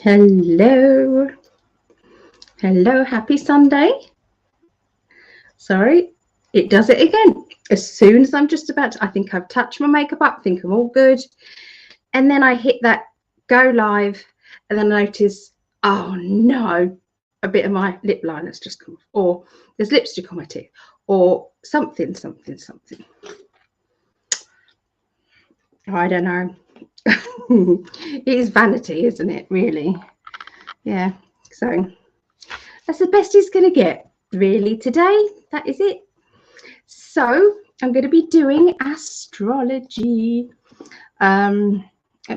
Hello. Hello, happy Sunday. Sorry, it does it again. As soon as I'm just about to, I think I've touched my makeup up, think I'm all good. And then I hit that go live and then I notice, oh no, a bit of my lip liner's just come off, or there's lipstick on my teeth, or something. I don't know. It is vanity, isn't it, really? Yeah, so that's the best he's going to get, really, today. That is it. So I'm going to be doing astrology. Let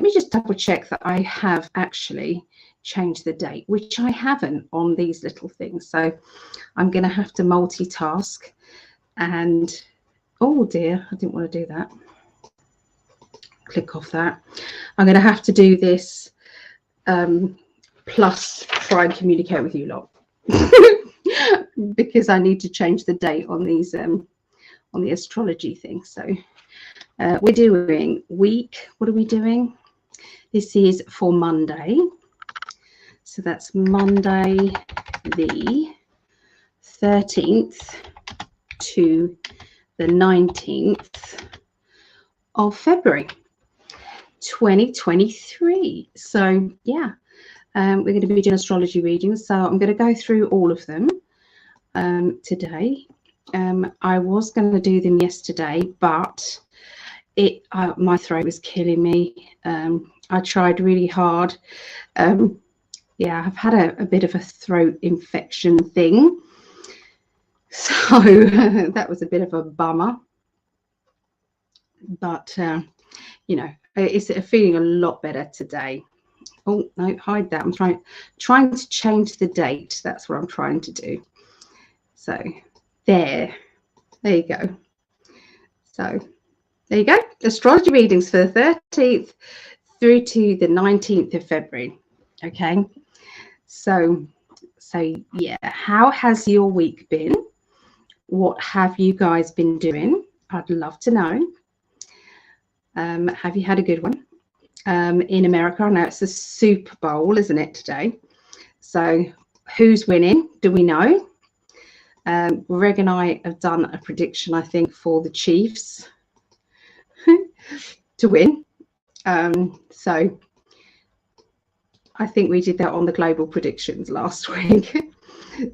me just double check that I have actually changed the date, which I haven't on these little things. So I'm going to have to multitask. And, oh dear, I didn't want to do that. Click off that. I'm going to have to do this plus try and communicate with you lot. Because I need to change the date on these on the astrology thing. So we're doing week, what are we doing? This is for Monday. So that's Monday the 13th to the 19th of February 2023. So yeah, we're going to be doing astrology readings. So I'm going to go through all of them today. I was going to do them yesterday, but my throat was killing me. I tried really hard. Yeah, I've had a bit of a throat infection thing, so that was a bit of a bummer. But you know, it's feeling a lot better today. Oh no, hide that. I'm trying to change the date. That's what I'm trying to do. So there you go. So there you go. Astrology readings for the 13th through to the 19th of February. Okay. So yeah, how has your week been? What have you guys been doing? I'd love to know. Have you had a good one? In America, I know it's the Super Bowl, isn't it, today? So who's winning? Do we know? Greg and I have done a prediction, I think, for the Chiefs to win. So I think we did that on the global predictions last week.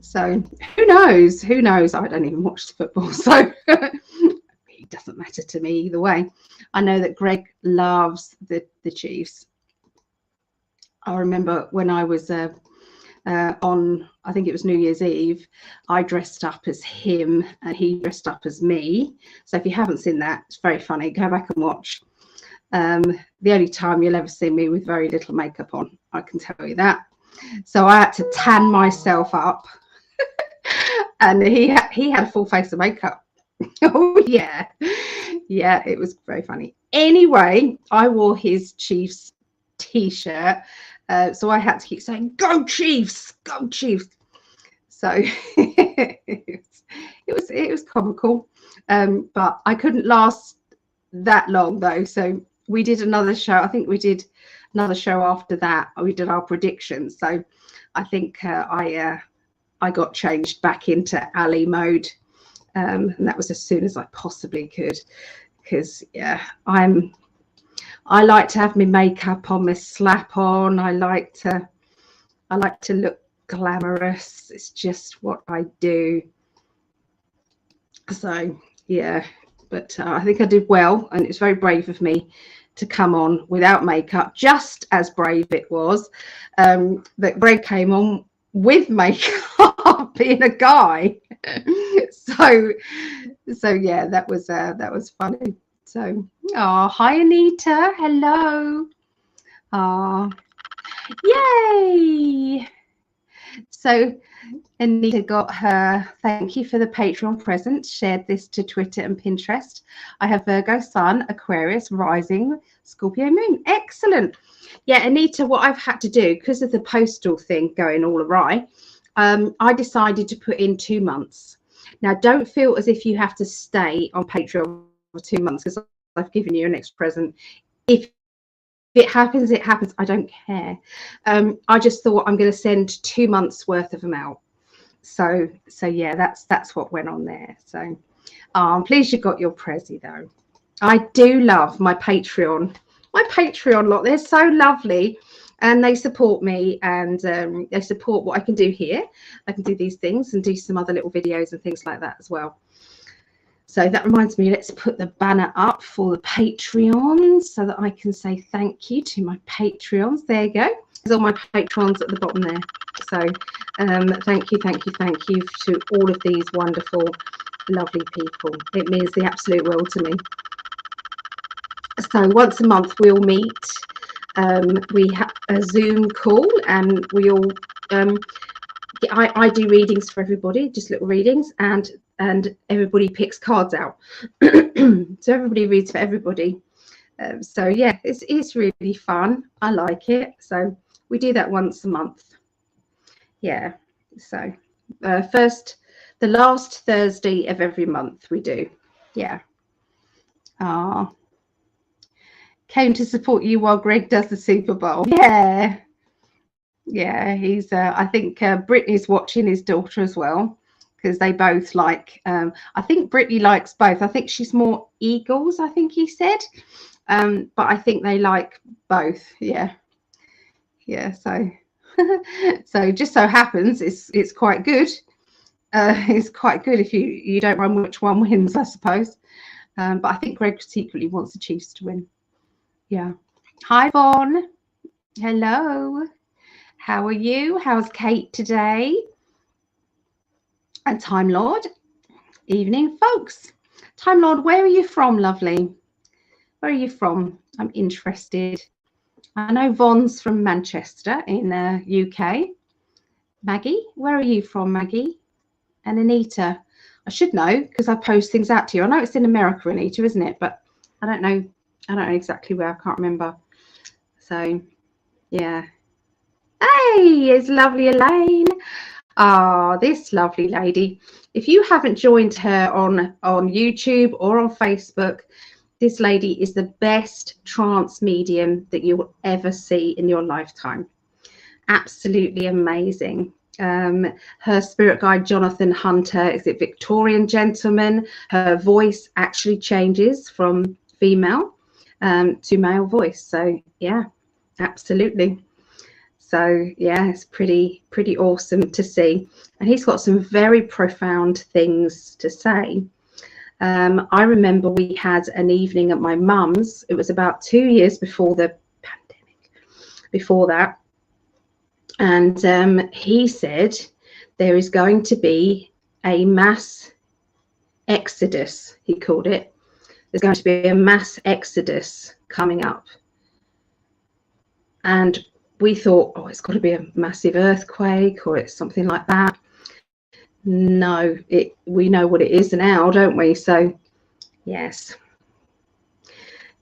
So who knows? Who knows? I don't even watch the football, so it doesn't matter to me either way. I know that Greg loves the Chiefs. I remember when I was on, I think it was New Year's Eve, I dressed up as him and he dressed up as me. So if you haven't seen that, it's very funny. Go back and watch. The only time you'll ever see me with very little makeup on, I can tell you that. So I had to tan myself up and he had a full face of makeup. Oh yeah, it was very funny. Anyway, I wore his Chiefs t-shirt, so I had to keep saying "Go Chiefs, go Chiefs." So it was comical, but I couldn't last that long though. So we did another show. I think we did another show after that. We did our predictions. So I think I got changed back into Ali mode. And that was as soon as I possibly could, because yeah, I like to have my makeup on, my slap on. I like to look glamorous. It's just what I do. So yeah, but I think I did well, and it's very brave of me to come on without makeup. Just as brave it was that Greg came on with makeup, being a guy. So yeah, that was funny. So hi Anita, hello. Yay. So Anita got her thank you for the Patreon present, shared this to Twitter and Pinterest. I have Virgo Sun, Aquarius rising, Scorpio moon. Excellent. Yeah, Anita, what I've had to do because of the postal thing going all awry, I decided to put in 2 months. Now, don't feel as if you have to stay on Patreon for 2 months, because I've given you an extra present if it happens, it happens. I don't care. I just thought I'm going to send 2 months worth of them out. So yeah, that's what went on there. So I'm pleased you got your Prezi though. I do love my Patreon lot. They're so lovely, and they support me, and they support what I can do here. I can do these things and do some other little videos and things like that as well. So that reminds me, let's put the banner up for the Patreons so that I can say thank you to my Patreons. There you go. There's all my Patrons at the bottom there. So thank you to all of these wonderful, lovely people. It means the absolute world to me. So once a month we'll meet. We have a Zoom call, and we all I do readings for everybody, just little readings, and everybody picks cards out. So everybody reads for everybody. So yeah, it's really fun. I like it. So we do that once a month. Yeah. So the last Thursday of every month we do. Yeah. Came to support you while Greg does the Super Bowl. Yeah. Yeah, he's I think Brittany's watching his daughter as well, because they both like I think Brittany likes both. I think she's more Eagles, I think he said, but I think they like both. Yeah, so so just so happens it's quite good. It's quite good if you don't run which one wins, I suppose. But I think Greg secretly wants the Chiefs to win. Yeah. Hi Vaughn, hello. How are you? How's Kate today? And Time Lord. Evening, folks. Time Lord, where are you from, lovely? Where are you from? I'm interested. I know Vaughn's from Manchester in the UK. Maggie, where are you from, Maggie? And Anita. I should know because I post things out to you. I know it's in America, Anita, isn't it? But I don't know exactly where. I can't remember. So, yeah. Hey, it's lovely Elaine. This lovely lady. If you haven't joined her on YouTube or on Facebook, this lady is the best trance medium that you will ever see in your lifetime. Absolutely amazing. Her spirit guide, Jonathan Hunter, is a Victorian gentleman. Her voice actually changes from female to male voice. So yeah, absolutely. So yeah, it's pretty awesome to see. And he's got some very profound things to say. I remember we had an evening at my mum's. It was about 2 years before the pandemic, before that. And he said there is going to be a mass exodus, he called it. There's going to be a mass exodus coming up. And we thought, oh, it's got to be a massive earthquake or it's something like that. No, we know what it is now, don't we? So yes,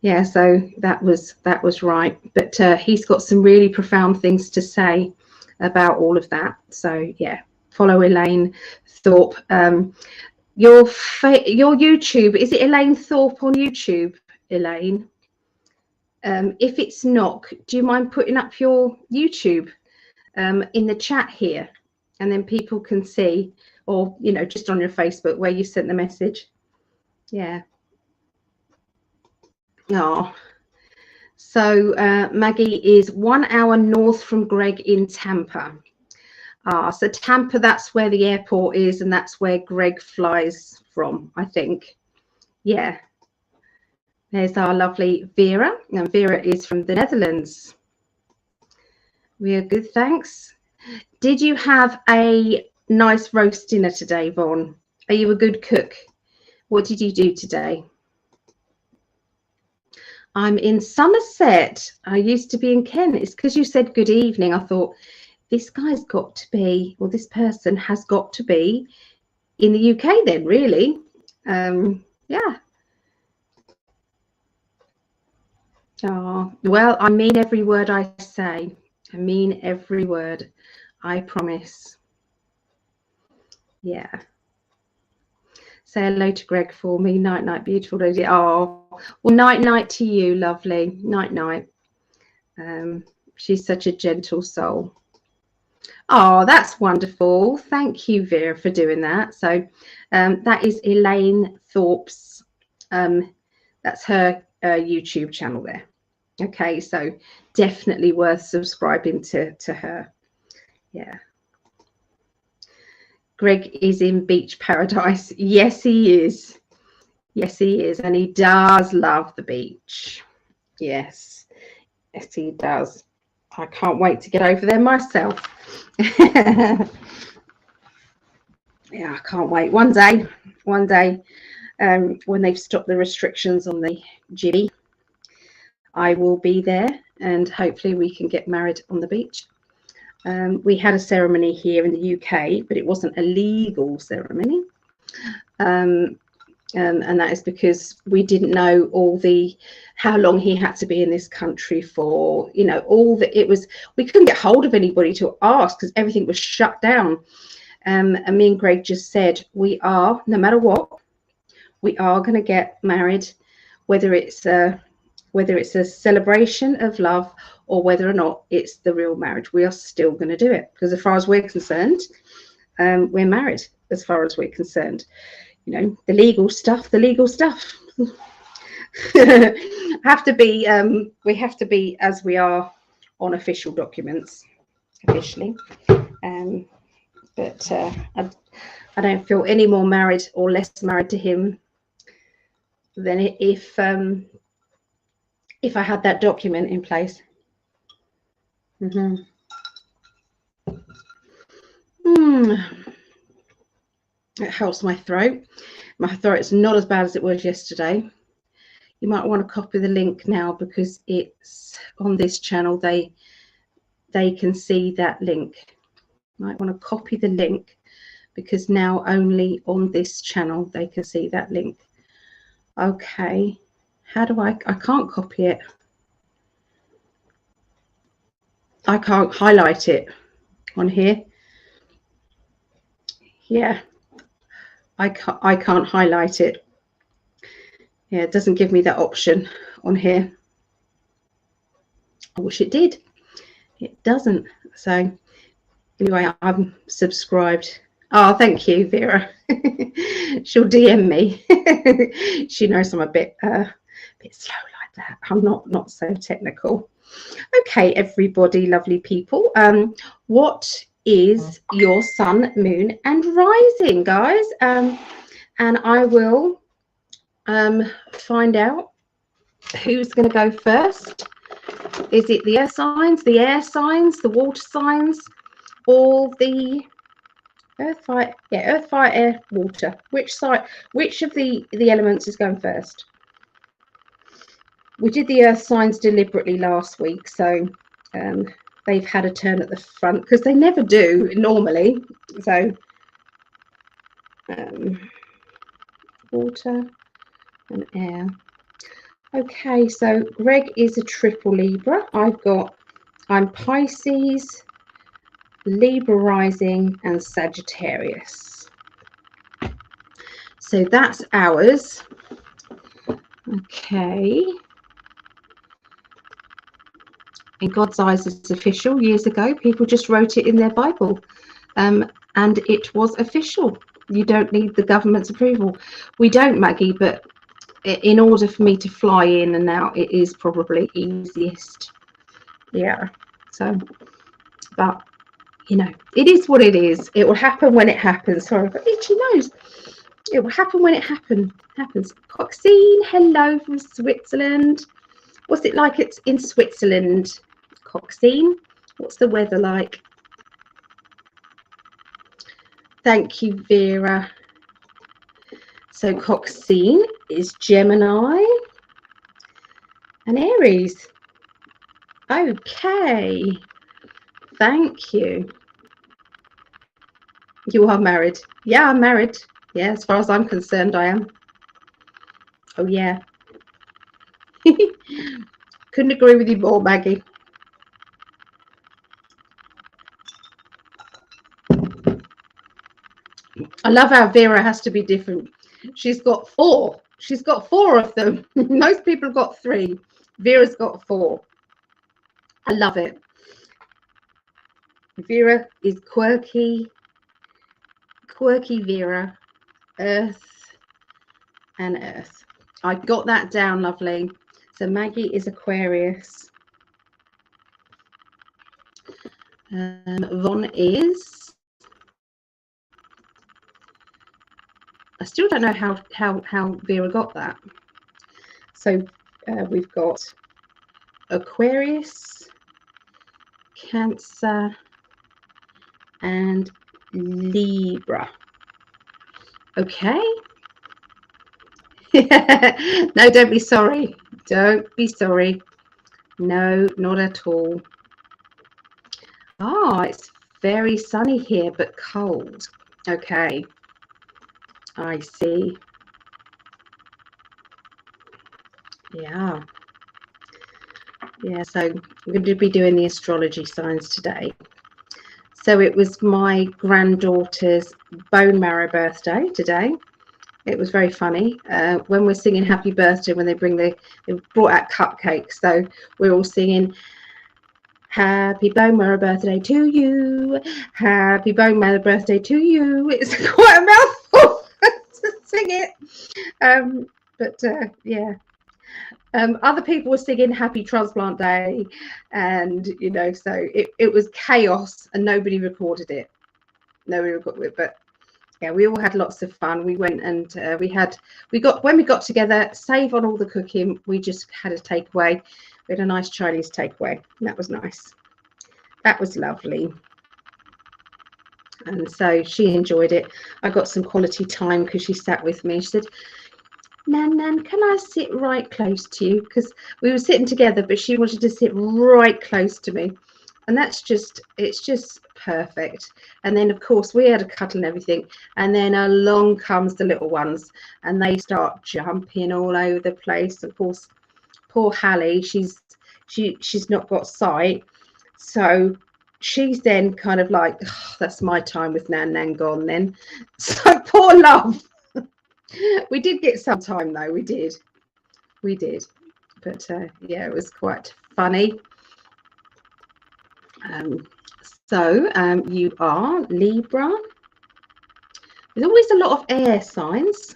yeah, so that was right. But he's got some really profound things to say about all of that. So yeah, follow Elaine Thorpe. Your YouTube, is it Elaine Thorpe on YouTube, Elaine? If it's not, do you mind putting up your YouTube in the chat here, and then people can see, or just on your Facebook where you sent the message. Yeah. Oh, so Maggie is 1 hour north from Greg in Tampa. So Tampa, that's where the airport is, and that's where Greg flies from, I think. Yeah. There's our lovely Vera, and Vera is from the Netherlands. We are good, thanks. Did you have a nice roast dinner today, Vaughn? Are you a good cook? What did you do today? I'm in Somerset. I used to be in Kent. It's because you said good evening. I thought this guy's got to be, or this person has got to be in the UK then, really. Yeah. Oh, well, I mean every word I say. I mean every word. I promise. Yeah. Say hello to Greg for me. Night, night, beautiful lady. Oh, well, night, night to you, lovely. Night, night. She's such a gentle soul. Oh, that's wonderful. Thank you, Vera, for doing that. So that is Elaine Thorpe's, that's her YouTube channel there. Okay, so definitely worth subscribing to her. Yeah. Greg is in beach paradise. Yes, he is. Yes, he is. And he does love the beach. Yes. Yes, he does. I can't wait to get over there myself. Yeah, I can't wait. One day, when they've stopped the restrictions on the Jimmy, I will be there, and hopefully we can get married on the beach. We had a ceremony here in the UK, but it wasn't a legal ceremony. And that is because we didn't know how long he had to be in this country for, you know, we couldn't get hold of anybody to ask because everything was shut down. And me and Greg just said, no matter what, we are going to get married, whether it's a celebration of love or whether or not it's the real marriage. We are still going to do it because as far as we're concerned, we're married as far as we're concerned. You know, the legal stuff have to be, we have to be as we are on official documents, officially. But I don't feel any more married or less married to him than if I had that document in place. It helps my throat. My throat's not as bad as it was yesterday. You might want to copy the link now because it's on this channel. They can see that link. You might want to copy the link because now only on this channel they can see that link. Okay. How do I can't copy it. I can't highlight it on here. Yeah. I can't highlight it. Yeah, it doesn't give me that option on here. I wish it did. It doesn't. So anyway, I'm subscribed. Oh, thank you, Vera. She'll DM me. She knows I'm a bit slow like that. I'm not so technical. Okay, everybody, lovely people. What is your sun, moon, and rising, guys? And I will find out who's going to go first. Is it the earth signs, the air signs, the water signs, or the earth, fire? Yeah, earth, fire, air, water. Which of the elements is going first? We did the earth signs deliberately last week, so they've had a turn at the front because they never do normally. So water and air. Okay, so Greg is a triple Libra. I'm Pisces, Libra rising, and Sagittarius. So that's ours. Okay. In God's eyes, it's official. Years ago, people just wrote it in their Bible, and it was official. You don't need the government's approval. We don't, Maggie, but in order for me to fly in and out, it is probably easiest. Yeah. So, but you know, it is what it is. It will happen when it happens. Sorry, but itchy nose. It will happen when it happens. Coxine, hello from Switzerland. What's it like? It's in Switzerland, Coxine. What's the weather like? Thank you, Vera. So Coxine is Gemini and Aries. Okay. Thank you. You are married. Yeah, I'm married. Yeah, as far as I'm concerned, I am. Oh, yeah. Couldn't agree with you more, Maggie. I love how Vera has to be different. She's got 4. She's got 4 of them. Most people have got 3. Vera's got 4. I love it. Vera is quirky Vera, earth and earth. I got that down, lovely. So Maggie is Aquarius. Von is, I still don't know how Vera got that. So we've got Aquarius, Cancer and Libra. Okay. No, don't be sorry. Don't be sorry. No, not at all. Oh, it's very sunny here, but cold. Okay. I see. Yeah. Yeah, so I'm going to be doing the astrology signs today. So it was my granddaughter's bone marrow birthday today. It was very funny. When we're singing happy birthday, when they brought out cupcakes. So we're all singing happy bone marrow birthday to you. Happy bone marrow birthday to you. It's quite a mouthful to sing it. Yeah. Other people were singing happy transplant day, and you know, so it was chaos and nobody recorded it. But yeah, we all had lots of fun. We went and when we got together, save on all the cooking, we just had a takeaway. We had a nice Chinese takeaway, and that was nice. That was lovely. And so she enjoyed it. I got some quality time because she sat with me. She said, Nan, can I sit right close to you? Because we were sitting together, but she wanted to sit right close to me. And it's just perfect. And then, of course, we had a cuddle and everything. And then along comes the little ones. And they start jumping all over the place. Of course, poor Hallie, she's not got sight. So she's then kind of like, oh, that's my time with Nan gone then. So poor love. We did get some time though. We did. But yeah, it was quite funny. You are Libra. There's always a lot of air signs.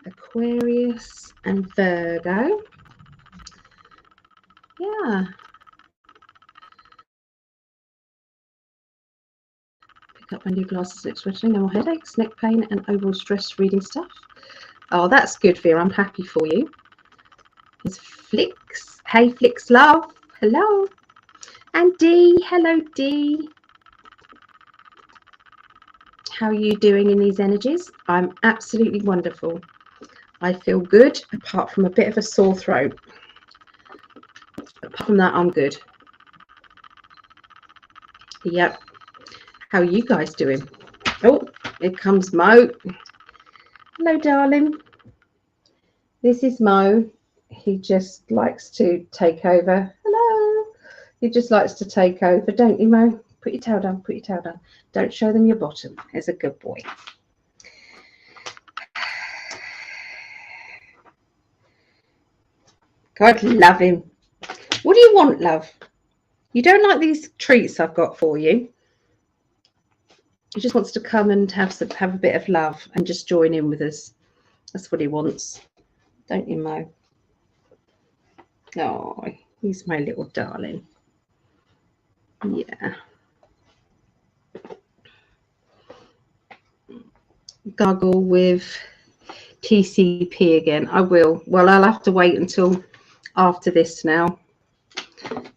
Aquarius and Virgo. Yeah. Pick up my new glasses next week. No more headaches, neck pain, and overall stress reading stuff. Oh, that's good, Vera. I'm happy for you. It's Flix. Hey, Flix love. Hello. And Dee. Hello, Dee. How are you doing in these energies? I'm absolutely wonderful. I feel good, apart from a bit of a sore throat. Apart from that, I'm good. Yep. How are you guys doing? Oh, here comes Mo. Hello, darling. This is Mo. He just likes to take over. Hello. He just likes to take over, don't you, Mo? Put your tail down. Put your tail down. Don't show them your bottom. There's a good boy. God love him. What do you want, love? You don't like these treats I've got for you? He just wants to come and have a bit of love and just join in with us. That's what he wants. Don't you, Mo? Oh, he's my little darling. Yeah. Gargle with TCP again. I will. Well, I'll have to wait until after this now.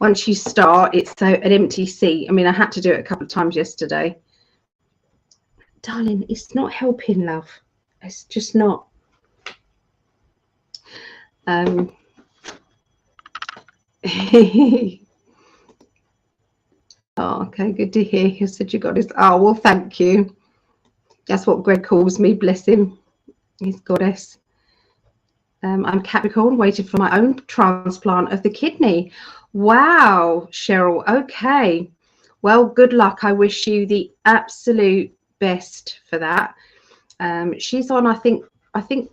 Once you start, it's an empty seat. I mean, I had to do it a couple of times yesterday. Darling, it's not helping, love. It's just not. Oh, okay, good to hear. You said you got his. Oh, well, thank you. That's what Greg calls me. Bless him. He's goddess. I'm Capricorn, waiting for my own transplant of the kidney. Wow, Cheryl. Okay. Well, good luck. I wish you the absolute best for that. She's on, I think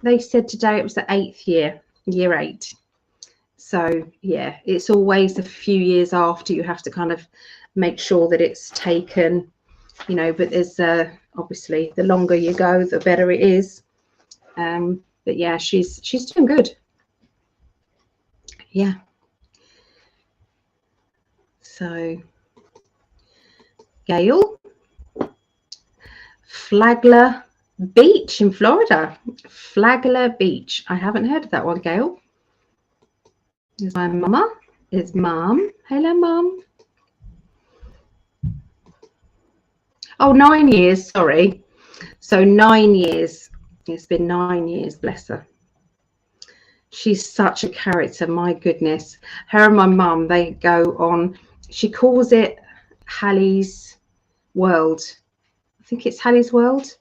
they said today it was the 8th year 8. So yeah, it's always a few years after you have to kind of make sure that it's taken, you know, but there's obviously the longer you go, the better it is. But yeah, she's doing good. Yeah. So Gail, Flagler Beach in Florida. Flagler Beach. I haven't heard of that one, Gail. Is my mama? Is mom? Hello, mom. Oh, 9 years. Sorry. So 9 years. It's been 9 years. Bless her. She's such a character. My goodness. Her and my mum, they go on. She calls it Hallie's World. I think it's Hallie's World.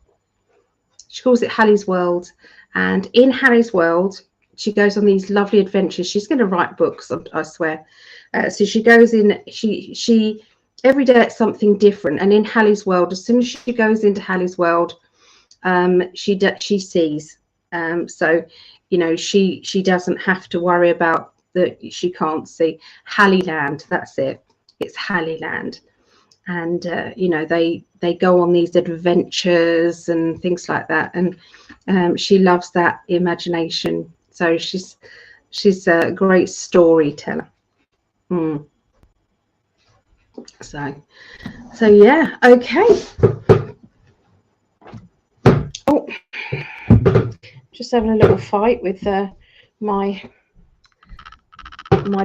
She calls it Hallie's World. And in Hallie's World, she goes on these lovely adventures. She's going to write books, I swear. So she goes in, she every day it's something different. And in Hallie's World, as soon as she goes into Hallie's World, she sees. So, you know, she doesn't have to worry about that she can't see. Hallieland, that's it. It's Hallieland. And you know, they go on these adventures and things like that, and she loves that imagination. So she's a great storyteller. So yeah, okay. Oh, just having a little fight with my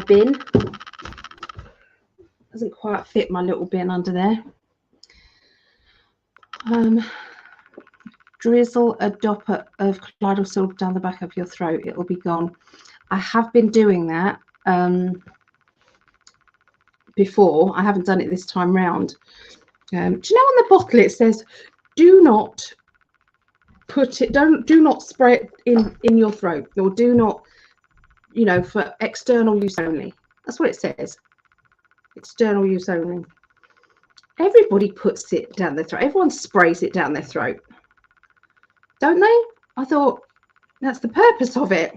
bin. Doesn't quite fit my little bin under there. Drizzle a dropper of colloidal silver down the back of your throat. It will be gone. I have been doing that before. I haven't done it this time round. Do you know on the bottle it says, "Do not put it. Do not spray it in your throat, or do not, you know, for external use only." That's what it says. External use only. Everybody puts it down their throat. Everyone sprays it down their throat, don't they? I thought that's the purpose of it.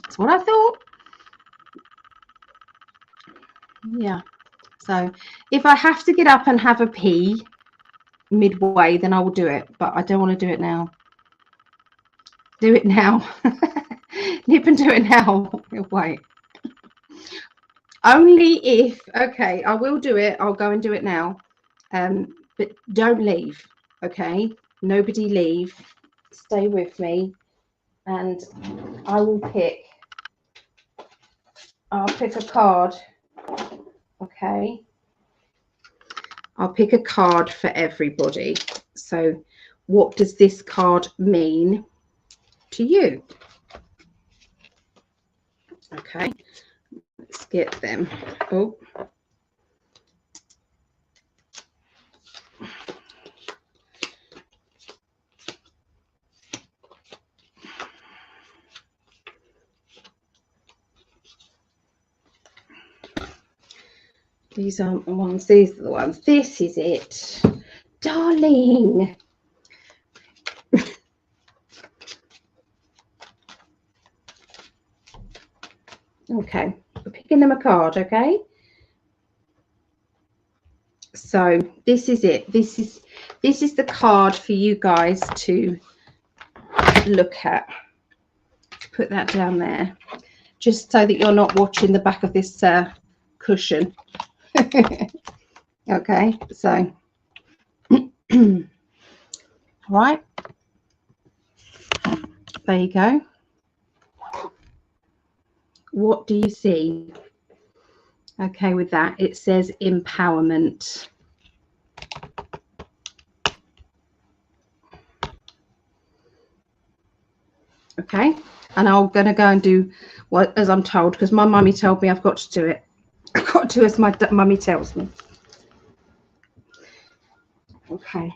That's what I thought. Yeah. So if I have to get up and have a pee midway, then I will do it. But I don't want to do it now. Do it now. Nip and do it now. Wait. Only if, okay, I will do it. I'll go and do it now. But don't leave, okay? Nobody leave. Stay with me. And I will pick. I'll pick a card. Okay. I'll pick a card for everybody. So what does this card mean to you? Okay. Let's get them. Oh. These aren't the ones. These are the ones. This is it. Darling. Okay. We're picking them a card, okay? So this is it. This is the card for you guys to look at. Put that down there, just so that you're not watching the back of this cushion. Okay, so right, there you go. What do you see? Okay, with that it says empowerment. Okay, and I'm gonna go and do what as I'm told, because my mummy told me I've got to do it. I've got to, as my mummy tells me. Okay.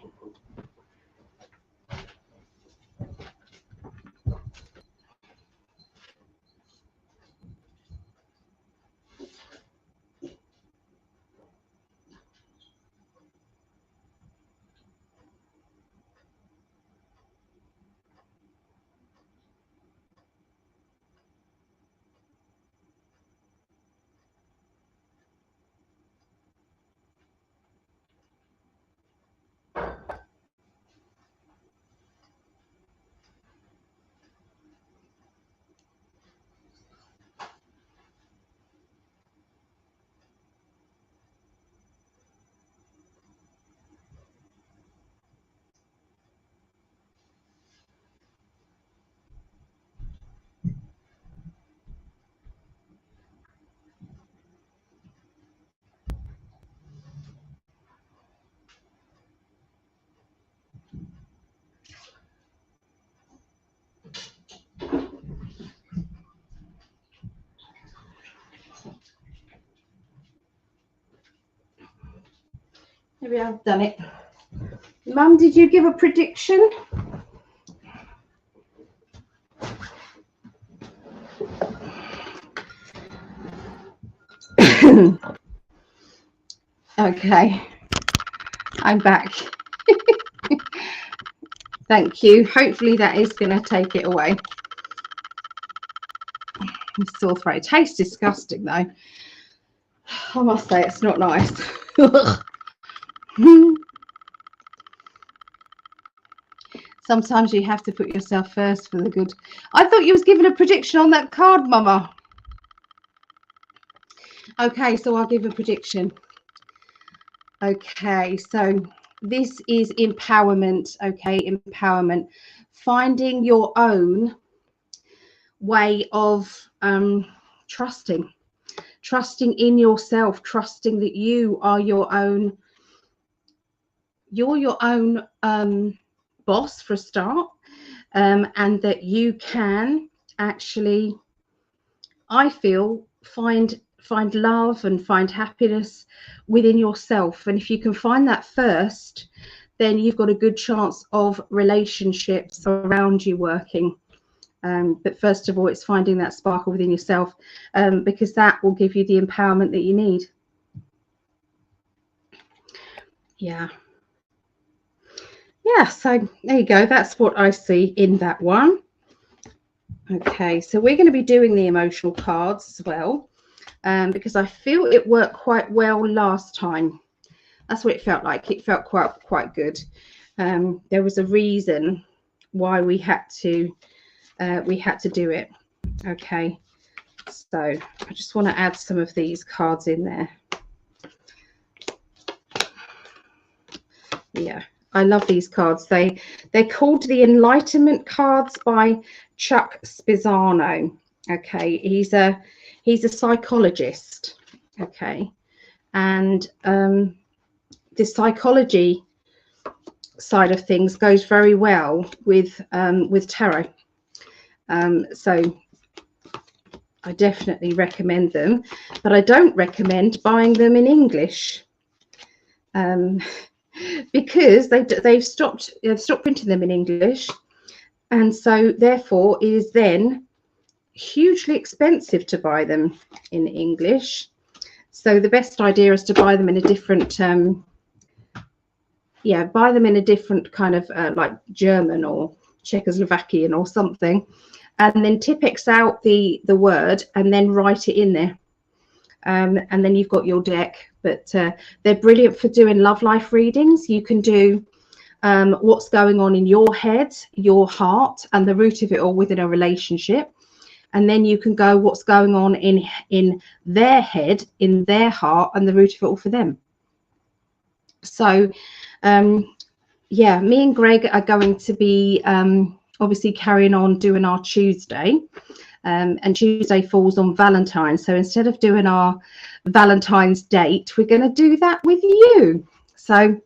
Maybe I've done it. Mum, did you give a prediction? Okay, I'm back. Thank you. Hopefully that is going to take it away. Sore throat. It tastes disgusting though. I must say it's not nice. Sometimes you have to put yourself first for the good. I thought you was giving a prediction on that card, Mama. Okay, so I'll give a prediction. Okay, so this is empowerment. Okay, empowerment. Finding your own way of trusting in yourself, trusting that you are your own. You're your own boss for a start, and that you can actually, I feel, find love and find happiness within yourself. And if you can find that first, then you've got a good chance of relationships around you working. But first of all, it's finding that sparkle within yourself, because that will give you the empowerment that you need. Yeah, so there you go. That's what I see in that one. Okay, so we're going to be doing the emotional cards as well, because I feel it worked quite well last time. That's what it felt like. It felt quite good. There was a reason why we had to do it. Okay, so I just want to add some of these cards in there. Yeah, I love these cards. They're called the Enlightenment cards by Chuck Spizzano. Okay, he's a psychologist. Okay, and the psychology side of things goes very well with tarot. So I definitely recommend them, but I don't recommend buying them in English, because they've stopped printing them in English, and so therefore it is then hugely expensive to buy them in English. So the best idea is to buy them in a different buy them in a different kind of like German or Czechoslovakian or something, and then Tipex out the word and then write it in there, and then you've got your deck. But they're brilliant for doing love life readings. You can do what's going on in your head, your heart, and the root of it all within a relationship. And then you can go what's going on in their head, in their heart, and the root of it all for them. So yeah, me and Greg are going to be obviously carrying on doing our Tuesday, and Tuesday falls on Valentine's. So instead of doing our Valentine's date, we're going to do that with you. So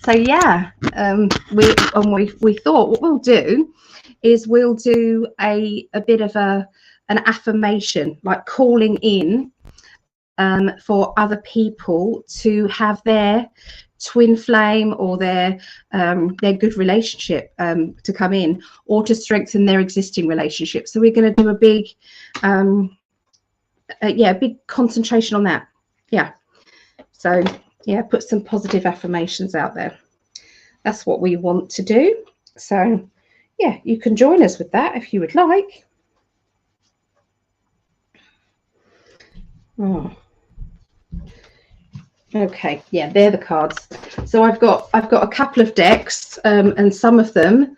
yeah, we thought what we'll do is we'll do a bit of an affirmation, like calling in for other people to have their twin flame or their good relationship to come in, or to strengthen their existing relationship. So we're going to do a big big concentration on that. Yeah, so yeah, put some positive affirmations out there. That's what we want to do. So yeah, you can join us with that if you would like. Oh. Okay, yeah, they're the cards. So I've got a couple of decks, and some of them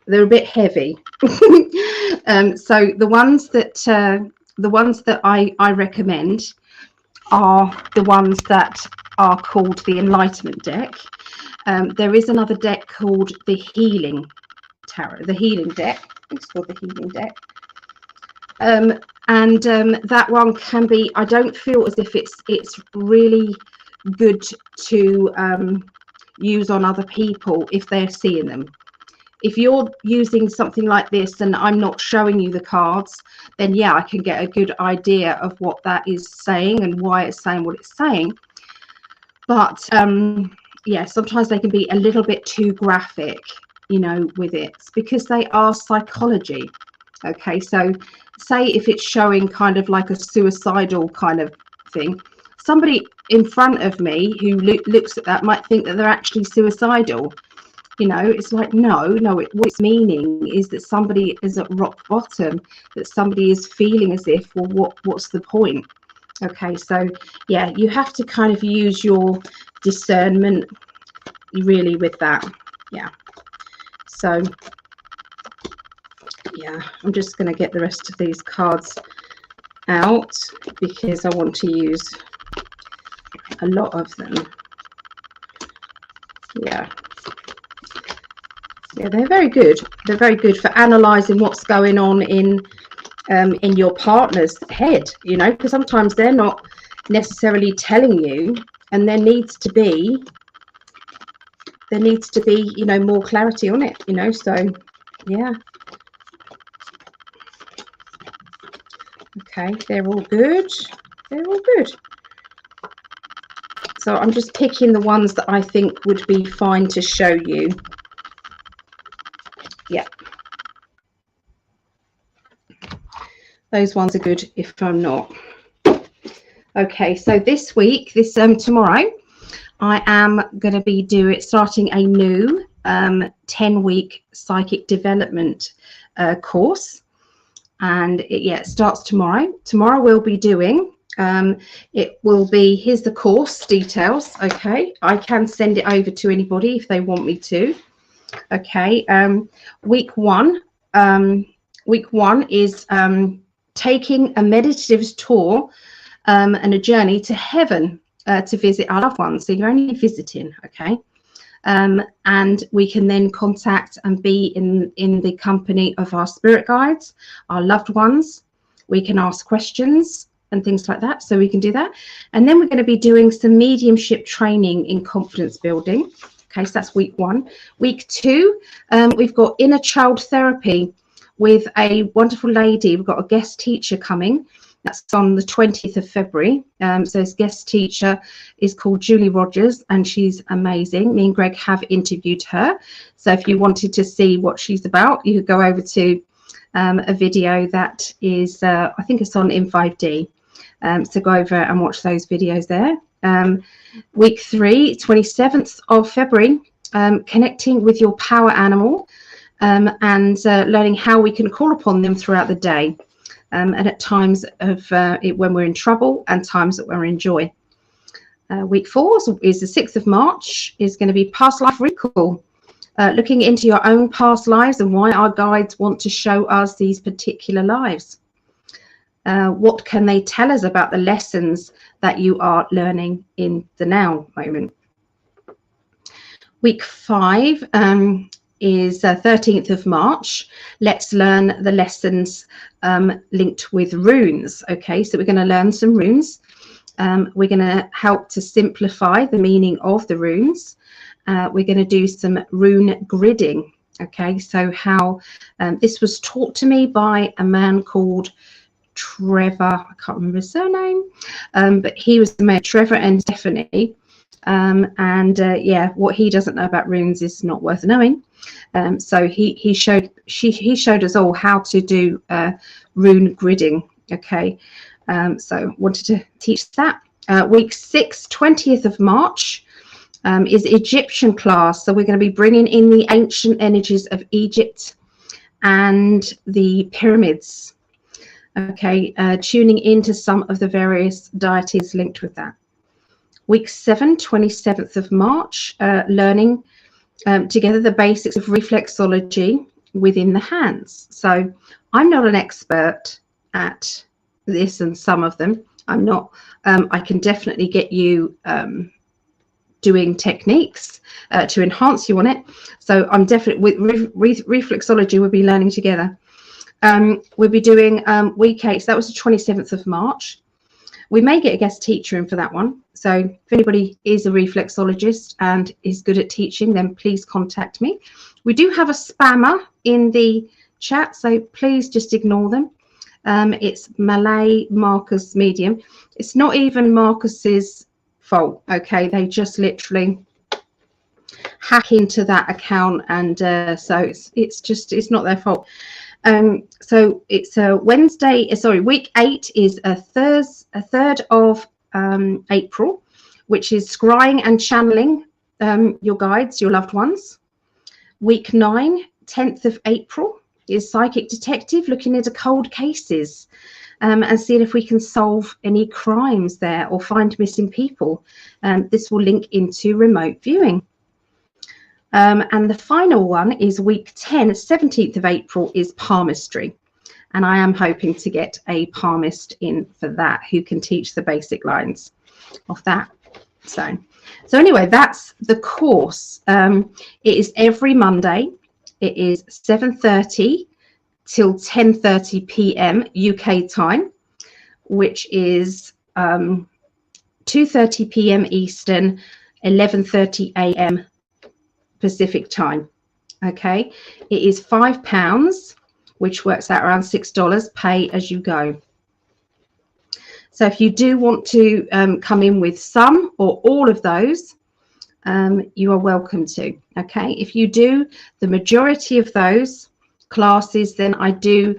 they're a bit heavy. So the ones that I recommend are the ones that are called the Enlightenment deck. There is another deck called the Healing Tarot, the Healing deck. I think it's called the Healing deck. And that one can be, I don't feel as if it's really good to use on other people if they're seeing them. If you're using something like this and I'm not showing you the cards, then yeah, I can get a good idea of what that is saying and why it's saying what it's saying. but yeah, sometimes they can be a little bit too graphic, you know, with it, because they are psychology. Okay, so say if it's showing kind of like a suicidal kind of thing, somebody in front of me who looks at that might think that they're actually suicidal. You know, it's like, no, what it's meaning is that somebody is at rock bottom, that somebody is feeling as if, well, what's the point? Okay, so yeah, you have to kind of use your discernment really with that. Yeah, so yeah, I'm just going to get the rest of these cards out because I want to use a lot of them. Yeah, they're very good. They're very good for analysing what's going on in your partner's head, you know, because sometimes they're not necessarily telling you, and there needs to be, you know, more clarity on it, you know. So yeah, okay, they're all good. So I'm just picking the ones that I think would be fine to show you. Yeah, those ones are good if I'm not. Okay, so this week, tomorrow, I am going to be starting a new 10-week psychic development course, and it starts tomorrow. Tomorrow we'll be doing, it will be, here's the course details. Okay, I can send it over to anybody if they want me to. Okay, week one is taking a meditative tour and a journey to heaven to visit our loved ones. So you're only visiting, okay? And we can then contact and be in the company of our spirit guides, our loved ones. We can ask questions and things like that, so we can do that. And then we're going to be doing some mediumship training in confidence building. Okay, so that's week one. Week two, we've got inner child therapy with a wonderful lady. We've got a guest teacher coming. That's on the 20th of February. So his guest teacher is called Julie Rogers, and she's amazing. Me and Greg have interviewed her. So if you wanted to see what she's about, you could go over to a video that is, I think it's on In5D. So go over and watch those videos there. Week three, 27th of February, connecting with your power animal and learning how we can call upon them throughout the day. And at times of when we're in trouble and times that we're in joy. Week four is the 6th of March, is going to be past life recall, looking into your own past lives and why our guides want to show us these particular lives. What can they tell us about the lessons that you are learning in the now moment? Week five is 13th of March. Let's learn the lessons linked with runes. Okay, so we're going to learn some runes. We're going to help to simplify the meaning of the runes. We're going to do some rune gridding. Okay, so how this was taught to me by a man called Trevor, I can't remember his surname, but he was the man, Trevor and Stephanie. Yeah, what he doesn't know about runes is not worth knowing. So he showed us all how to do rune gridding. Okay, so wanted to teach that. Week 6, 20th of March, is Egyptian class. So we're going to be bringing in the ancient energies of Egypt and the pyramids. Okay, tuning into some of the various deities linked with that. Week 7, 27th of March, learning together the basics of reflexology within the hands. So I'm not an expert at this and some of them. I'm not. I can definitely get you doing techniques to enhance you on it. So I'm definitely with reflexology. We'll be learning together. We'll be doing week 8. So that was the 27th of March. We may get a guest teacher in for that one. So if anybody is a reflexologist and is good at teaching, then please contact me. We do have a spammer in the chat, so please just ignore them. It's Malay Marcus Medium. It's not even Marcus's fault. Okay, they just literally hack into that account, and so it's not their fault. So it's a Wednesday, sorry, week 8 is a 3rd of April, which is scrying and channeling your guides, your loved ones. Week 9, 10th of April, is psychic detective, looking into cold cases and seeing if we can solve any crimes there or find missing people. This will link into remote viewing. And the final one is week 10, 17th of April, is palmistry. And I am hoping to get a palmist in for that, who can teach the basic lines of that. So anyway, that's the course. It is every Monday. It is 7:30 till 10:30 p.m. UK time, which is 2:30 p.m. Eastern, 11:30 a.m. Pacific time. Okay, it is £5, which works out around $6, pay as you go. So if you do want to come in with some or all of those, you are welcome to. Okay, if you do the majority of those classes, then I do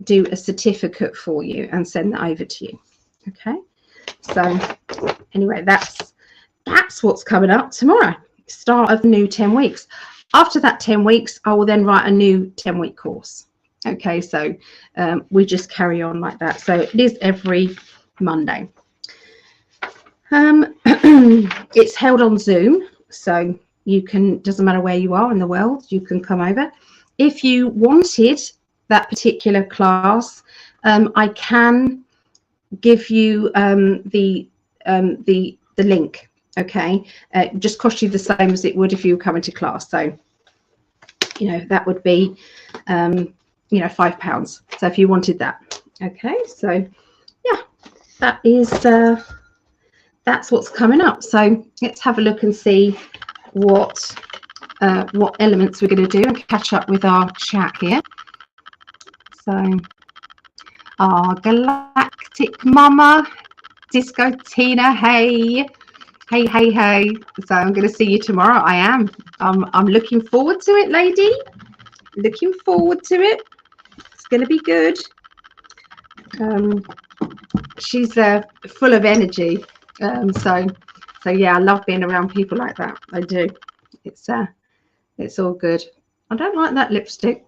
do a certificate for you and send that over to you. Okay, so anyway, that's what's coming up tomorrow. Start of the new 10 weeks. After that 10 weeks, I will then write a new 10-week course. Okay, so we just carry on like that. So it is every Monday. It's held on Zoom, so you can, doesn't matter where you are in the world, you can come over. If you wanted that particular class, I can give you the link. Okay, it just cost you the same as it would if you were coming to class. So, you know, that would be, you know, £5. So if you wanted that. Okay, so yeah, that is, that's what's coming up. So let's have a look and see what elements we're going to do and catch up with our chat here. So, our Galactic Mama, Disco Tina, hey. Hey. So I'm going to see you tomorrow. I am. I'm looking forward to it, lady. Looking forward to it. It's going to be good. She's full of energy. So yeah, I love being around people like that. I do. It's all good. I don't like that lipstick.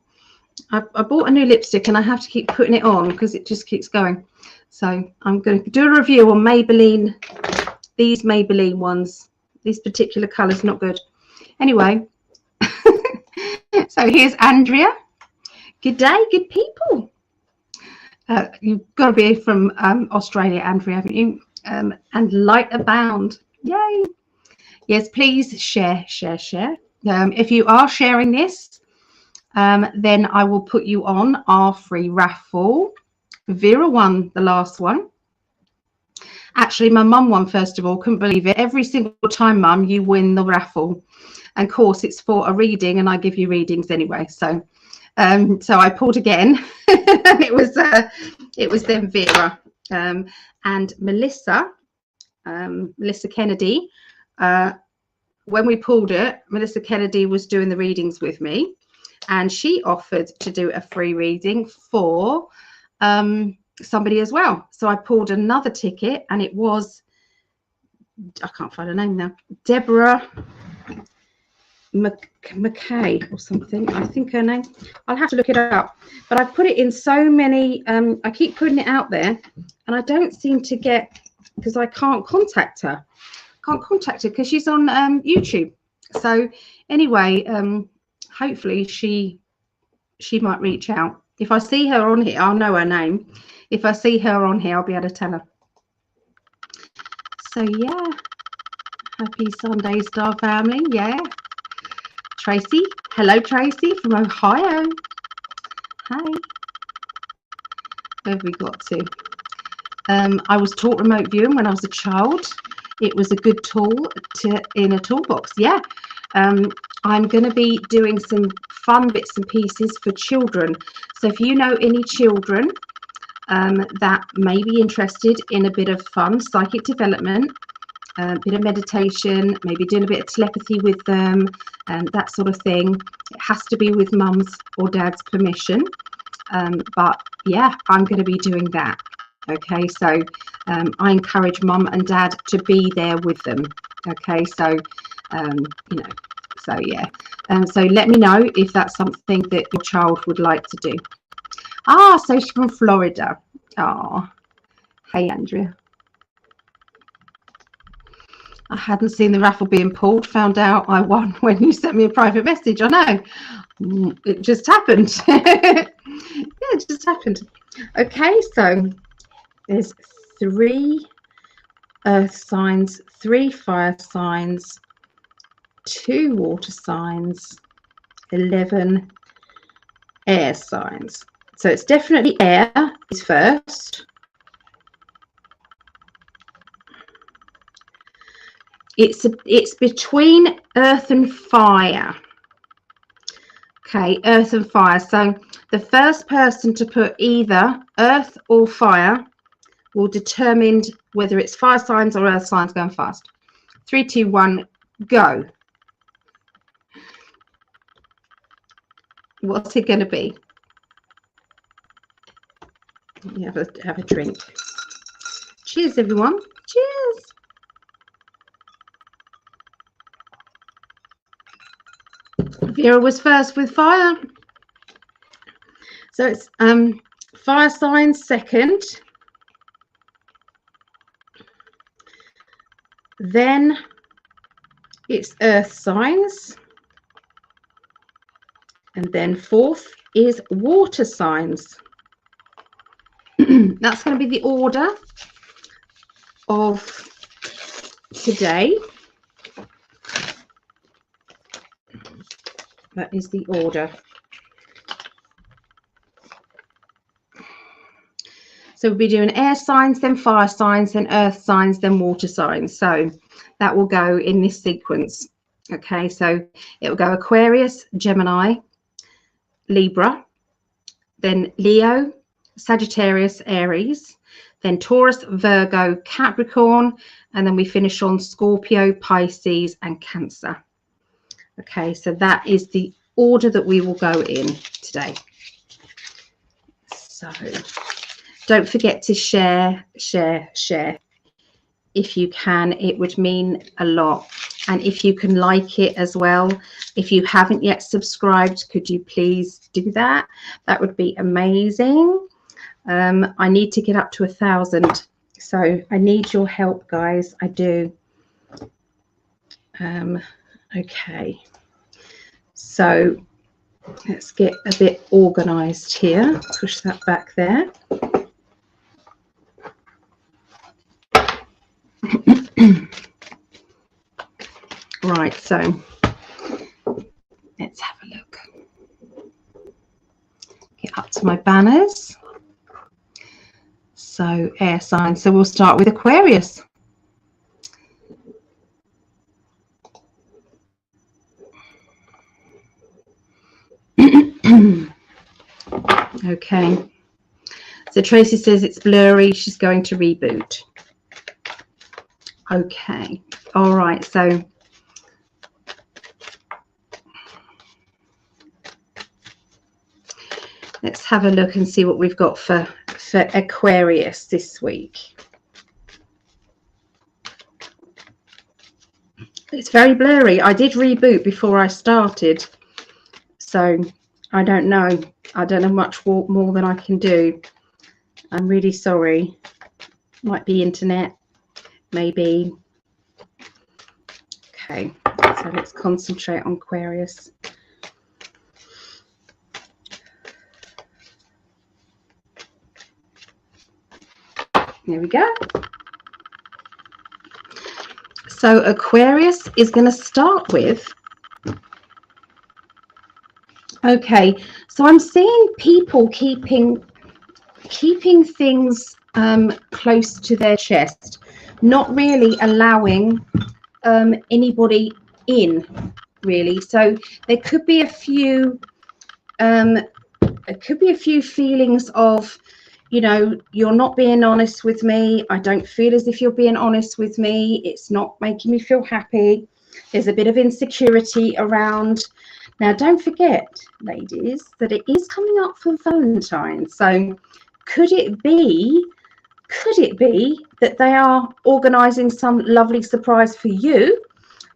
I bought a new lipstick and I have to keep putting it on because it just keeps going. So I'm going to do a review on Maybelline. These Maybelline ones, these particular colours, not good. Anyway, so here's Andrea. Good day, good people. You've got to be from Australia, Andrea, haven't you? And light abound. Yay. Yes, please share. If you are sharing this, then I will put you on our free raffle. Vera won the last one. Actually, my mum won first of all. Couldn't believe it. Every single time, Mum, you win the raffle. And of course, it's for a reading, and I give you readings anyway. So, so I pulled again, and it was then Vera and Melissa Kennedy. When we pulled it, Melissa Kennedy was doing the readings with me, and she offered to do a free reading for somebody as well. So I pulled another ticket, and it was, I can't find her name now, Deborah McKay or something, I think her name. I'll have to look it up, but I put it in so many, I keep putting it out there, and I don't seem to get, because I can't contact her because she's on YouTube. So anyway, hopefully she might reach out. If I see her on here, I'll know her name. If I see her on here, I'll be able to tell her. So yeah, happy Sunday, Star family. Yeah, Tracy. Hello, Tracy from Ohio. Hi. Where have we got to? I was taught remote viewing when I was a child. It was a good tool in a toolbox. Yeah. I'm going to be doing some fun bits and pieces for children. So if you know any children that may be interested in a bit of fun psychic development, bit of meditation, maybe doing a bit of telepathy with them, and that sort of thing. It has to be with mum's or dad's permission. But yeah, I'm going to be doing that. Okay, so I encourage mum and dad to be there with them. Okay, so you know, so yeah, so let me know if that's something that your child would like to do. Ah, so she's from Florida. Oh, hey Andrea. I hadn't seen the raffle being pulled. Found out I won when you sent me a private message. I know, it just happened. Yeah, it just happened. Okay, so there's 3 earth signs, 3 fire signs, 2 water signs, 11 air signs. So it's definitely air is first. It's between earth and fire. Okay, earth and fire. So the first person to put either earth or fire will determine whether it's fire signs or earth signs going fast. 3, 2, 1, go. What's it going to be? You have a drink. Cheers, everyone. Cheers. Vera was first with fire. So it's fire signs second. Then it's earth signs. And then fourth is water signs. That's going to be the order of today. That is the order. So we'll be doing air signs, then fire signs, then earth signs, then water signs. So that will go in this sequence. Okay, so it will go Aquarius, Gemini, Libra, then Leo, Sagittarius, Aries, then Taurus, Virgo, Capricorn, and then we finish on Scorpio, Pisces, and Cancer. Okay, so that is the order that we will go in today. So don't forget to share. If you can, it would mean a lot. And if you can like it as well. If you haven't yet subscribed, could you please do that? That would be amazing. I need to get up to 1,000. So I need your help, guys. I do. Okay. So let's get a bit organized here. Push that back there. Right, so let's have a look. Get up to my banners. So air signs. So we'll start with Aquarius. Okay. So Tracy says it's blurry. She's going to reboot. Okay. All right. So let's have a look and see what we've got for Aquarius this week. It's very blurry. I did reboot before I started, so I don't know. I don't know much more than I can do. I'm really sorry. Might be internet, maybe. Okay, so let's concentrate on Aquarius. There we go. So Aquarius is going to start with, okay, so I'm seeing people keeping things close to their chest, not really allowing anybody in, really. So there could be a few feelings of, you know, you're not being honest with me. I don't feel as if you're being honest with me. It's not making me feel happy. There's a bit of insecurity around. Now, don't forget, ladies, that it is coming up for Valentine's. So could it be that they are organising some lovely surprise for you?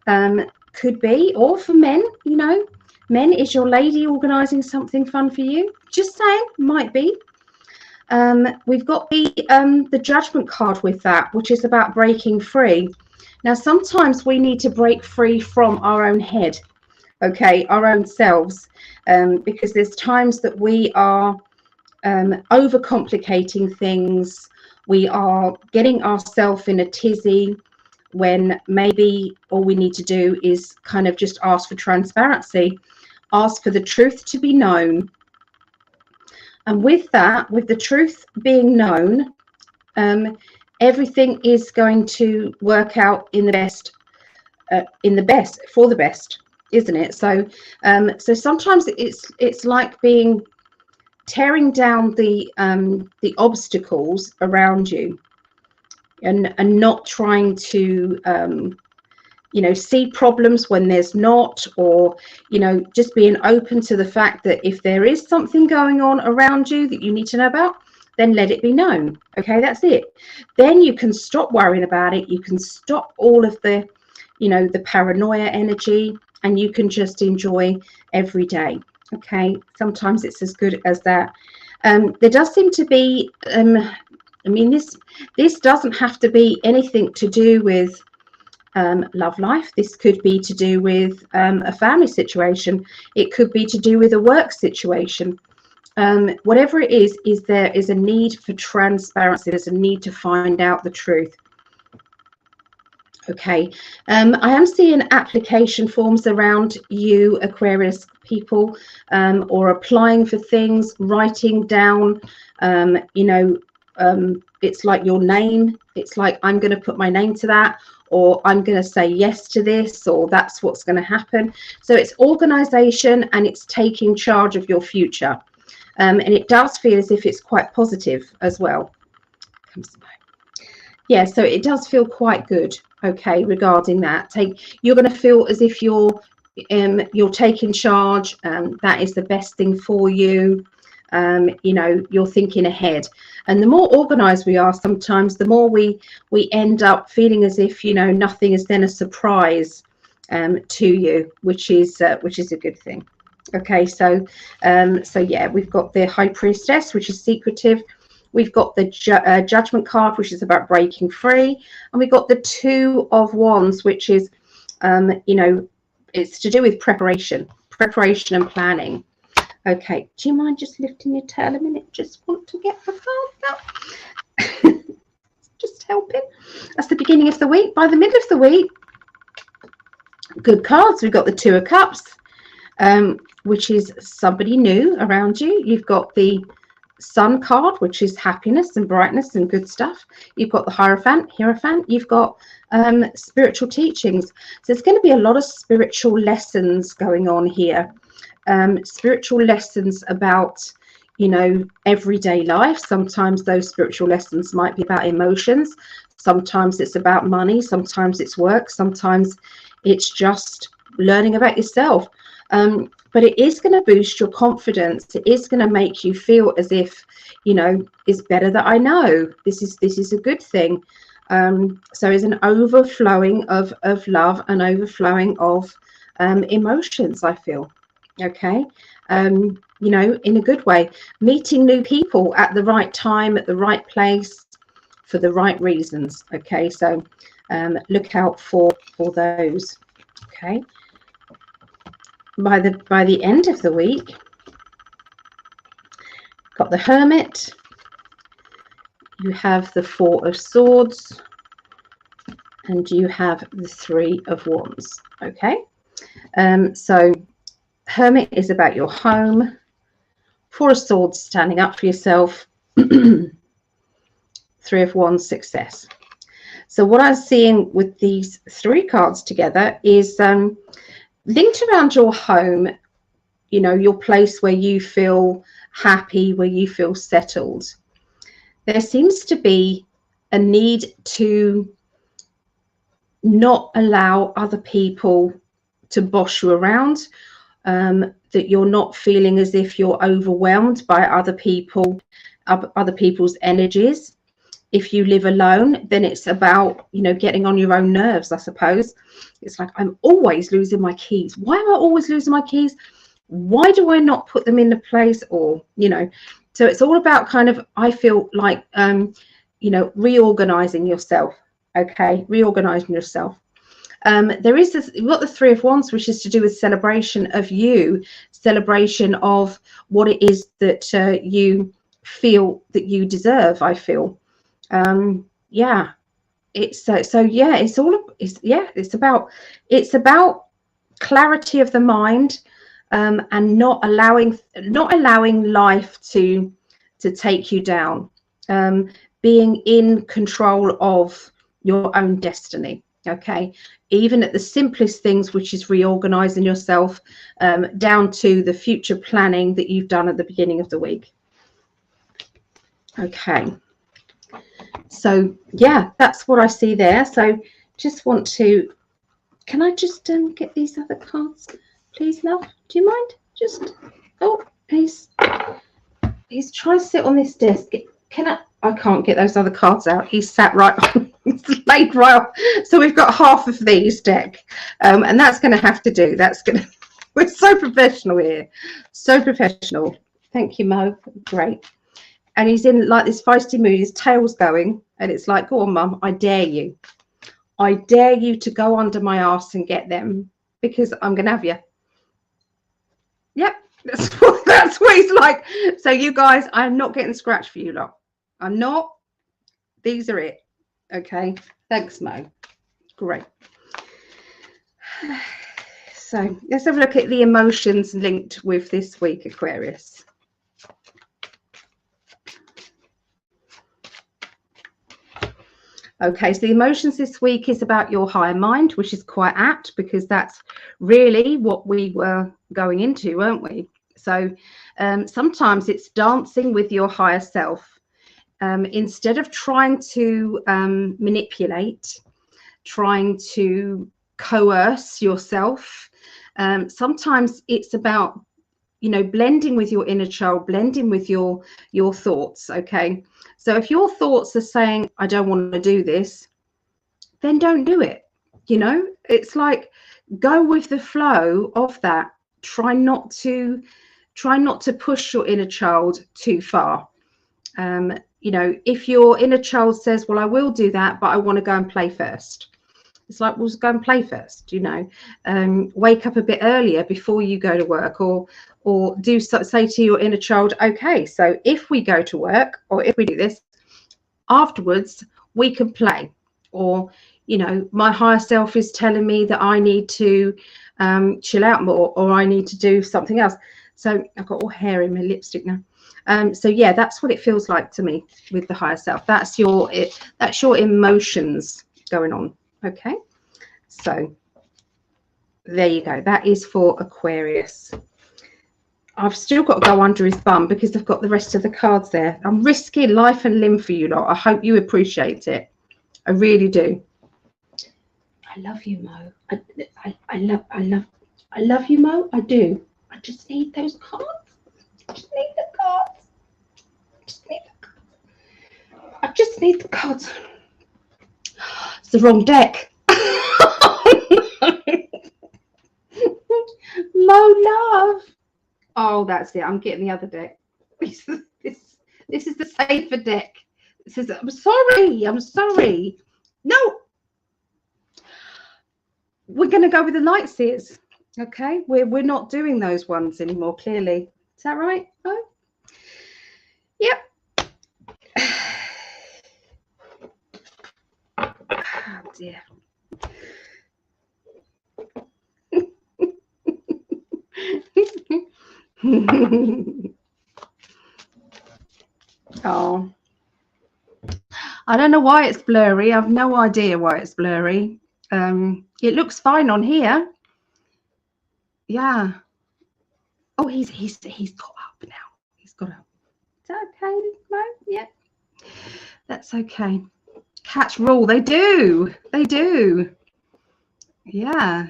Could be, or for men, you know, men, is your lady organising something fun for you? Just saying, might be. We've got the Judgment card with that, which is about breaking free. Now, sometimes we need to break free from our own head, okay, our own selves, because there's times that we are overcomplicating things. We are getting ourselves in a tizzy when maybe all we need to do is kind of just ask for transparency, ask for the truth to be known. And with that, with the truth being known, everything is going to work out in the best, for the best, isn't it? So, so sometimes it's like tearing down the obstacles around you, and not trying to you know, see problems when there's not, or, you know, just being open to the fact that if there is something going on around you that you need to know about, then let it be known. Okay, that's it. Then you can stop worrying about it. You can stop all of the, you know, the paranoia energy, and you can just enjoy every day. Okay, sometimes it's as good as that. There does seem to be, I mean, this doesn't have to be anything to do with love life. This could be to do with a family situation. It could be to do with a work situation. Whatever it is there is a need for transparency. There's a need to find out the truth. Okay, I am seeing application forms around you, Aquarius people, or applying for things, writing down, you know, it's like your name. It's like, I'm going to put my name to that, or I'm going to say yes to this, or that's what's going to happen. So it's organization, and it's taking charge of your future. And it does feel as if it's quite positive as well. Yeah, so it does feel quite good, okay, regarding that. You're going to feel as if you're taking charge. That is the best thing for you. You know, you're thinking ahead, and the more organized we are, sometimes the more we end up feeling as if, you know, nothing is then a surprise to you, which is a good thing. Okay, so so yeah, we've got the High Priestess, which is secretive. We've got the Judgment card, which is about breaking free, and we've got the Two of Wands, which is you know, it's to do with preparation and planning. Okay, do you mind just lifting your tail a minute? Just want to get the cards out. Just helping. That's the beginning of the week. By the middle of the week, good cards. We've got the Two of Cups, which is somebody new around you. You've got the Sun card, which is happiness and brightness and good stuff. You've got the Hierophant. You've got spiritual teachings. So there's going to be a lot of spiritual lessons going on here. Spiritual lessons about, you know, everyday life. Sometimes those spiritual lessons might be about emotions. Sometimes it's about money. Sometimes it's work. Sometimes it's just learning about yourself. But it is going to boost your confidence. It is going to make you feel as if, you know, it's better that I know. This is a good thing. So it's an overflowing of love and overflowing of emotions, I feel. Okay, you know, in a good way, meeting new people at the right time, at the right place, for the right reasons. Okay, so look out for those. Okay, by the end of the week, got the Hermit. You have the Four of Swords, and you have the Three of Wands. Okay, so Hermit is about your home. Four of Swords, standing up for yourself. Three of Wands, success. So what I'm seeing with these three cards together is linked around your home, you know, your place where you feel happy, where you feel settled. there seems to be a need to not allow other people to boss you around, that you're not feeling as if you're overwhelmed by other people's energies. If you live alone, then it's about, you know, getting on your own nerves, I suppose. It's like, I'm always losing my keys. Why am I always losing my keys? Why do I not put them in the place? Or, you know, so it's all about kind of, I feel like, you know, reorganizing yourself. Okay, reorganizing yourself. There is this, you've got the Three of Wands, which is to do with celebration of you, celebration of what it is that you feel that you deserve. I feel, yeah, it's so yeah, it's all, it's about clarity of the mind, and not allowing life to take you down, being in control of your own destiny. Okay, even at the simplest things, which is reorganizing yourself, down to the future planning that you've done at the beginning of the week. Okay, so yeah, that's what I see there. So just want to, can I just get these other cards, please, love? Do you mind? Just, oh, he's trying to sit on this desk. Can I can't get those other cards out. He's sat right on, he's laid right on. So we've got half of these deck, and that's going to have to do. That's going to, we're so professional here, so professional. Thank you, Mo. Great. And he's in like this feisty mood. His tail's going, and it's like, go on, Mum, I dare you. I dare you to go under my arse and get them, because I'm going to have you. Yep, that's what he's like. So you guys, I'm not getting scratched for you lot. I'm not. These are it. Okay. Thanks, Mo. Great. So let's have a look at the emotions linked with this week, Aquarius. Okay, so the emotions this week is about your higher mind, which is quite apt, because that's really what we were going into, weren't we? So sometimes it's dancing with your higher self. Instead of trying to manipulate, trying to coerce yourself, sometimes it's about, you know, blending with your inner child, blending with your thoughts. Okay, so if your thoughts are saying, I don't want to do this, then don't do it. You know, it's like, go with the flow of that. Try not to push your inner child too far. You know, if your inner child says, well, I will do that, but I want to go and play first. It's like, well, just go and play first, you know, wake up a bit earlier before you go to work, or do say to your inner child, okay, so if we go to work, or if we do this, afterwards we can play. Or, you know, my higher self is telling me that I need to chill out more, or I need to do something else. So I've got all hair in my lipstick now. So yeah, that's what it feels like to me with the higher self. That's your emotions going on. Okay, so there you go. That is for Aquarius. I've still got to go under his bum because I've got the rest of the cards there. I'm risking life and limb for you lot. I hope you appreciate it. I really do. I love you, Mo. I love you, Mo. I do. I just need those cards. I just need the cards. I just need the cards. It's the wrong deck. Mo love. Oh, that's it. I'm getting the other deck. This is the safer deck. It says, I'm sorry. No. We're going to go with the light seers. Okay. We're not doing those ones anymore, clearly. Is that right? No? Yep. Oh dear. Oh, I don't know why it's blurry. I've no idea why it's blurry. It looks fine on here. Yeah. Oh, he's got up now. He's got up. Is that okay, Mo? Yeah. That's okay. Cats rule. They do. They do. Yeah.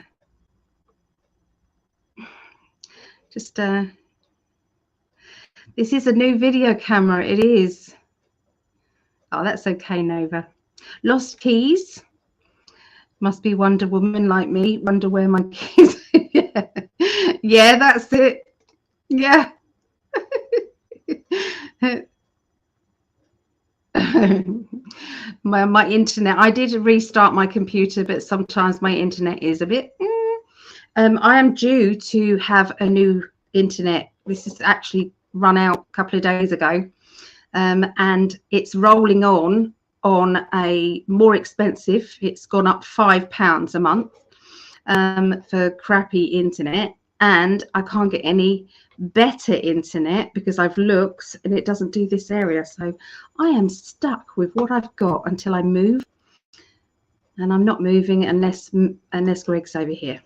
Just this is a new video camera. It is. Oh, that's okay, Nova. Lost keys. Must be Wonder Woman like me. Wonder where my keys. Yeah. Yeah, that's it. Yeah. my internet. I did restart my computer, but sometimes my internet is a bit. I am due to have a new internet. This is actually run out a couple of days ago, and it's rolling on a more expensive. It's gone up £5 a month for crappy internet, and I can't get any better internet because I've looked and it doesn't do this area. So I am stuck with what I've got until I move, and I'm not moving unless Greg's over here.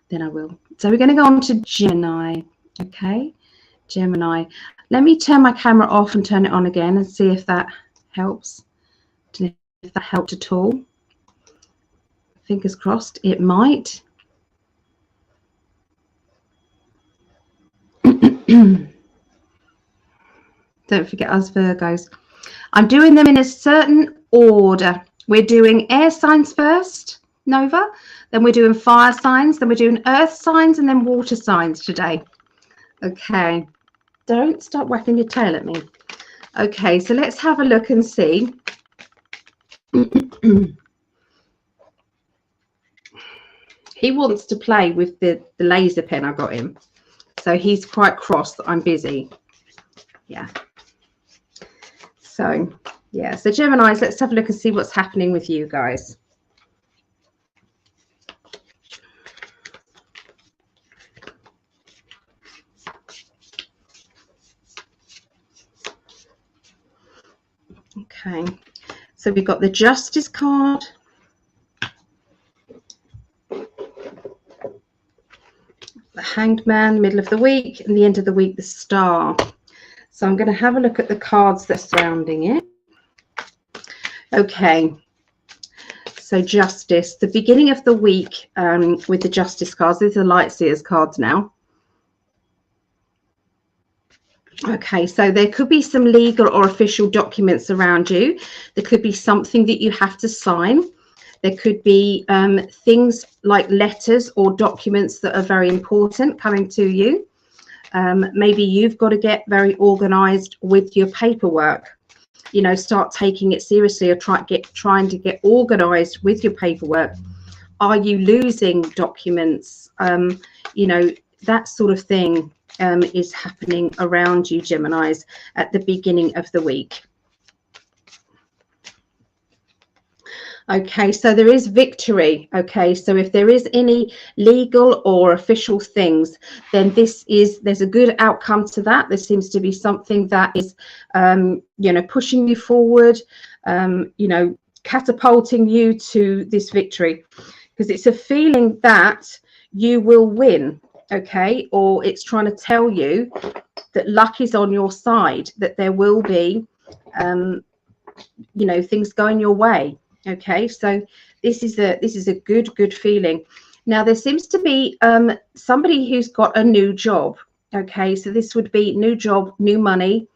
Then I will. So we're going to go on to Gemini. Okay, Gemini. Let me turn my camera off and turn it on again and see if that helps. If that helped at all. Fingers crossed, it might. Don't forget us Virgos. I'm doing them in a certain order. We're doing air signs first, Nova. Then we're doing fire signs. Then we're doing earth signs, and then water signs today. Okay. Don't start whacking your tail at me. Okay, so let's have a look and see. He wants to play with the laser pen I got him. So he's quite cross that I'm busy. Yeah. So, yeah. So Geminis, let's have a look and see what's happening with you guys. Okay. So we've got the Justice card. The Hanged Man, middle of the week, and the end of the week, the Star. So I'm going to have a look at the cards that are surrounding it. Okay. So Justice, the beginning of the week with the Justice cards. These are Light Seers cards now. Okay, so there could be some legal or official documents around you. There could be something that you have to sign. There could be things like letters or documents that are very important coming to you. Maybe you've got to get very organized with your paperwork. You know, start taking it seriously, or trying to get organized with your paperwork. Are you losing documents? You know, that sort of thing is happening around you, Geminis, at the beginning of the week. Okay, so there is victory. Okay, so if there is any legal or official things, then there's a good outcome to that. There seems to be something that is, you know, pushing you forward, you know, catapulting you to this victory, because it's a feeling that you will win. Okay, or it's trying to tell you that luck is on your side, that there will be, you know, things going your way. Okay, so this is a good feeling. Now there seems to be somebody who's got a new job. Okay, so this would be new job, new money.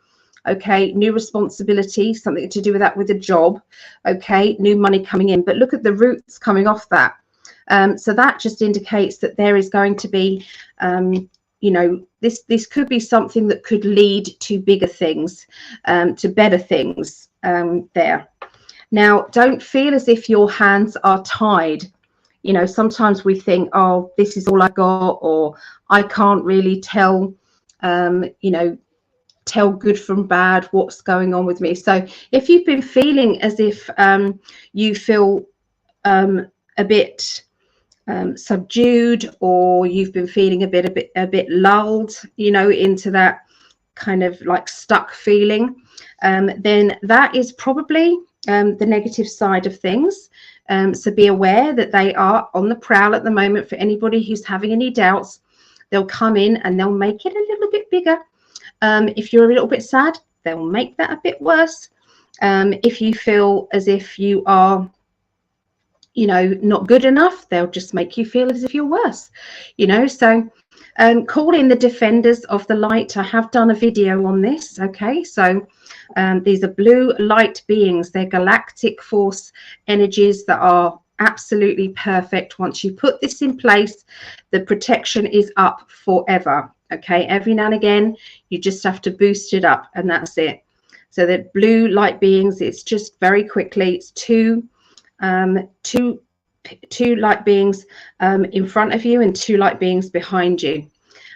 Okay, new responsibility, something to do with that, with a job. Okay, new money coming in. But look at the roots coming off that. So that just indicates that there is going to be, you know, this could be something that could lead to bigger things, to better things there. Now, don't feel as if your hands are tied. You know, sometimes we think, oh, this is all I got, or I can't really tell, you know, tell good from bad, what's going on with me. So if you've been feeling as if you feel a bit subdued, or you've been feeling a bit lulled, you know, into that kind of like stuck feeling, then that is probably the negative side of things. So be aware that they are on the prowl at the moment. For anybody who's having any doubts, they'll come in and they'll make it a little bit bigger. If you're a little bit sad, they'll make that a bit worse. If you feel as if you are, you know, not good enough, they'll just make you feel as if you're worse, you know. So call in the defenders of the light. I have done a video on this. Okay, so these are blue light beings. They're galactic force energies that are absolutely perfect. Once you put this in place, the protection is up forever. Okay, every now and again you just have to boost it up, and that's it. So the blue light beings, it's just very quickly, it's two light beings in front of you and two light beings behind you,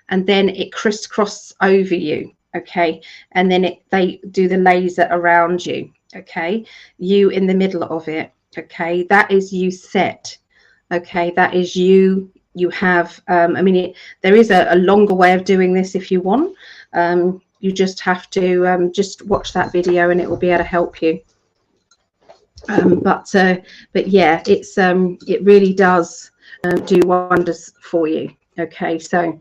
and then it crisscrosses over you. Okay, and then they do the laser around you. Okay, you in the middle of it. Okay, that is you set. Okay, that is you. You have I mean, there is a longer way of doing this if you want. You just have to just watch that video and it will be able to help you. But yeah, it really does do wonders for you. Okay, so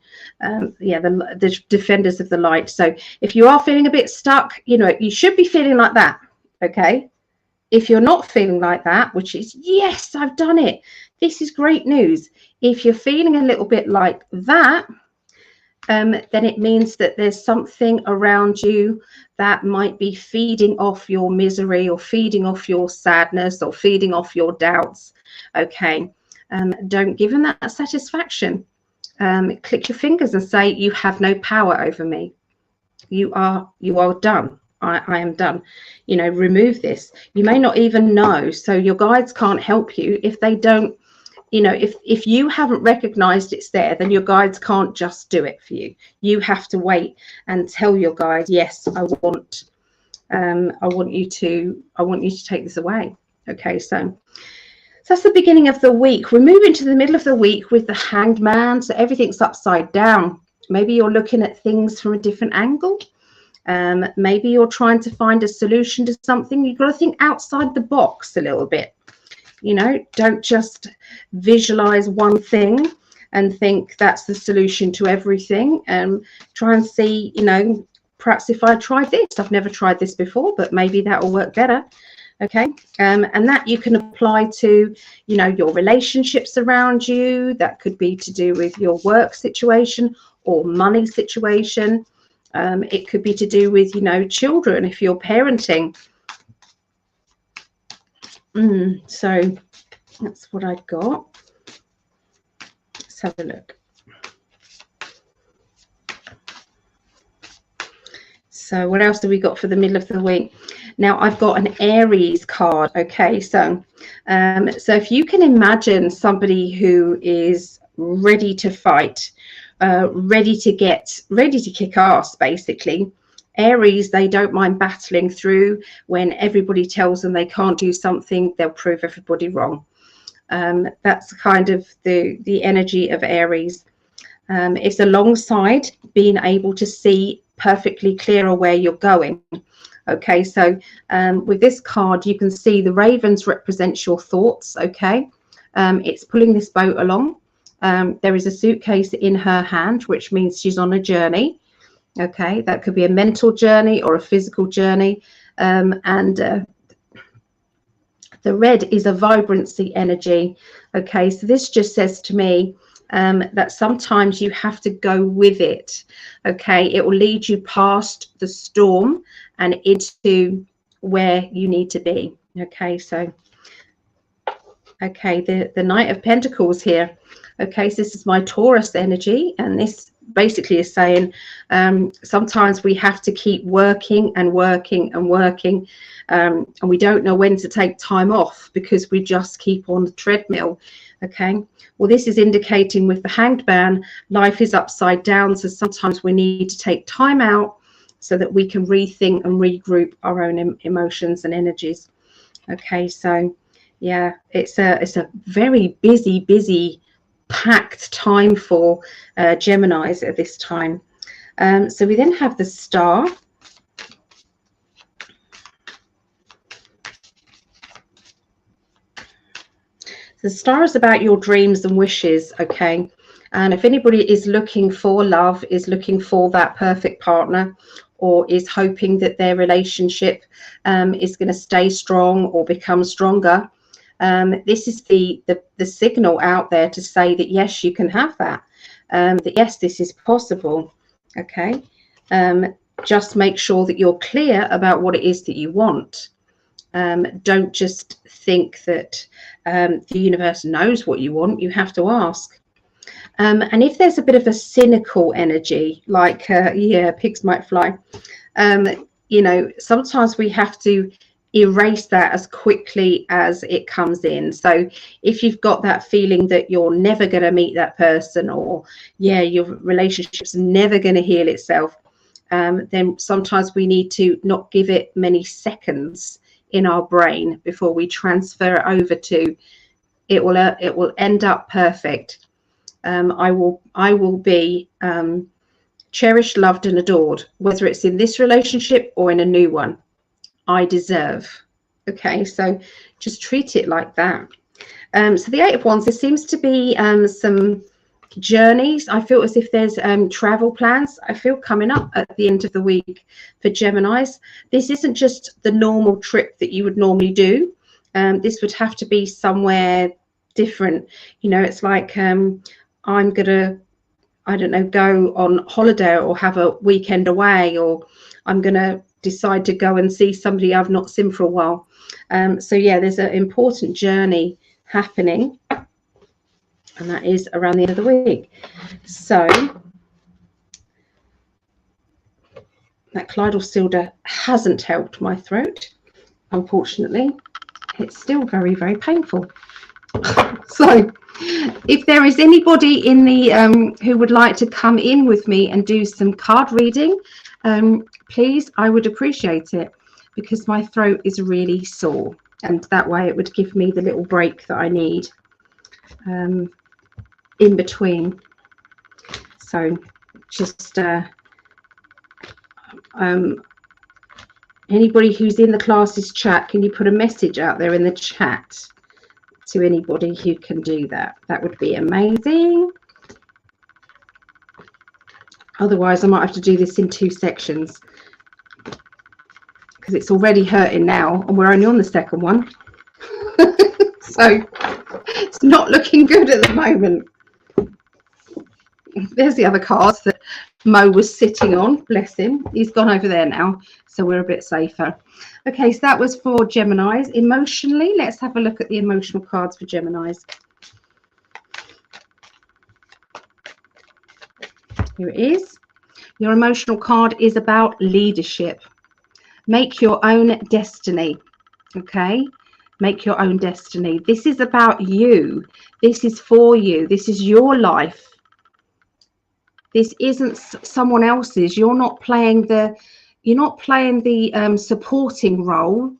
yeah, the defenders of the light. So if you are feeling a bit stuck, you know, you should be feeling like that. Okay, if you're not feeling like that, which is, yes, I've done it, this is great news. If you're feeling a little bit like that, then it means that there's something around you that might be feeding off your misery, or feeding off your sadness, or feeding off your doubts. Okay, don't give them that satisfaction. Click your fingers and say, you have no power over me. You are done. I am done. You know, remove this. You may not even know, so your guides can't help you if they don't, you know, if you haven't recognized it's there, then your guides can't just do it for you. You have to wait and tell your guide, yes, I want you to take this away. Okay, so that's the beginning of the week. We're moving to the middle of the week with the Hanged Man, so everything's upside down. Maybe you're looking at things from a different angle. Maybe you're trying to find a solution to something. You've got to think outside the box a little bit. You know, don't just visualize one thing and think that's the solution to everything. Try and see, you know, perhaps if I tried this, I've never tried this before, but maybe that will work better. Okay, and that you can apply to, you know, your relationships around you. That could be to do with your work situation or money situation. It could be to do with, you know, children if you're parenting. So that's what I got. Let's have a look. So what else do we got for the middle of the week? Now I've got an Aries card. Okay, so so if you can imagine somebody who is ready to fight, ready to kick ass, basically. Aries, they don't mind battling through. When everybody tells them they can't do something, they'll prove everybody wrong. That's kind of the energy of Aries. It's alongside being able to see perfectly clearer where you're going. Okay, so with this card, you can see the ravens represents your thoughts. Okay, it's pulling this boat along. There is a suitcase in her hand, which means she's on a journey. Okay, that could be a mental journey or a physical journey. The red is a vibrancy energy. Okay, so this just says to me that sometimes you have to go with it. Okay, it will lead you past the storm and into where you need to be. Okay, so okay, the Knight of Pentacles here. Okay, so this is my Taurus energy, and this basically is saying sometimes we have to keep working and working and working, and we don't know when to take time off because we just keep on the treadmill. Okay, well, this is indicating with the Hanged Man, life is upside down, so sometimes we need to take time out so that we can rethink and regroup our own emotions and energies. Okay, so yeah, it's a very busy packed time for Geminis at this time. So we then have the Star. The Star is about your dreams and wishes. Okay, and if anybody is looking for love, is looking for that perfect partner, or is hoping that their relationship is going to stay strong or become stronger. This is the signal out there to say that yes, you can have that, that yes, this is possible. Okay, just make sure that you're clear about what it is that you want. Don't just think that the universe knows what you want. You have to ask. And if there's a bit of a cynical energy, like yeah, pigs might fly, you know, sometimes we have to erase that as quickly as it comes in. So if you've got that feeling that you're never going to meet that person, or yeah, your relationship's never going to heal itself, then sometimes we need to not give it many seconds in our brain before we transfer it over to it will end up perfect. I will be cherished, loved and adored, whether it's in this relationship or in a new one. I deserve. Okay, so just treat it like that. So the Eight of Wands, there seems to be some journeys. I feel as if there's travel plans, I feel, coming up at the end of the week for Geminis. This isn't just the normal trip that you would normally do. This would have to be somewhere different. You know, it's like I'm gonna, I don't know, go on holiday or have a weekend away, or I'm gonna decide to go and see somebody I've not seen for a while. So yeah, there's an important journey happening, and that is around the end of the week. So that Clydesdale hasn't helped my throat, unfortunately. It's still very, very painful. So if there is anybody in the who would like to come in with me and do some card reading, please, I would appreciate it, because my throat is really sore, and that way it would give me the little break that I need in between. So just anybody who's in the classes chat, can you put a message out there in the chat to anybody who can do that? That would be amazing. Otherwise I might have to do this in 2 sections, because it's already hurting now and we're only on the second one. So it's not looking good at the moment. There's the other cards that Mo was sitting on, bless him. He's gone over there now, so we're a bit safer. Okay, so that was for Geminis. Emotionally, let's have a look at the emotional cards for Geminis. Here it is. Your emotional card is about leadership. Make your own destiny. Okay, make your own destiny. This is about you. This is for you. This is your life. This isn't someone else's. You're not playing the supporting role.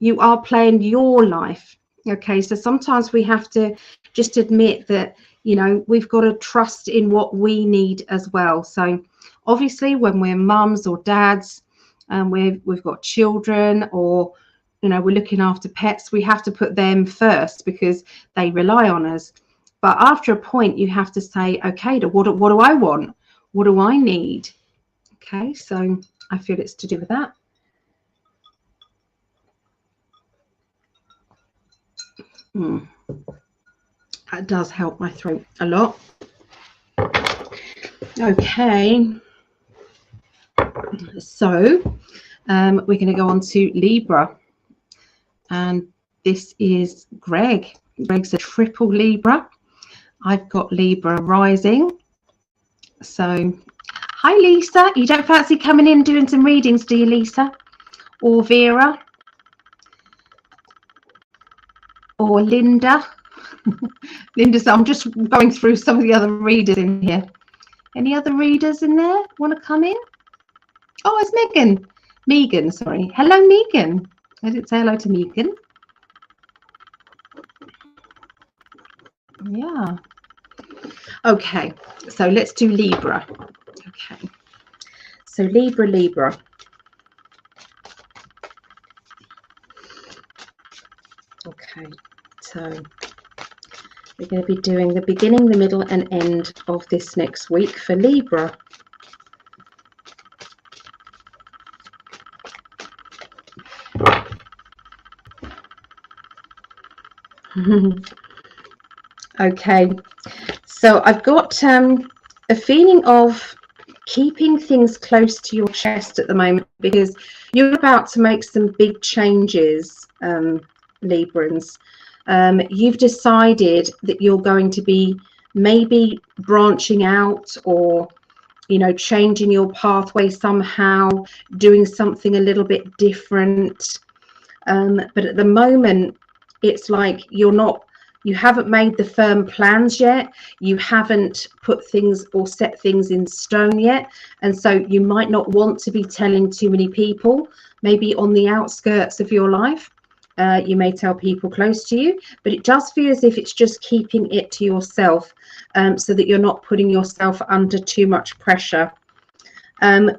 You are playing your life. Okay, so sometimes we have to just admit that, you know, we've got to trust in what we need as well. So obviously when we're mums or dads, and we've got children, or you know, we're looking after pets, we have to put them first because they rely on us. But after a point, you have to say, okay, what do I want? What do I need? Okay, so I feel it's to do with that. That does help my throat a lot. Okay, so we're going to go on to Libra, and this is Greg. Greg's a triple Libra. I've got Libra rising. So hi Lisa, you don't fancy coming in doing some readings, do you, Lisa? Or Vera? Or Linda? Linda said, I'm just going through some of the other readers in here. Any other readers in there want to come in? Oh, it's Megan. Megan, sorry. Hello, Megan. I didn't say hello to Megan. Yeah. Okay, so let's do Libra. Okay, so Libra. Okay, so we're going to be doing the beginning, the middle and end of this next week for Libra. Okay, so I've got a feeling of keeping things close to your chest at the moment, because you're about to make some big changes, Librans. You've decided that you're going to be maybe branching out, or changing your pathway somehow, doing something a little bit different. But at the moment, it's like you haven't made the firm plans yet. You haven't put things or set things in stone yet. And so you might not want to be telling too many people, maybe on the outskirts of your life. You may tell people close to you, but it does feel as if it's just keeping it to yourself, so that you're not putting yourself under too much pressure.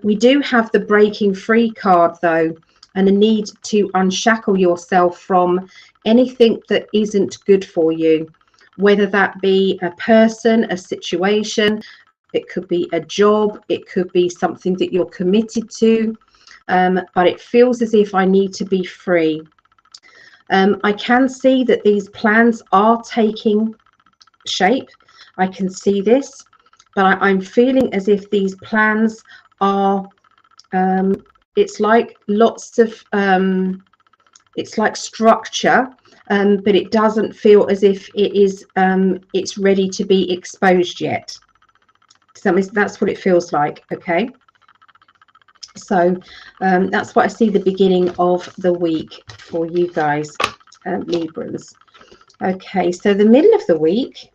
We do have the breaking free card, though, and a need to unshackle yourself from anything that isn't good for you, whether that be a person, a situation, it could be a job, it could be something that you're committed to, but it feels as if I need to be free. I can see that these plans are taking shape. I can see this, but I'm feeling as if these plans are, it's like lots of, it's like structure, but it doesn't feel as if it is, it's ready to be exposed yet. So that's what it feels like. Okay. So that's what I see the beginning of the week for you guys, Librans. Okay, so the middle of the week.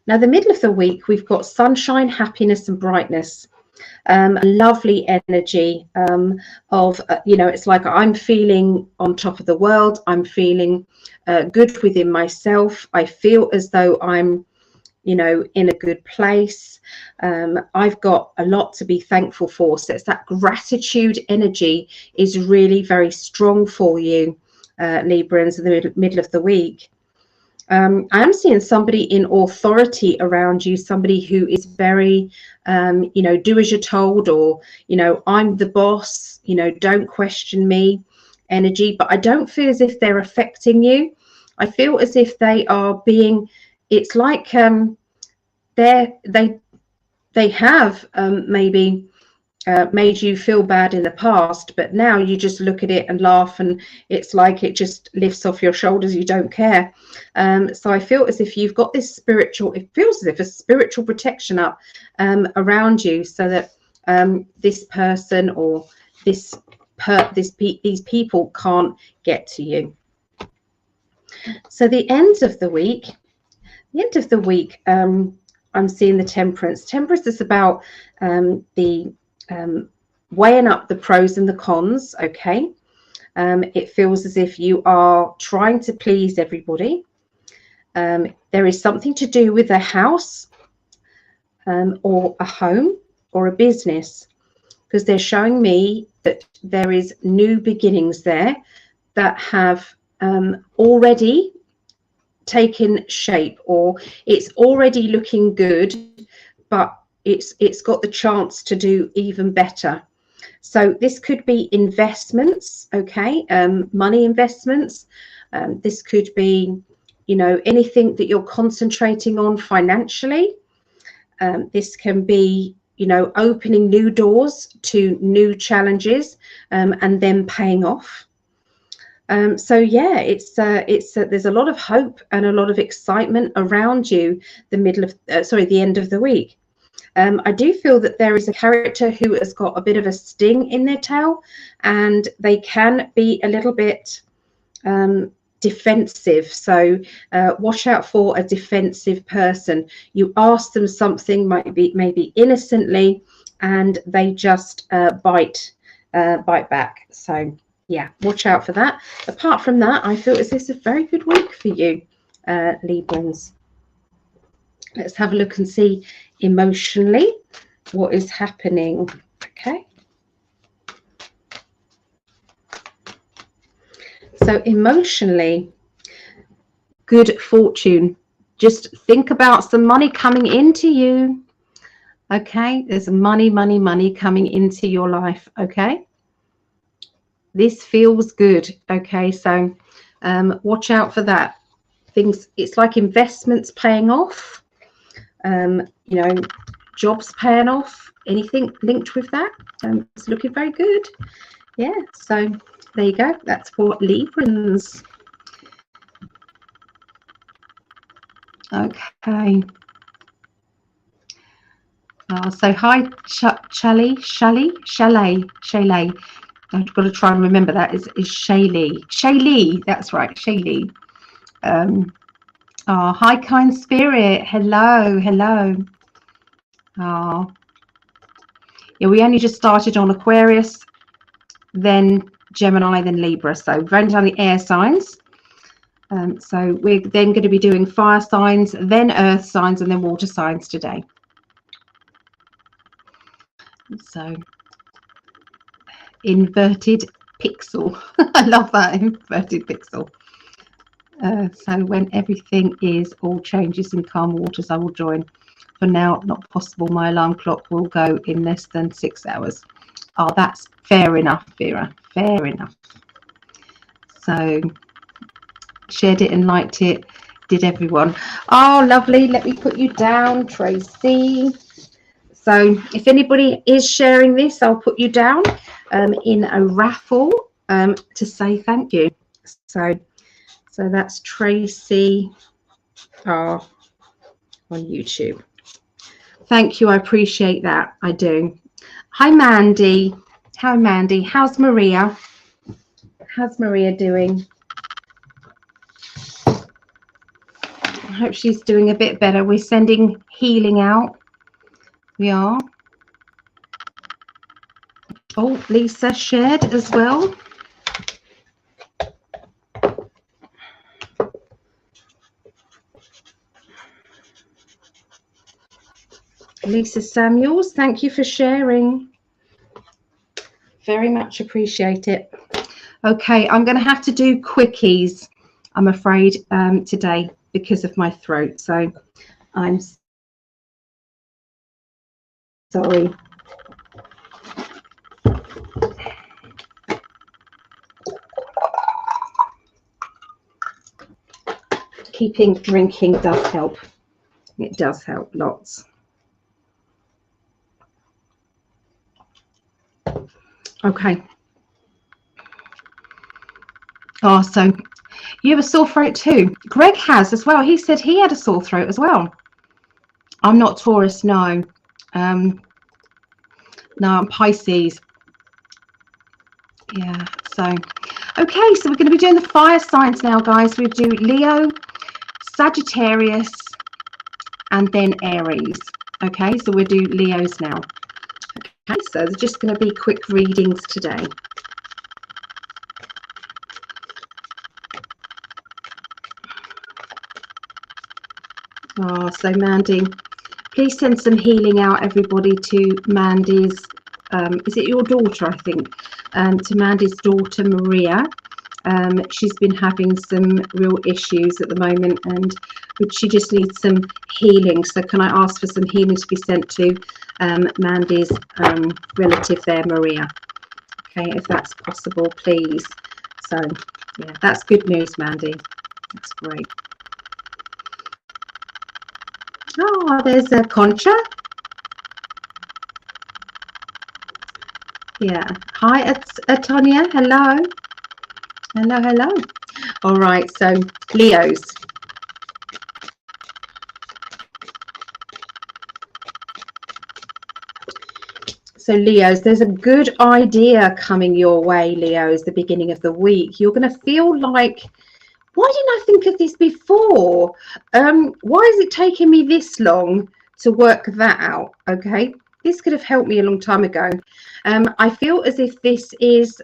Now, the middle of the week, we've got sunshine, happiness, and brightness. A lovely energy of, it's like I'm feeling on top of the world. I'm feeling good within myself. I feel as though I'm, in a good place. I've got a lot to be thankful for. So it's that gratitude energy is really very strong for you, Librans, in the middle of the week. I'm seeing somebody in authority around you, somebody who is very, do as you're told, or, I'm the boss, don't question me energy. But I don't feel as if they're affecting you. I feel as if they are being, it's like they have maybe made you feel bad in the past, but now you just look at it and laugh, and it's like it just lifts off your shoulders. You don't care. So I feel as if you've got this spiritual, it feels as if a spiritual protection up around you, so that this person or these people can't get to you. So the end of the week, I'm seeing the temperance. Temperance is about the weighing up the pros and the cons. Okay. It feels as if you are trying to please everybody. There is something to do with a house, or a home, or a business, because they're showing me that there is new beginnings there that have already taken shape, or it's already looking good, but it's got the chance to do even better. So this could be investments, okay, money investments. This could be, anything that you're concentrating on financially. This can be, opening new doors to new challenges, and then paying off. So yeah, there's a lot of hope and a lot of excitement around you the end of the week. I do feel that there is a character who has got a bit of a sting in their tail, and they can be a little bit defensive. So watch out for a defensive person. You ask them something, maybe innocently, and they just bite back. So yeah, watch out for that. Apart from that, I feel this is a very good week for you, Librans. Let's have a look and see emotionally what is happening. Okay. So emotionally, good fortune. Just think about some money coming into you. Okay. There's money coming into your life. Okay. This feels good. Okay. So watch out for that. things, it's like investments paying off, you know, jobs paying off, anything linked with that. It's looking very good. Yeah, so there you go. That's for Librans. Okay. So hi, Chalet. I've got to try and remember that. Is Shaylee. That's right, Shaylee. Hi, kind spirit. Hello. Yeah, we only just started on Aquarius, then Gemini, then Libra. So we've only done the air signs. So we're then going to be doing fire signs, then earth signs, and then water signs today. So inverted pixel. I love that, inverted pixel. So when everything is all changes in calm waters, I will join. For now, not possible. My alarm clock will go in less than 6 hours. Oh, that's fair enough, Vera. Fair enough. So shared it and liked it. Did everyone? Oh, lovely. Let me put you down, Tracy. So if anybody is sharing this, I'll put you down in a raffle to say thank you. So that's Tracy on YouTube. Thank you. I appreciate that. I do. Hi, Mandy. Hi, Mandy. How's Maria? How's Maria doing? I hope she's doing a bit better. We're sending healing out. We are. Oh, Lisa shared as well. Lisa Samuels, thank you for sharing. Very much appreciate it. Okay, I'm going to have to do quickies, I'm afraid, today because of my throat. So I'm sorry. Keeping drinking does help. It does help lots. Okay. Oh, so you have a sore throat too. Greg has as well. He said he had a sore throat as well. I'm not Taurus, no. No, I'm Pisces. Yeah, so okay, so we're going to be doing the fire signs now, guys. We do Leo, Sagittarius, and then Aries. Okay, so we'll do Leos now. Okay, so they're just going to be quick readings today. Oh, so Mandy, please send some healing out, everybody, to Mandy's, is it your daughter, I think, to Mandy's daughter, Maria. She's been having some real issues at the moment, and she just needs some healing. So can I ask for some healing to be sent to Mandy's relative there, Maria? Okay, if that's possible, please. So, yeah, that's good news, Mandy. That's great. Oh, there's a Concha. Yeah. Hi, Tonya. Hello. Hello. All right. So, Leos. So, Leos, there's a good idea coming your way, Leos, the beginning of the week. You're going to feel like, why didn't I think of this before? Why is it taking me this long to work that out? Okay, this could have helped me a long time ago. I feel as if this is,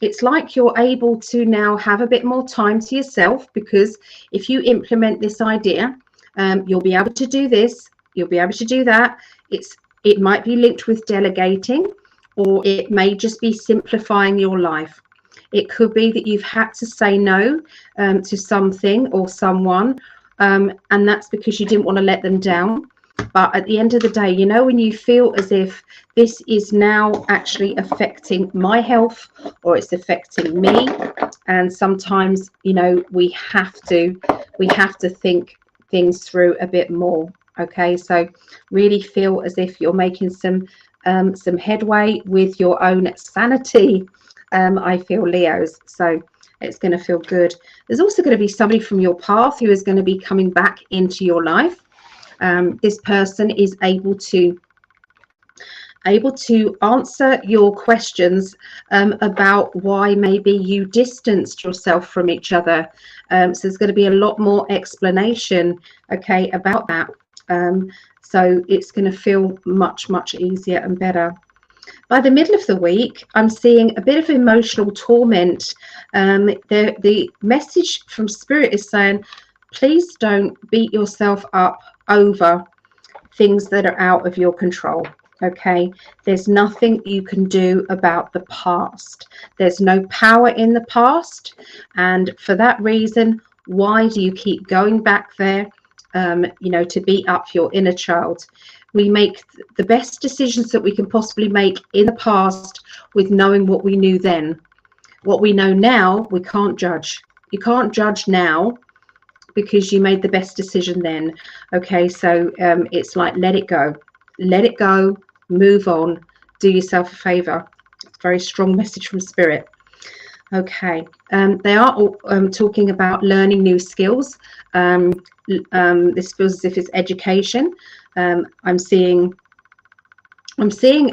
it's like you're able to now have a bit more time to yourself, because if you implement this idea, you'll be able to do this, you'll be able to do that. It might be linked with delegating, or it may just be simplifying your life. It could be that you've had to say no to something or someone, and that's because you didn't want to let them down. But at the end of the day, you know, when you feel as if this is now actually affecting my health, or it's affecting me, and sometimes, you know, we have to think things through a bit more. Okay, so really feel as if you're making some headway with your own sanity. I feel, Leos, so it's going to feel good. There's also going to be somebody from your path who is going to be coming back into your life. This person is able to answer your questions about why maybe you distanced yourself from each other. So there's going to be a lot more explanation, okay, about that. So it's going to feel much, much easier and better. By the middle of the week, I'm seeing a bit of emotional torment. The message from Spirit is saying, please don't beat yourself up over things that are out of your control. Okay, there's nothing you can do about the past. There's no power in the past, and for that reason, why do you keep going back there, you know, to beat up your inner child? We make the best decisions that we can possibly make in the past with knowing what we knew then. What we know now, we can't judge. You can't judge now because you made the best decision then. Okay, so it's like, let it go, move on, do yourself a favor. Very strong message from Spirit. Okay, they are talking about learning new skills. This feels as if it's education. I'm seeing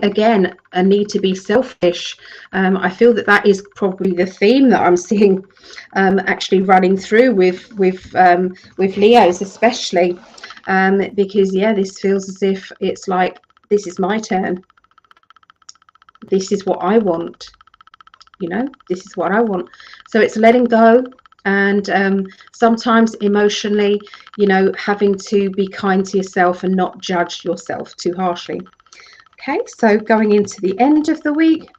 again a need to be selfish. I feel that is probably the theme that I'm seeing actually running through with Leos, especially because yeah, this feels as if it's like, this is my turn, this is what I want, you know, this is what I want. So it's letting go, and sometimes emotionally, you know, having to be kind to yourself and not judge yourself too harshly. Okay, so going into the end of the week.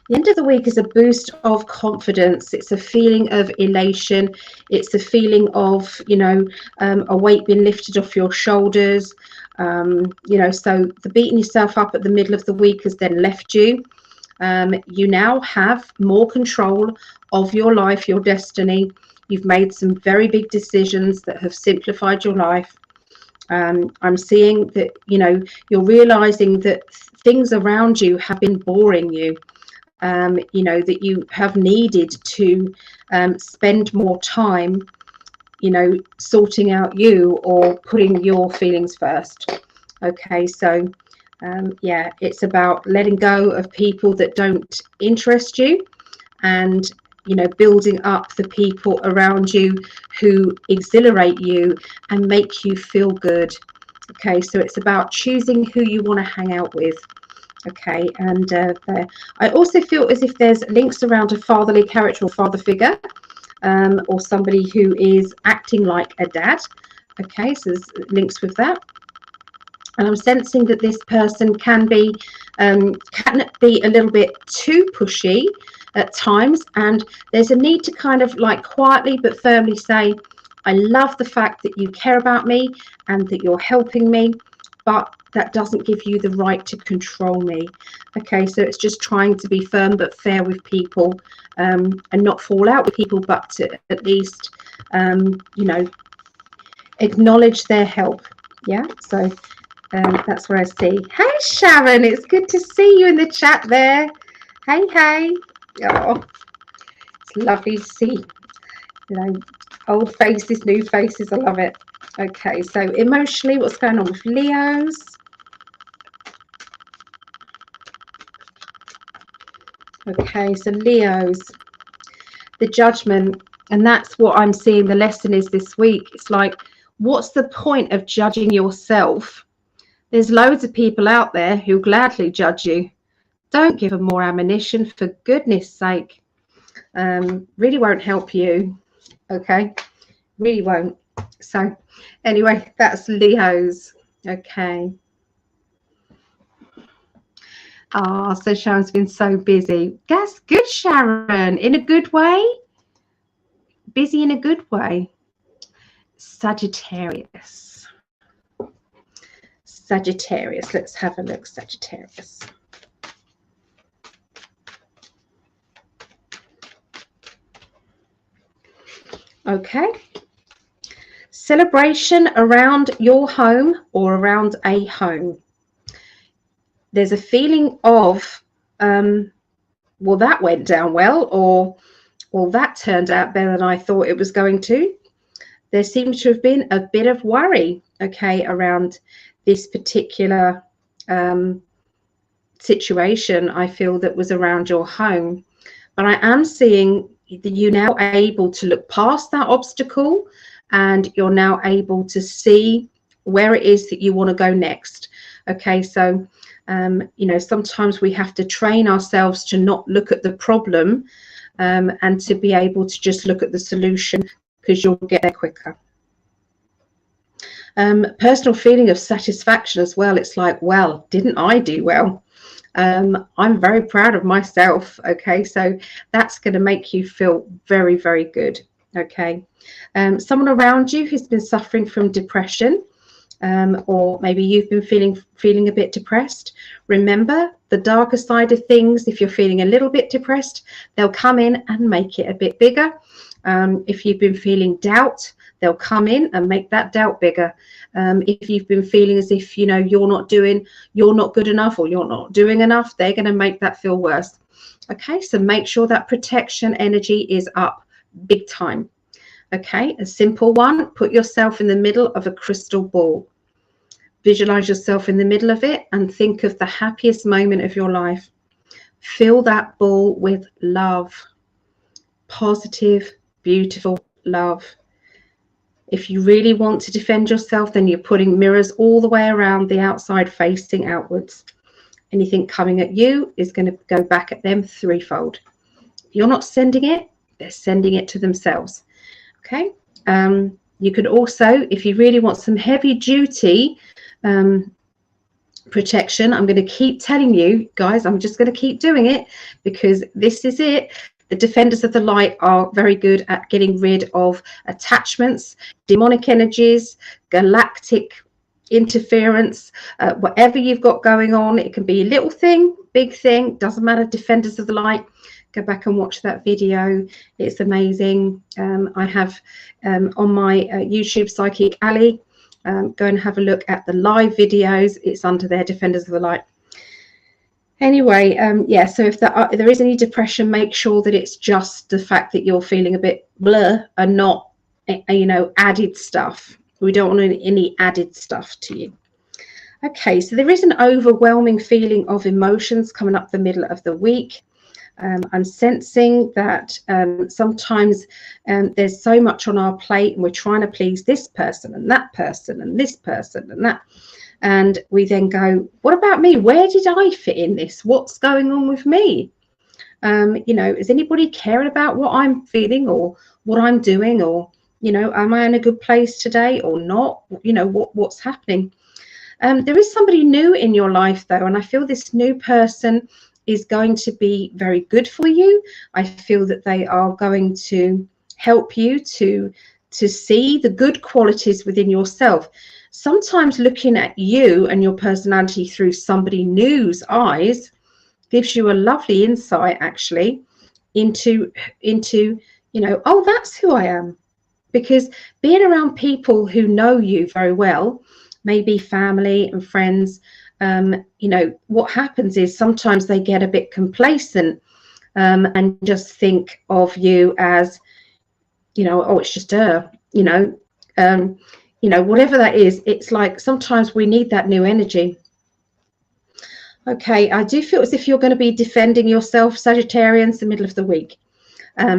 The end of the week is a boost of confidence. It's a feeling of elation. It's a feeling of, you know, a weight being lifted off your shoulders. You know, so the beating yourself up at the middle of the week has then left you. You now have more control of your life, your destiny. You've made some very big decisions that have simplified your life. I'm seeing that, you know, you're realizing that things around you have been boring you. You know, that you have needed to spend more time, you know, sorting out you or putting your feelings first. Okay, so yeah, it's about letting go of people that don't interest you, and, you know, building up the people around you who exhilarate you and make you feel good. Okay, so it's about choosing who you want to hang out with. Okay, and there, I also feel as if there's links around a fatherly character or father figure, or somebody who is acting like a dad. Okay, so there's links with that. And I'm sensing that this person can be a little bit too pushy at times, and there's a need to kind of like quietly but firmly say, I love the fact that you care about me and that you're helping me, but that doesn't give you the right to control me. Okay, so it's just trying to be firm but fair with people, and not fall out with people, but to at least you know, acknowledge their help. Yeah, so that's what I see. Hey Sharon, it's good to see you in the chat there. Hey, hey. Oh, it's lovely to see, you know, old faces, new faces. I love it. Okay, so emotionally, what's going on with Leos? Okay, so Leos, the judgment, and that's what I'm seeing the lesson is this week. It's like, what's the point of judging yourself? There's loads of people out there who gladly judge you. Don't give them more ammunition, for goodness sake. Really won't help you. Okay, really won't. So anyway, that's Leos. Okay. Ah, so Sharon's been so busy. That's good, Sharon, in a good way. Busy in a good way. Sagittarius. Sagittarius. Let's have a look, Sagittarius. Okay. Celebration around your home or around a home. There's a feeling of, well, that went down well, or, well, that turned out better than I thought it was going to. There seems to have been a bit of worry, okay, around this particular situation, I feel, that was around your home. But I am seeing that you're now able to look past that obstacle, and you're now able to see where it is that you want to go next. Okay, so you know, sometimes we have to train ourselves to not look at the problem and to be able to just look at the solution, because you'll get there quicker. Personal feeling of satisfaction as well. It's like, well, didn't I do well? I'm very proud of myself. Okay, so that's going to make you feel very, very good. Okay, someone around you who's been suffering from depression, or maybe you've been feeling a bit depressed. Remember, the darker side of things, if you're feeling a little bit depressed, they'll come in and make it a bit bigger. If you've been feeling doubt, they'll come in and make that doubt bigger. If you've been feeling as if, you know, you're not good enough, or you're not doing enough, they're going to make that feel worse. Okay, so make sure that protection energy is up big time. Okay, a simple one: put yourself in the middle of a crystal ball. Visualize yourself in the middle of it and think of the happiest moment of your life. Fill that ball with love, positive, beautiful love. If you really want to defend yourself, then you're putting mirrors all the way around the outside, facing outwards. Anything coming at you is going to go back at them threefold. If you're not sending it, they're sending it to themselves. Okay. You could also, if you really want some heavy duty protection, I'm going to keep telling you guys, I'm just going to keep doing it, because this is it. The defenders of the light are very good at getting rid of attachments, demonic energies, galactic interference, whatever you've got going on. It can be a little thing, big thing, doesn't matter. Defenders of the light, go back and watch that video. It's amazing. I have on my YouTube, Psychic Alley, go and have a look at the live videos. It's under there, Defenders of the Light. Anyway, yeah, so if there is any depression, make sure that it's just the fact that you're feeling a bit blur and not, you know, added stuff. We don't want any added stuff to you. Okay, so there is an overwhelming feeling of emotions coming up the middle of the week. I'm sensing that sometimes there's so much on our plate, and we're trying to please this person and that person and this person and that. And we then go, what about me? Where did I fit in this? What's going on with me? You know, is anybody caring about what I'm feeling or what I'm doing? Or, you know, am I in a good place today or not? You know, what's happening? There is somebody new in your life, though, and I feel this new person is going to be very good for you. I feel that they are going to help you to see the good qualities within yourself. Sometimes looking at you and your personality through somebody new's eyes gives you a lovely insight, actually, into you know, oh, that's who I am. Because being around people who know you very well, maybe family and friends, you know, what happens is sometimes they get a bit complacent and just think of you as, you know, oh, it's just her, you know, whatever that is. It's like sometimes we need that new energy. Okay, I do feel as if you're going to be defending yourself, Sagittarians, the middle of the week.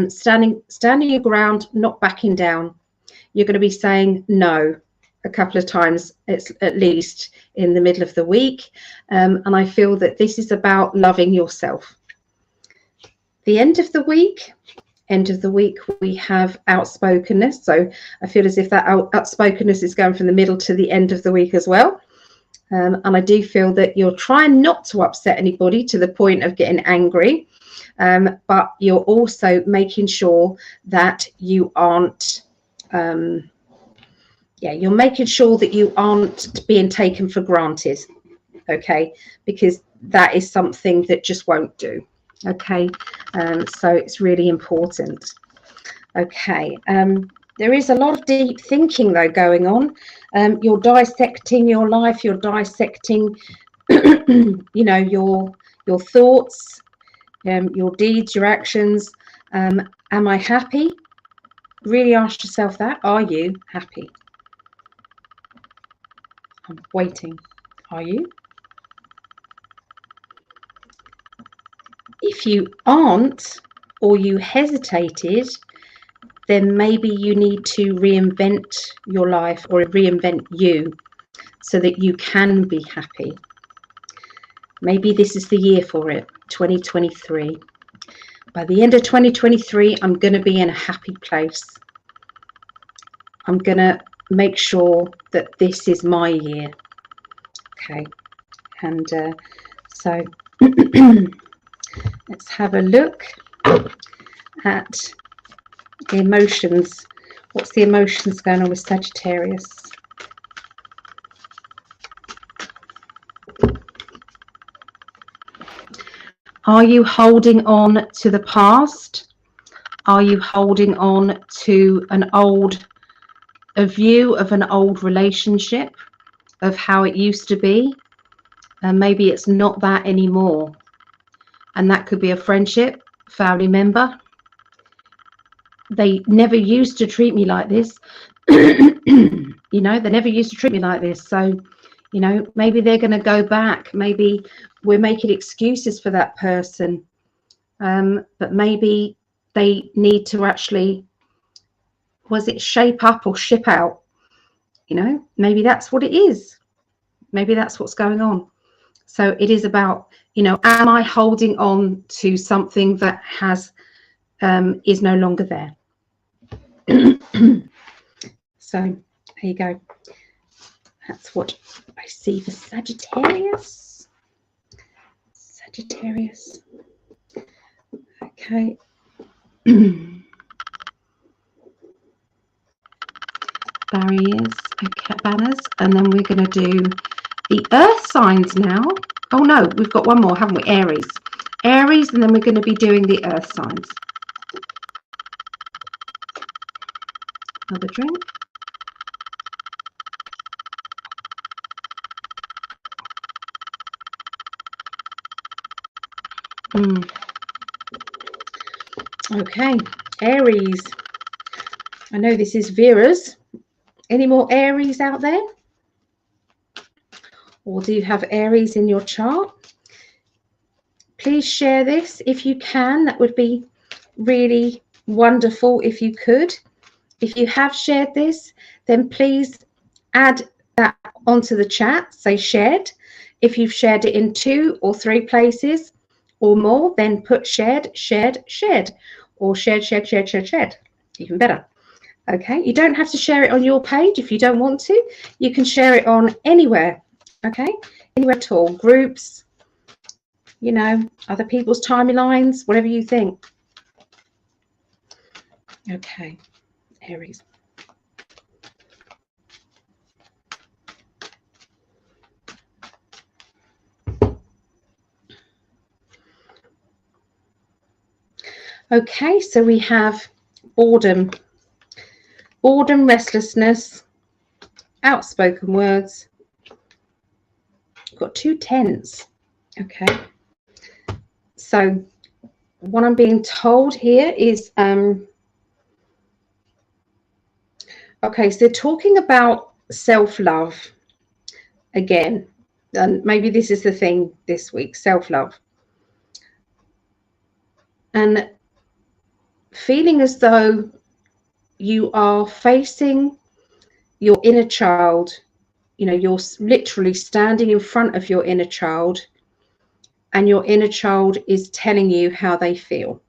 Standing your ground, not backing down. You're going to be saying no a couple of times, it's at least in the middle of the week. And I feel that this is about loving yourself. The end of the week, we have outspokenness. So I feel as if that outspokenness is going from the middle to the end of the week as well. And I do feel that you're trying not to upset anybody to the point of getting angry. But you're also making sure that you aren't yeah, you're making sure that you aren't being taken for granted, okay, because that is something that just won't do. Okay, so it's really important. Okay, there is a lot of deep thinking though going on. You're dissecting your life, you're dissecting you know, your thoughts, your deeds, your actions. Am I happy? Really ask yourself that. Are you happy? I'm waiting. Are you? If you aren't, or you hesitated, then maybe you need to reinvent your life or reinvent you so that you can be happy. Maybe this is the year for it, 2023. By the end of 2023, I'm going to be in a happy place. I'm going to make sure that this is my year. Okay, and so let's have a look at the emotions. What's the emotions going on with Sagittarius? Are you holding on to the past? Are you holding on to a view of an old relationship, of how it used to be? And maybe it's not that anymore. And that could be a friendship, family member. They never used to treat me like this. You know, they never used to treat me like this. So, you know, maybe they're going to go back. Maybe we're making excuses for that person. But maybe they need to actually, was it shape up or ship out? You know, maybe that's what it is. Maybe that's what's going on. So it is about, you know, am I holding on to something that has is no longer there? So there you go. That's what I see for Sagittarius. Sagittarius. Okay. Barriers, okay, banners, and then we're going to do the earth signs now. Oh no, we've got one more, haven't we? Aries. Aries, and then we're going to be doing the earth signs. Another drink. Okay, Aries. I know this is Vera's. Any more Aries out there? Or do you have Aries in your chart? Please share this if you can. That would be really wonderful if you could. If you have shared this, then please add that onto the chat, say shared. If you've shared it in 2 or 3 places or more, then put shared, shared, shared, or shared, shared, shared, shared, shared. Even better. Okay, you don't have to share it on your page if you don't want to. You can share it on anywhere. Okay, anywhere at all. Groups, you know, other people's timelines, whatever you think. Okay, Aries. Okay, so we have boredom, restlessness, outspoken words. We've got 2 10s. Okay, so what I'm being told here is, okay, so they're talking about self-love again, and maybe this is the thing this week, self-love. And feeling as though you are facing your inner child, you know, you're literally standing in front of your inner child, and your inner child is telling you how they feel.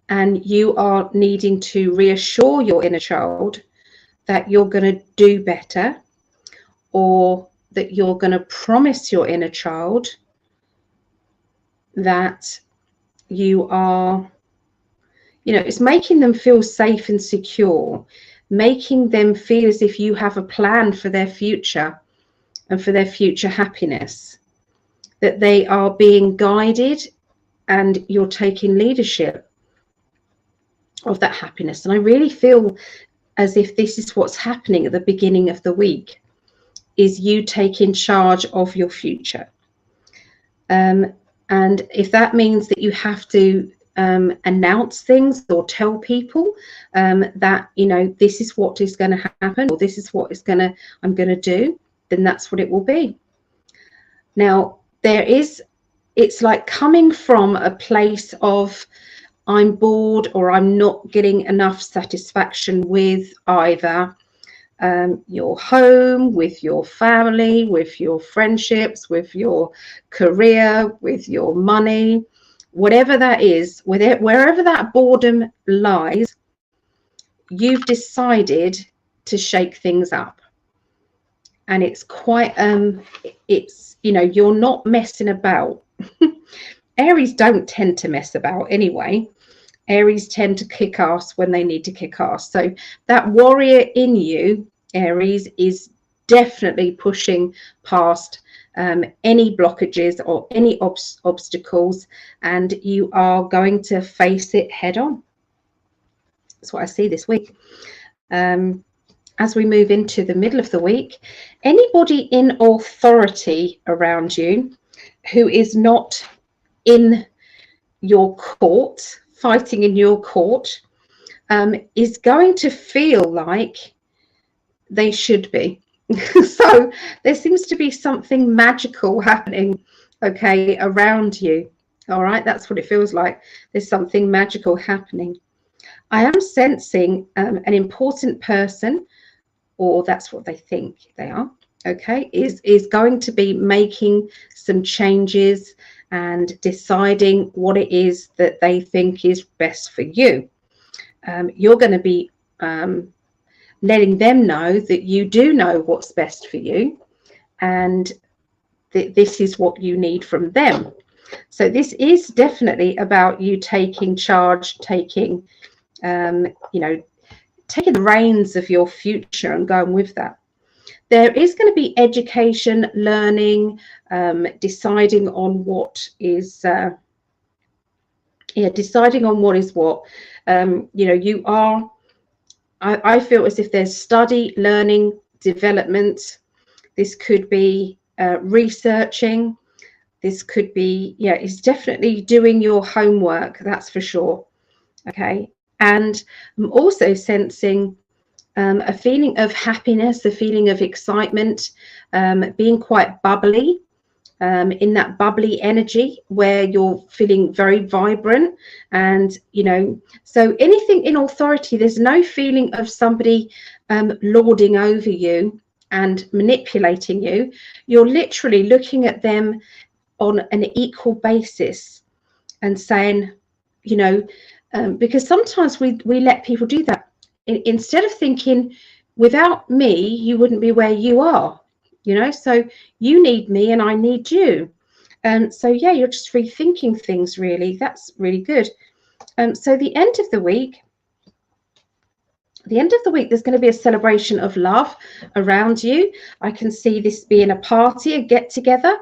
And you are needing to reassure your inner child that you're going to do better, or that you're going to promise your inner child that you are, You know, it's making them feel safe and secure, making them feel as if you have a plan for their future and for their future happiness, that they are being guided and you're taking leadership of that happiness. And I really feel as if this is what's happening at the beginning of the week, is you taking charge of your future. And if that means that you have to announce things or tell people that, you know, this is what is going to happen, or this is what I'm going to do, then that's what it will be. Now, it's like coming from a place of, I'm bored, or I'm not getting enough satisfaction with either your home, with your family, with your friendships, with your career, with your money, whatever that is, wherever that boredom lies, you've decided to shake things up. And it's quite, it's, you know, you're not messing about. Aries don't tend to mess about anyway. Aries tend to kick ass when they need to kick ass. So that warrior in you, Aries, is definitely pushing past any blockages or any obstacles, and you are going to face it head on. That's what I see this week. As we move into the middle of the week, anybody in authority around you who is not in your court, fighting in your court, is going to feel like they should be. So there seems to be something magical happening, okay, around you. All right, that's what it feels like. There's something magical happening. I am sensing an important person, or that's what they think they are, okay, is going to be making some changes and deciding what it is that they think is best for you. You're going to be letting them know that you do know what's best for you, and that this is what you need from them. So this is definitely about you taking charge, taking, you know, taking the reins of your future and going with that. There is going to be education, learning, deciding on what is, deciding on what is what. You know, you are, I feel as if there's study, learning, development. This could be researching. This could be, yeah, it's definitely doing your homework, that's for sure. Okay. And I'm also sensing a feeling of happiness, a feeling of excitement, being quite bubbly, in that bubbly energy where you're feeling very vibrant. And, you know, so anything in authority, there's no feeling of somebody lording over you and manipulating you. You're literally looking at them on an equal basis and saying, you know, because sometimes we let people do that. Instead of thinking, without me, you wouldn't be where you are, you know, so you need me and I need you. So, yeah, you're just rethinking things, really. That's really good. So the end of the week, there's going to be a celebration of love around you. I can see this being a party, a get together,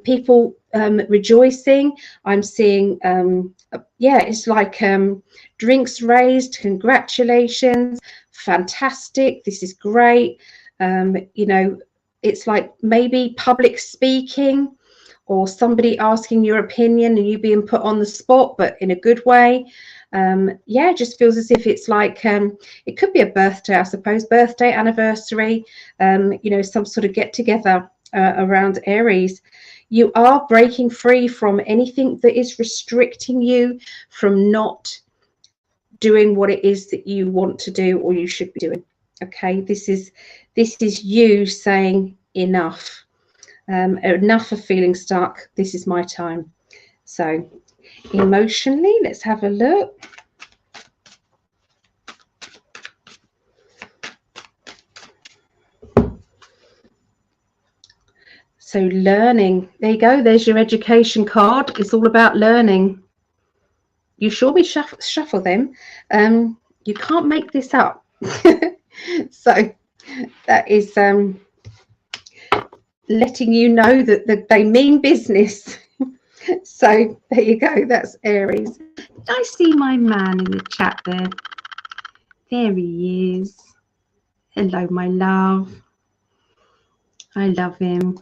people rejoicing. I'm seeing, yeah, it's like drinks raised, congratulations, fantastic, this is great. You know, it's like maybe public speaking, or somebody asking your opinion and you being put on the spot, but in a good way. Yeah, it just feels as if it's like, it could be a birthday, I suppose, birthday, anniversary, you know, some sort of get together around Aries. You are breaking free from anything that is restricting you from not doing what it is that you want to do or you should be doing. Okay, this is you saying enough. Enough of feeling stuck. This is my time. So emotionally, let's have a look. So learning, there you go, there's your education card. It's all about learning. you surely shuffle them. You can't make this up. So that is letting you know that they mean business. So there you go. That's Aries. I see my man in the chat there. There he is. Hello, my love. I love him.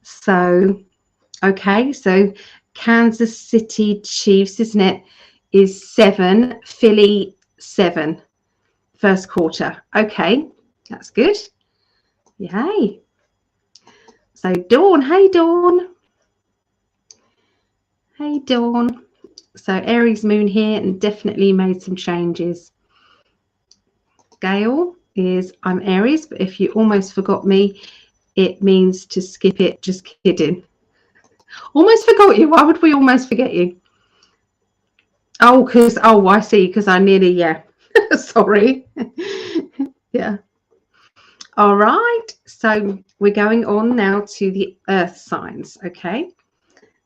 So, okay, so Kansas City Chiefs, isn't it, is 7, Philly 7, first quarter. Okay, that's good. Yay. So Dawn, hey Dawn. Hey Dawn. So Aries moon here and definitely made some changes. Gail is, I'm Aries, but if you almost forgot me, it means to skip it. Just kidding. Almost forgot you. Why would we almost forget you? Oh, because, oh, I see, because I nearly, yeah. Sorry. Yeah. All right. So we're going on now to the earth signs. Okay.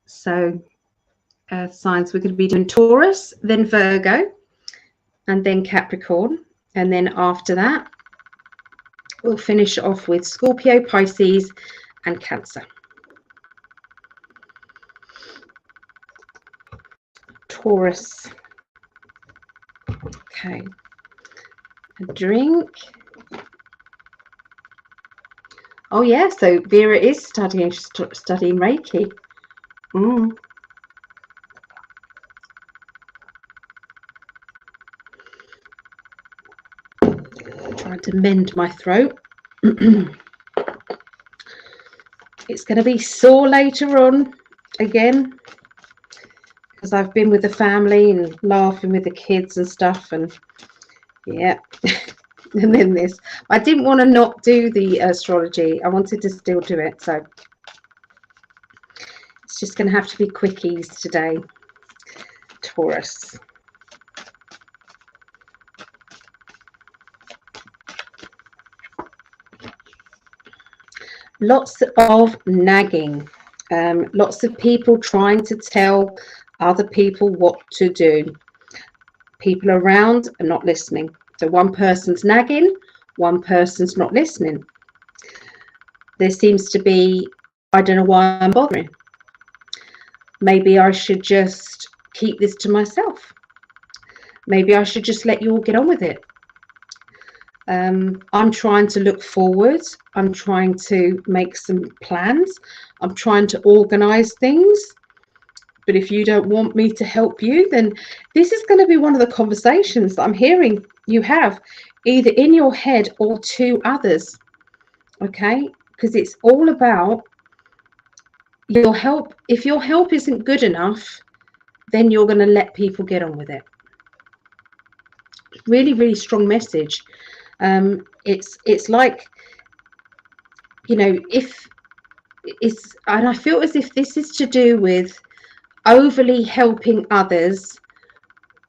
So earth signs, we're going to be doing Taurus, then Virgo, and then Capricorn. And then after that, we'll finish off with Scorpio, Pisces, and Cancer. Taurus. Okay. A drink. Oh yeah, so Vera is studying Reiki. Trying to mend my throat. It's going to be sore later on again, because I've been with the family and laughing with the kids and stuff, and yeah. And then this, I didn't want to not do the astrology. I wanted to still do it, so it's just going to have to be quickies today. Taurus. Lots of nagging. Lots of people trying to tell other people what to do. People around are not listening. So one person's nagging, one person's not listening. There seems to be, I don't know why I'm bothering. Maybe I should just keep this to myself. Maybe I should just let you all get on with it. I'm trying to look forward. I'm trying to make some plans. I'm trying to organize things. But if you don't want me to help you, then this is going to be one of the conversations that I'm hearing you have, either in your head or to others. Okay? Because it's all about your help. If your help isn't good enough, then you're going to let people get on with it. Really, really strong message. It's like, you know, if it's, and I feel as if this is to do with overly helping others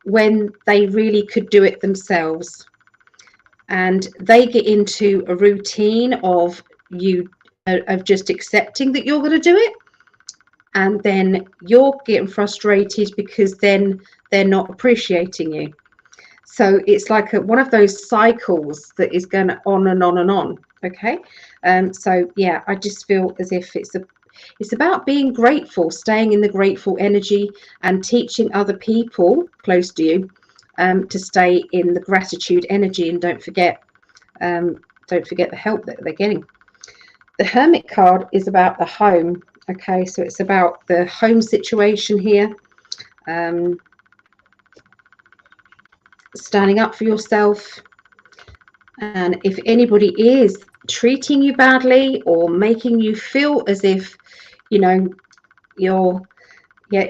when they really could do it themselves, and they get into a routine of just accepting that you're going to do it, and then you're getting frustrated because then they're not appreciating you. So it's like one of those cycles that is going on and on and on. Okay. So yeah, I just feel as if it's about being grateful, staying in the grateful energy, and teaching other people close to you to stay in the gratitude energy, and don't forget the help that they're getting. The Hermit card is about the home. Okay, so it's about the home situation here. Standing up for yourself, and if anybody is treating you badly or making you feel as if, you know, you're, yeah,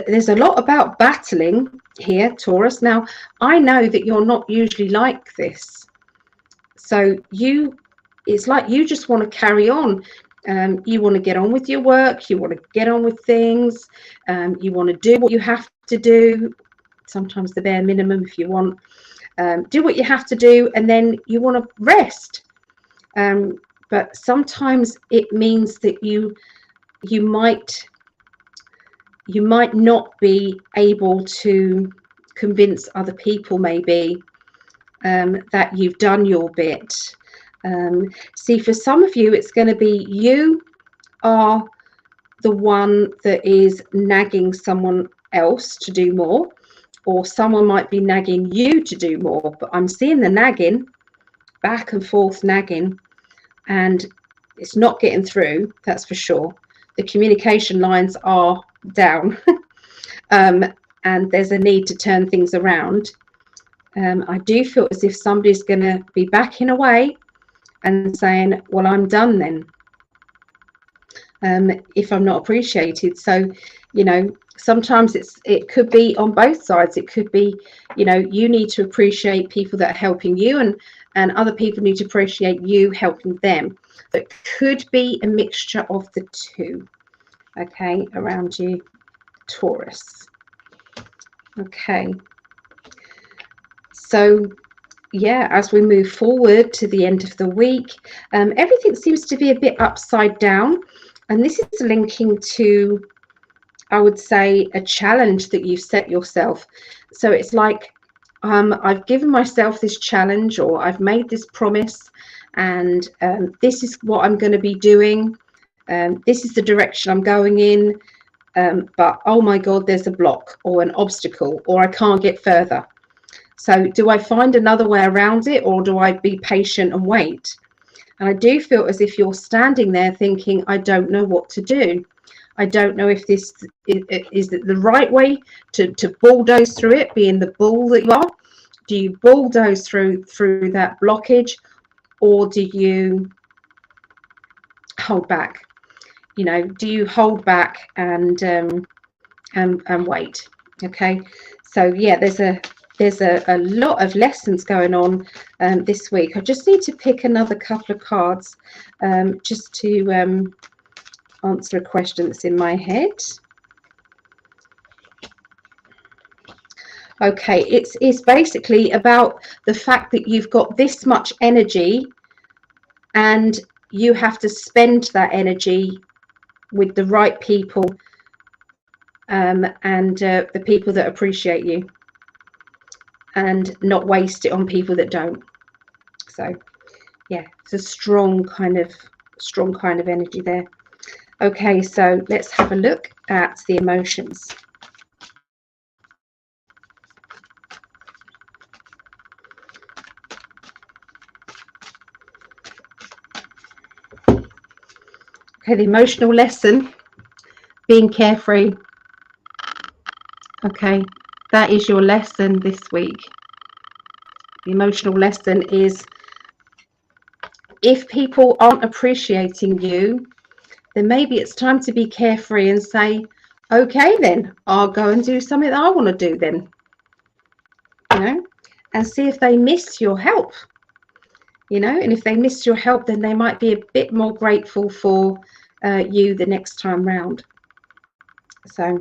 there's a lot about battling here, Taurus. Now I know that you're not usually like this, so it's like you just want to carry on. You want to get on with your work, you want to get on with things, you want to do what you have to do, sometimes the bare minimum if you want. Do what you have to do, and then you want to rest. But sometimes it means that you might you might not be able to convince other people maybe that you've done your bit. See, for some of you, it's going to be you are the one that is nagging someone else to do more, or someone might be nagging you to do more. But I'm seeing the nagging, back and forth nagging, and it's not getting through, that's for sure. The communication lines are down. And there's a need to turn things around. I do feel as if somebody's going to be backing away and saying, well, I'm done then, if I'm not appreciated. So, you know, sometimes it could be on both sides. It could be, you know, you need to appreciate people that are helping you, and other people need to appreciate you helping them. It could be a mixture of the two, okay, around you, Taurus. Okay, so yeah, as we move forward to the end of the week, everything seems to be a bit upside down, and this is linking to, I would say, a challenge that you've set yourself. So it's like, I've given myself this challenge, or I've made this promise, and this is what I'm going to be doing. This is the direction I'm going in. But oh my God, there's a block or an obstacle, or I can't get further. So do I find another way around it, or do I be patient and wait? And I do feel as if you're standing there thinking, I don't know what to do. I don't know if this is the right way to bulldoze through it, being the bull that you are. Do you bulldoze through that blockage, or do you hold back? You know, do you hold back and wait? Okay, so yeah, there's a lot of lessons going on this week. I just need to pick another couple of cards just to answer a question that's in my head. Okay, it's basically about the fact that you've got this much energy, and you have to spend that energy with the right people, and the people that appreciate you, and not waste it on people that don't. So yeah, it's a strong kind of energy there. Okay, so let's have a look at the emotions. Okay, the emotional lesson, being carefree. Okay, that is your lesson this week. The emotional lesson is, if people aren't appreciating you, then maybe it's time to be carefree and say, okay, then I'll go and do something that I want to do then, you know, and see if they miss your help, you know, and if they miss your help, then they might be a bit more grateful for you the next time round. So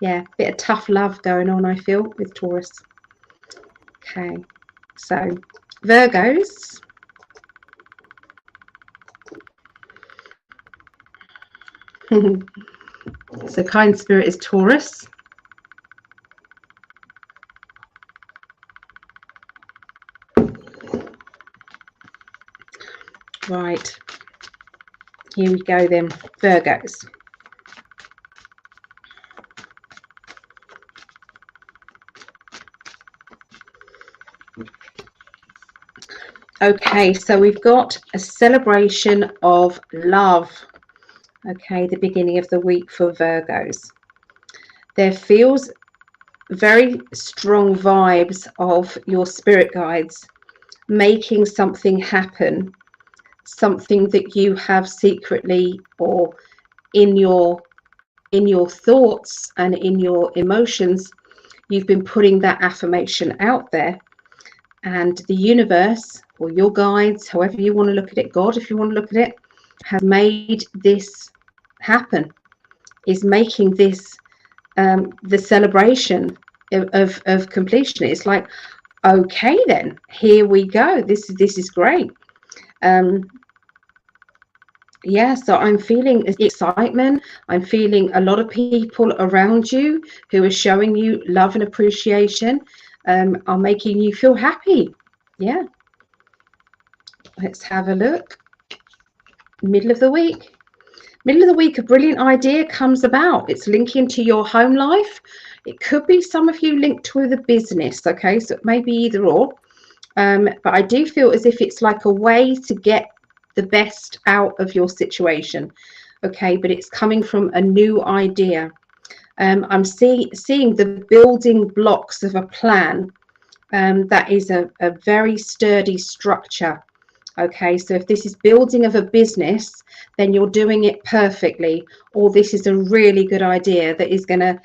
yeah, a bit of tough love going on, I feel, with Taurus. Okay, so Virgos. So kind spirit is Taurus. Right, here we go then, Virgos. Okay, so we've got a celebration of love. Okay, the beginning of the week for Virgos. There feels very strong vibes of your spirit guides making something happen, something that you have secretly, or in your thoughts and in your emotions, you've been putting that affirmation out there, and the universe, or your guides, however you want to look at it, God, if you want to look at it, has made this happen, is making this the celebration of completion. It's like, okay, then here we go, this is great. Yeah, so I'm feeling excitement. I'm feeling a lot of people around you who are showing you love and appreciation, are making you feel happy. Yeah, let's have a look. Middle of the week. Middle of the week, a brilliant idea comes about. It's linking to your home life. It could be some of you linked with a business, okay? So it may be either or. But I do feel as if it's like a way to get the best out of your situation, okay? But it's coming from a new idea. I'm seeing the building blocks of a plan that is a very sturdy structure. Okay, so if this is building of a business, then you're doing it perfectly, or this is a really good idea that is going to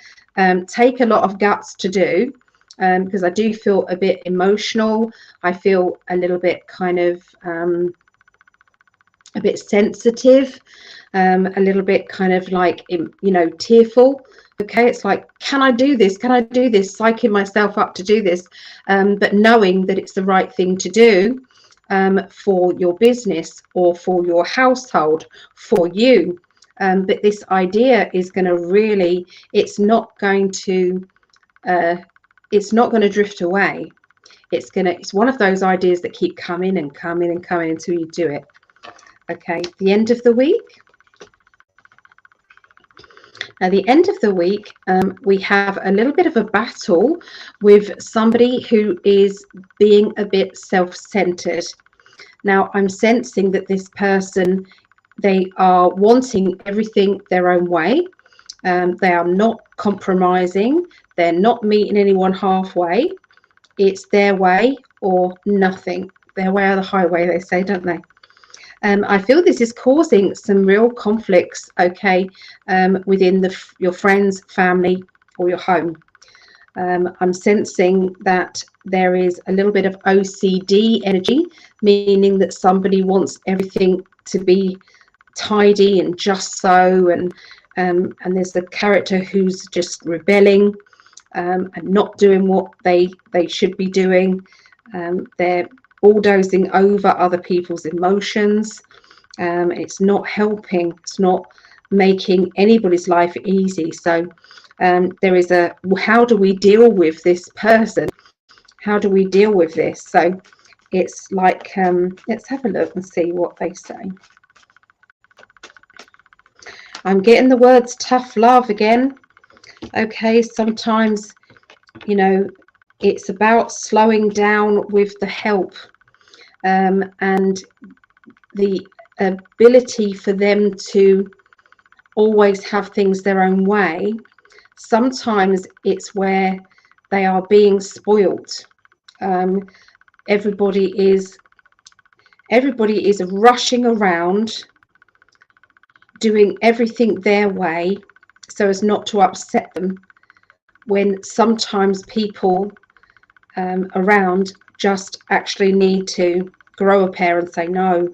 take a lot of guts to do, because I do feel a bit emotional. I feel a little bit kind of a bit sensitive, a little bit kind of like, you know, tearful. Okay, it's like, can I do this? Can I do this? Psyching myself up to do this, but knowing that it's the right thing to do for your business or for your household, for you. But this idea is going to really, it's not going to drift away. It's one of those ideas that keep coming and coming and coming until you do it. Okay, the end of the week. Now, the end of the week, we have a little bit of a battle with somebody who is being a bit self-centered. Now, I'm sensing that this person, they are wanting everything their own way. They are not compromising. They're not meeting anyone halfway. It's their way or nothing. Their way or the highway, they say, don't they? I feel this is causing some real conflicts, okay, within your friends, family, or your home. I'm sensing that there is a little bit of OCD energy, meaning that somebody wants everything to be tidy and just so, and there's the character who's just rebelling and not doing what they should be doing. They're bulldozing over other people's emotions. It's not helping. It's not making anybody's life easy. So there is a, how do we deal with this person? How do we deal with this? So it's like, let's have a look and see what they say. I'm getting the words tough love again. Okay, sometimes, you know, it's about slowing down with the help and the ability for them to always have things their own way. Sometimes it's where they are being spoilt. Everybody is rushing around doing everything their way so as not to upset them, when sometimes people around just actually need to grow a pair and say no.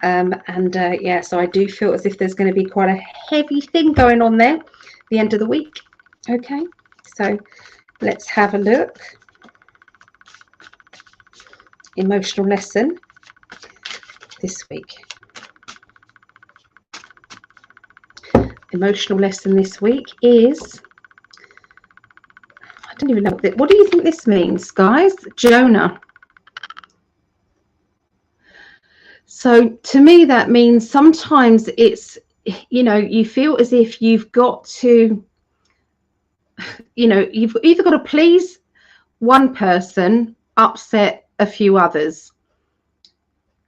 Yeah, so I do feel as if there's going to be quite a heavy thing going on there the end of the week. Okay, so let's have a look. Emotional lesson this week. Emotional lesson this week is, I don't even know what do you think this means, guys? Jonah. So to me, that means sometimes it's, you know, you feel as if you've got to, you know, you've either got to please one person, upset a few others.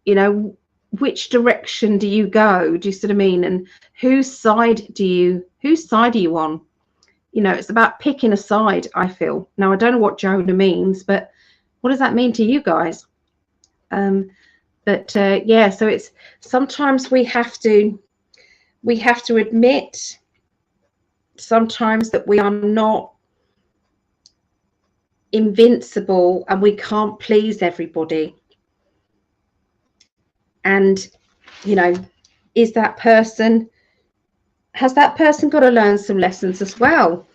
You know, which direction do you go? Do you see what I mean? And whose side are you on? You know, it's about picking a side, I feel. Now, I don't know what Jonah means, but what does that mean to you guys? Yeah, so it's sometimes we have to admit sometimes that we are not invincible and we can't please everybody. And, you know, has that person got to learn some lessons as well?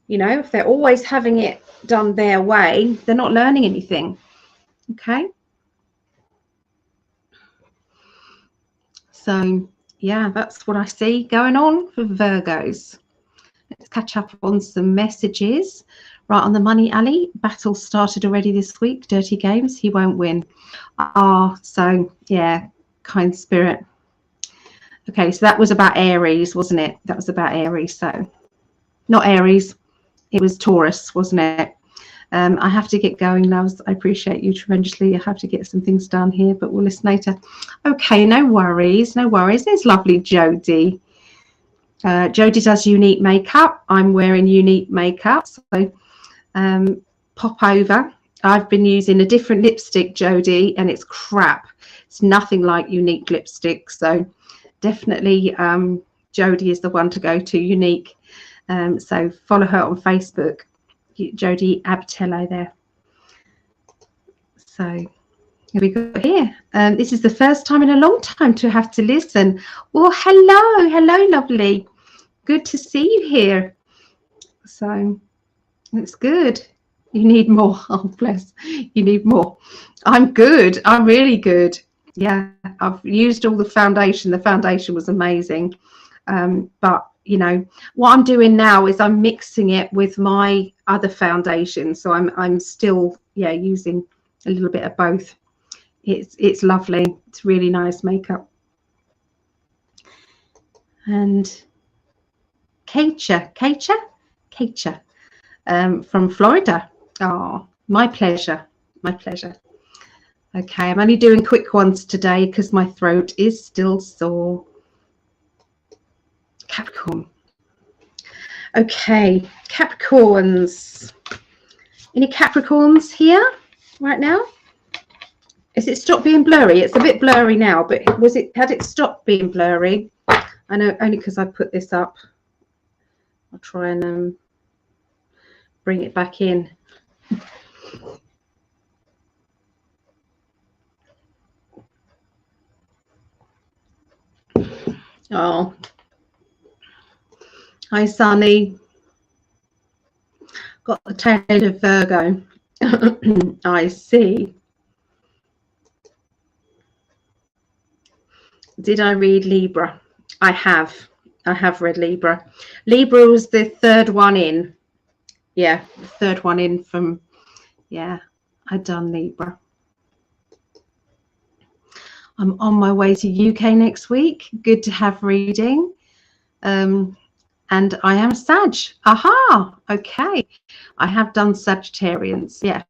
You know, if they're always having it done their way, they're not learning anything. Okay. So yeah, that's what I see going on for Virgos. Let's catch up on some messages. Right on the money, Ali. Battle started already this week. Dirty games. He won't win. So yeah, kind spirit. Okay, so that was about Aries, wasn't it? That was about Aries. So not Aries. It was Taurus, wasn't it? I have to get going, loves. I appreciate you tremendously. I have to get some things done here, but we'll listen later. Okay, no worries, no worries. There's lovely Jodie. Jodie does unique makeup. I'm wearing unique makeup, so pop over. I've been using a different lipstick, Jodie, and it's crap. It's nothing like unique lipstick, so definitely Jodie is the one to go to, unique. So follow her on Facebook, Jodie Abatello there. So here we go here. This is the first time in a long time to have to listen. Well, hello, lovely. Good to see you here. So it's good. You need more. Oh, bless. You need more. I'm good. I'm really good. Yeah, I've used all the foundation. The foundation was amazing. But you know what I'm doing now is I'm mixing it with my other foundation. So I'm still using a little bit of both. It's lovely. It's really nice makeup. And Keisha from Florida. Oh, my pleasure. My pleasure. Okay, I'm only doing quick ones today because my throat is still sore. Capricorn. Okay, Capricorns. Any Capricorns here right now? Has it stopped being blurry? It's a bit blurry now, but had it stopped being blurry? I know only because I put this up. I'll try and bring it back in. Oh, hi, Sunny. Got the tail of Virgo. I see. Did I read Libra? I have read Libra. Libra was the third one in. Yeah, the third one in from, I'd done Libra. I'm on my way to UK next week. Good to have reading. And I am Sag. Aha, okay. I have done Sagittarians, yeah.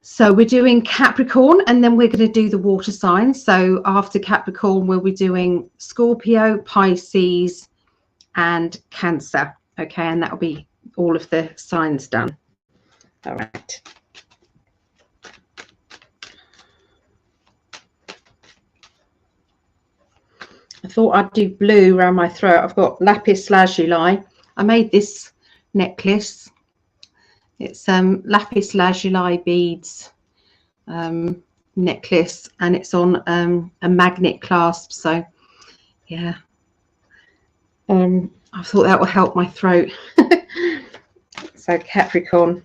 So we're doing Capricorn, and then we're going to do the water signs. So after Capricorn, we'll be doing Scorpio, Pisces, and Cancer. Okay, and that'll be all of the signs done. All right. I thought I'd do blue around my throat. I've got lapis lazuli. I made this necklace. It's lapis lazuli beads necklace, and it's on a magnet clasp. So yeah, I thought that will help my throat. So Capricorn.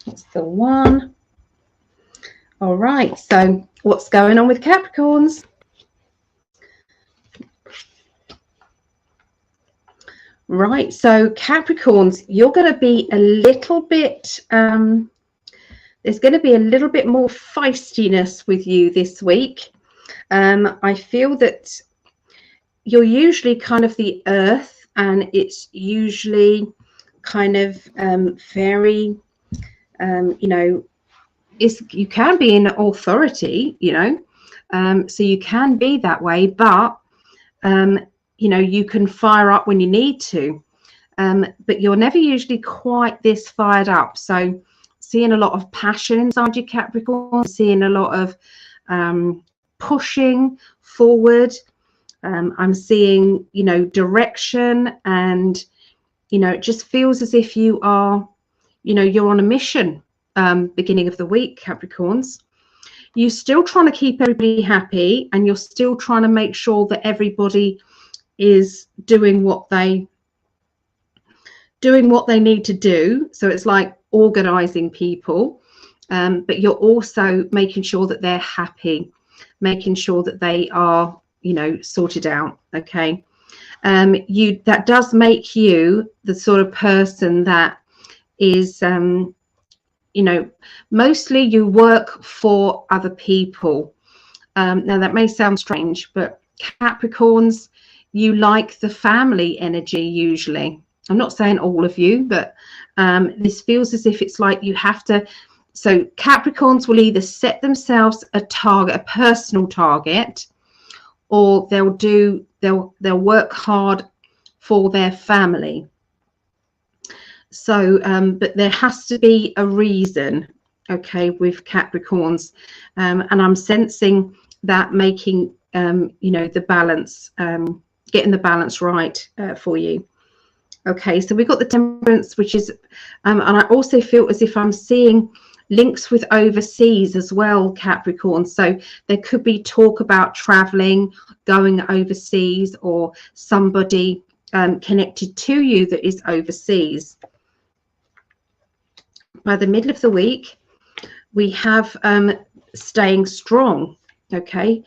That's the one. All right, so what's going on with Capricorns? Right, so Capricorns, you're going to be a little bit, there's going to be a little bit more feistiness with you this week. I feel that you're usually kind of the earth, and it's usually kind of very, you know, you can be in authority, you know, so you can be that way, but you know, you can fire up when you need to, but you're never usually quite this fired up. So seeing a lot of passion inside your Capricorn, seeing a lot of pushing forward. I'm seeing, you know, direction, and you know, it just feels as if you are, you know, you're on a mission. Beginning of the week, Capricorns, you're still trying to keep everybody happy, and you're still trying to make sure that everybody is doing what they need to do. So it's like organizing people, but you're also making sure that they're happy, making sure that they are, you know, sorted out. Okay. That does make you the sort of person that is, you know, mostly you work for other people. Now that may sound strange, but Capricorns, you like the family energy usually. I'm not saying all of you, but this feels as if it's like you have to. So Capricorns will either set themselves a target, a personal target, or they'll work hard for their family. So, but there has to be a reason, okay, with Capricorns, and I'm sensing that making, you know, the balance, getting the balance right for you. Okay, so we've got the Temperance, which is, and I also feel as if I'm seeing links with overseas as well, Capricorn. So there could be talk about traveling, going overseas, or somebody connected to you that is overseas. By the middle of the week, we have staying strong, okay,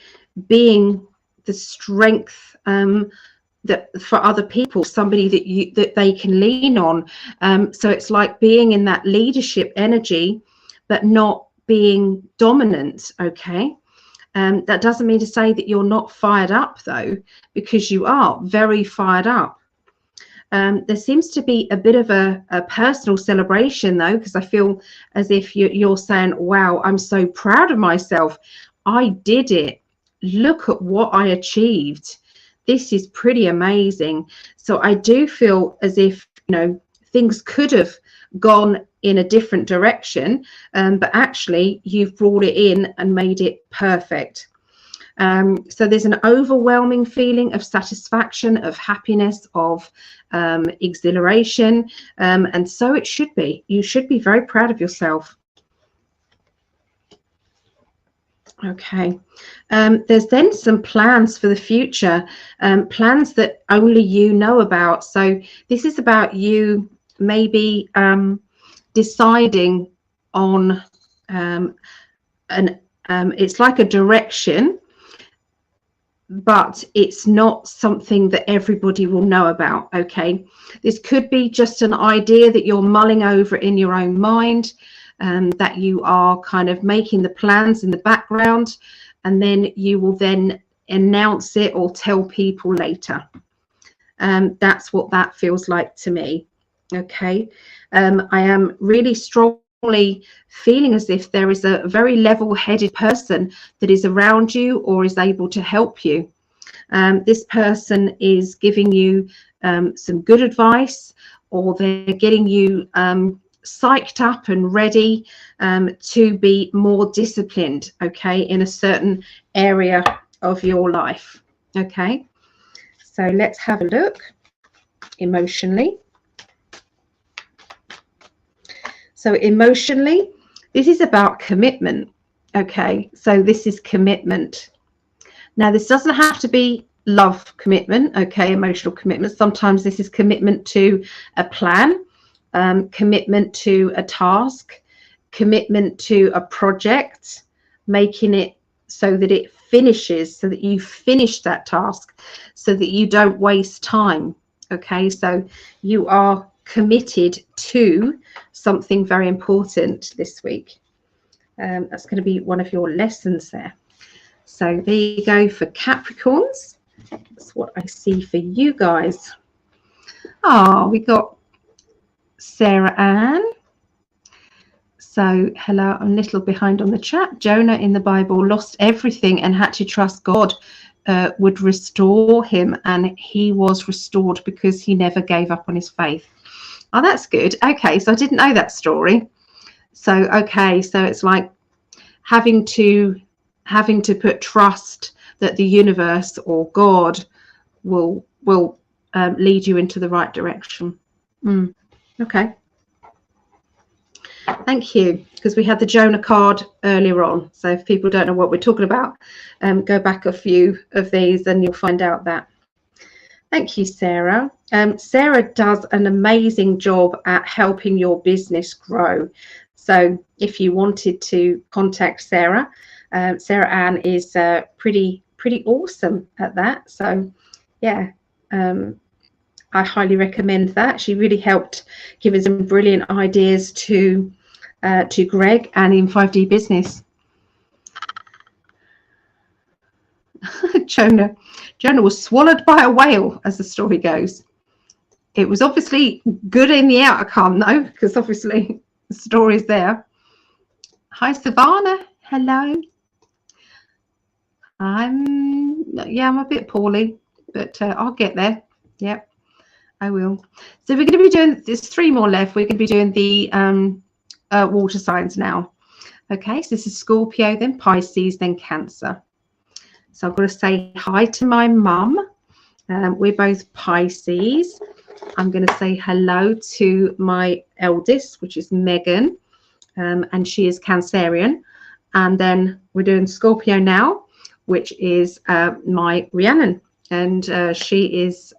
being the strength that for other people, somebody that they can lean on. So it's like being in that leadership energy, but not being dominant. Okay. That doesn't mean to say that you're not fired up though, because you are very fired up. There seems to be a bit of a personal celebration though, because I feel as if you're saying, wow, I'm so proud of myself. I did it. Look at what I achieved. This is pretty amazing. So I do feel as if, you know, things could have gone in a different direction, but actually you've brought it in and made it perfect. So there's an overwhelming feeling of satisfaction, of happiness, of exhilaration, and so it should be. You should be very proud of yourself. Okay, there's then some plans for the future, plans that only you know about. So this is about you maybe deciding on it's like a direction, but it's not something that everybody will know about. Okay, this could be just an idea that you're mulling over in your own mind, that you are kind of making the plans in the background, and then you will then announce it or tell people later. That's what that feels like to me. Okay, I am really strongly feeling as if there is a very level-headed person that is around you or is able to help you. This person is giving you some good advice, or they're getting you psyched up and ready to be more disciplined, okay, in a certain area of your life. Okay, so let's have a look emotionally. So emotionally, this is about commitment. Okay, so this is commitment. Now this doesn't have to be love commitment, okay, emotional commitment. Sometimes this is commitment to a plan, commitment to a task, commitment to a project, making it so that it finishes, so that you finish that task, so that you don't waste time. Okay, so you are committed to something very important this week. That's going to be one of your lessons there. So there you go for Capricorns. That's what I see for you guys. Oh, we got Sarah Ann. So hello, I'm a little behind on the chat. Jonah in the Bible lost everything and had to trust God would restore him, and he was restored because he never gave up on his faith. Oh, that's good. Okay, so I didn't know that story. So okay, so it's like having to put trust that the universe or God will lead you into the right direction. Okay, thank you, because we had the Jonah card earlier on, so if people don't know what we're talking about, go back a few of these and you'll find out that. Thank you, Sarah. Sarah does an amazing job at helping your business grow. So if you wanted to contact Sarah, Sarah Ann is pretty awesome at that. So yeah, I highly recommend that. She really helped give us some brilliant ideas to Greg and in 5D Business. Jonah was swallowed by a whale, as the story goes. It was obviously good in the outcome, though, because obviously the story's there. Hi, Savannah. Hello. I'm a bit poorly, but I'll get there. Yep, I will. So we're going to be doing, there's 3 more left. We're going to be doing the water signs now. Okay, so this is Scorpio, then Pisces, then Cancer. So I've got to say hi to my mum. We're both Pisces. I'm going to say hello to my eldest, which is Megan, and she is Cancerian. And then we're doing Scorpio now, which is my Rhiannon, and she is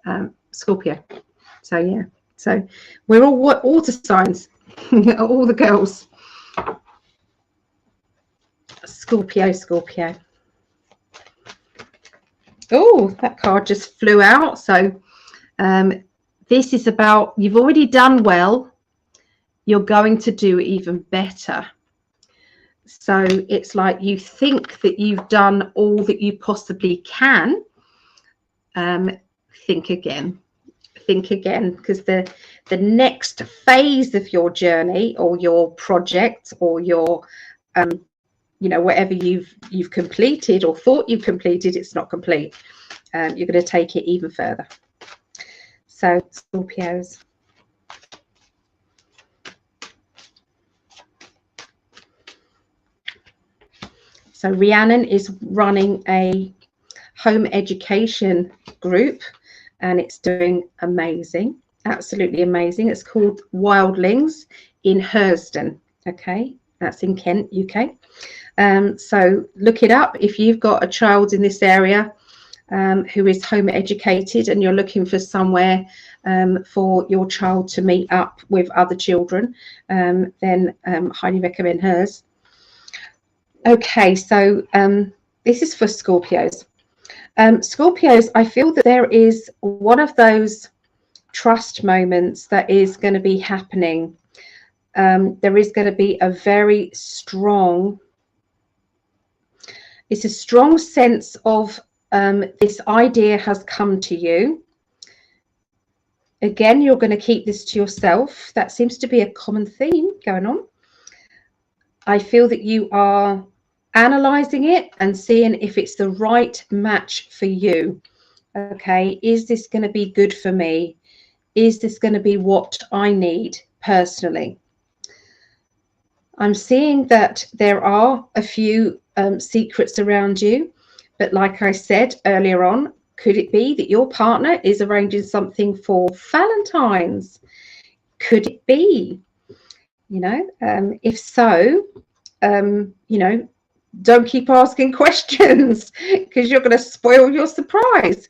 Scorpio. So yeah, so we're all water signs, all the girls. Scorpio. Oh, that card just flew out. So this is about, you've already done well, you're going to do even better. So it's like you think that you've done all that you possibly can. Think again, because the next phase of your journey or your project or your whatever you've completed or thought you've completed, it's not complete. You're going to take it even further. So Scorpios. So Rhiannon is running a home education group, and it's doing amazing, absolutely amazing. It's called Wildlings in Hurston. Okay, that's in Kent, UK. So look it up if you've got a child in this area who is home educated and you're looking for somewhere for your child to meet up with other children, then highly recommend hers. Okay, so this is for Scorpios. Scorpios, I feel that there is one of those trust moments that is going to be happening. There is going to be a very strong, it's a strong sense of this idea has come to you. Again, you're going to keep this to yourself. That seems to be a common theme going on. I feel that you are analyzing it and seeing if it's the right match for you. Okay, is this going to be good for me? Is this going to be what I need personally? I'm seeing that there are a few secrets around you, but like I said earlier on, could it be that your partner is arranging something for Valentine's? Could it be? If so, don't keep asking questions because you're going to spoil your surprise.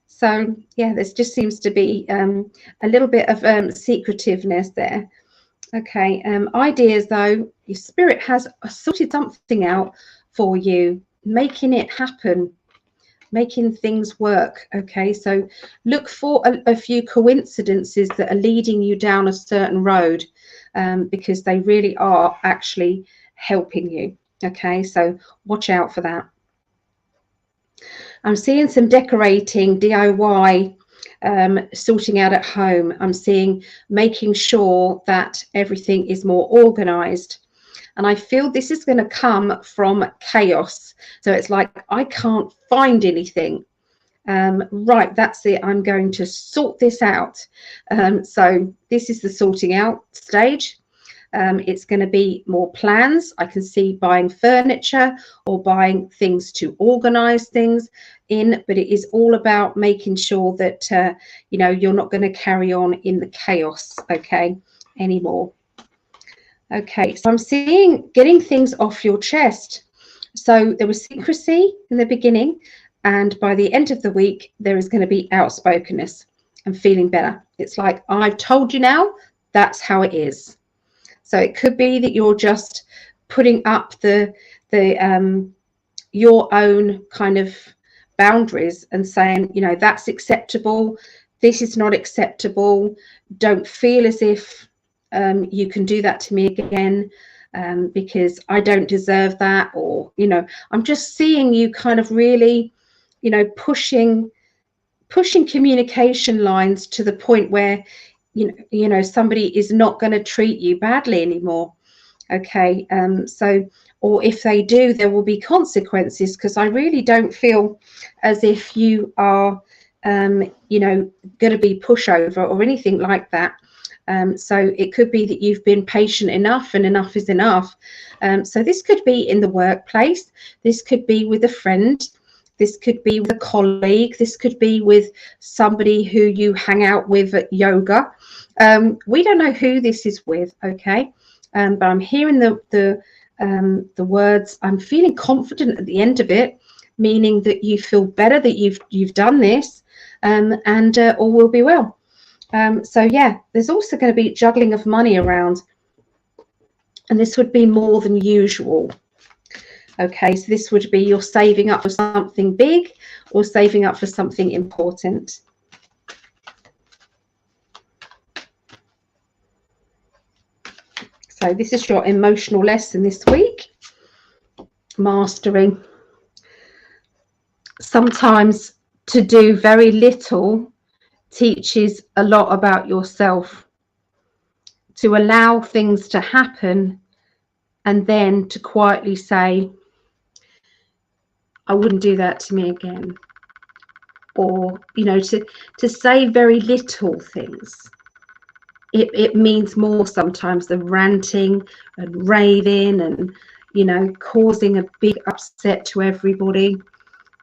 So yeah, there just seems to be a little bit of secretiveness there. Okay, ideas though, your spirit has sorted something out for you, making it happen, making things work. Okay, so look for a few coincidences that are leading you down a certain road, because they really are actually helping you. Okay, so watch out for that. I'm seeing some decorating, DIY, sorting out at home. I'm seeing making sure that everything is more organized. And I feel this is going to come from chaos. So it's like, I can't find anything. Right, that's it. I'm going to sort this out. So this is the sorting out stage. It's going to be more plans. I can see buying furniture or buying things to organize things in, but it is all about making sure that you're not going to carry on in the chaos, okay, anymore. Okay, so I'm seeing getting things off your chest. So there was secrecy in the beginning, and by the end of the week there is going to be outspokenness and feeling better. It's like, I've told you now, that's how it is. So it could be that you're just putting up your own kind of boundaries and saying, you know, that's acceptable, this is not acceptable, don't feel as if you can do that to me again, because I don't deserve that. Or, you know, I'm just seeing you kind of really, you know, pushing communication lines to the point where you know somebody is not going to treat you badly anymore. Okay, so, or if they do, there will be consequences, because I really don't feel as if you are you know, going to be pushover or anything like that. So it could be that you've been patient enough, and enough is enough. So this could be in the workplace, this could be with a friend, this could be with a colleague, this could be with somebody who you hang out with at yoga. We don't know who this is with, okay? But I'm hearing the words, I'm feeling confident at the end of it, meaning that you feel better that you've done this, and all will be well. So yeah, there's also going to be juggling of money around, and this would be more than usual. Okay, so this would be you're saving up for something big or saving up for something important. So this is your emotional lesson this week. Mastering. Sometimes to do very little teaches a lot about yourself. To allow things to happen and then to quietly say, I wouldn't do that to me again. Or, you know, to say very little things. It means more sometimes than ranting and raving and, you know, causing a big upset to everybody.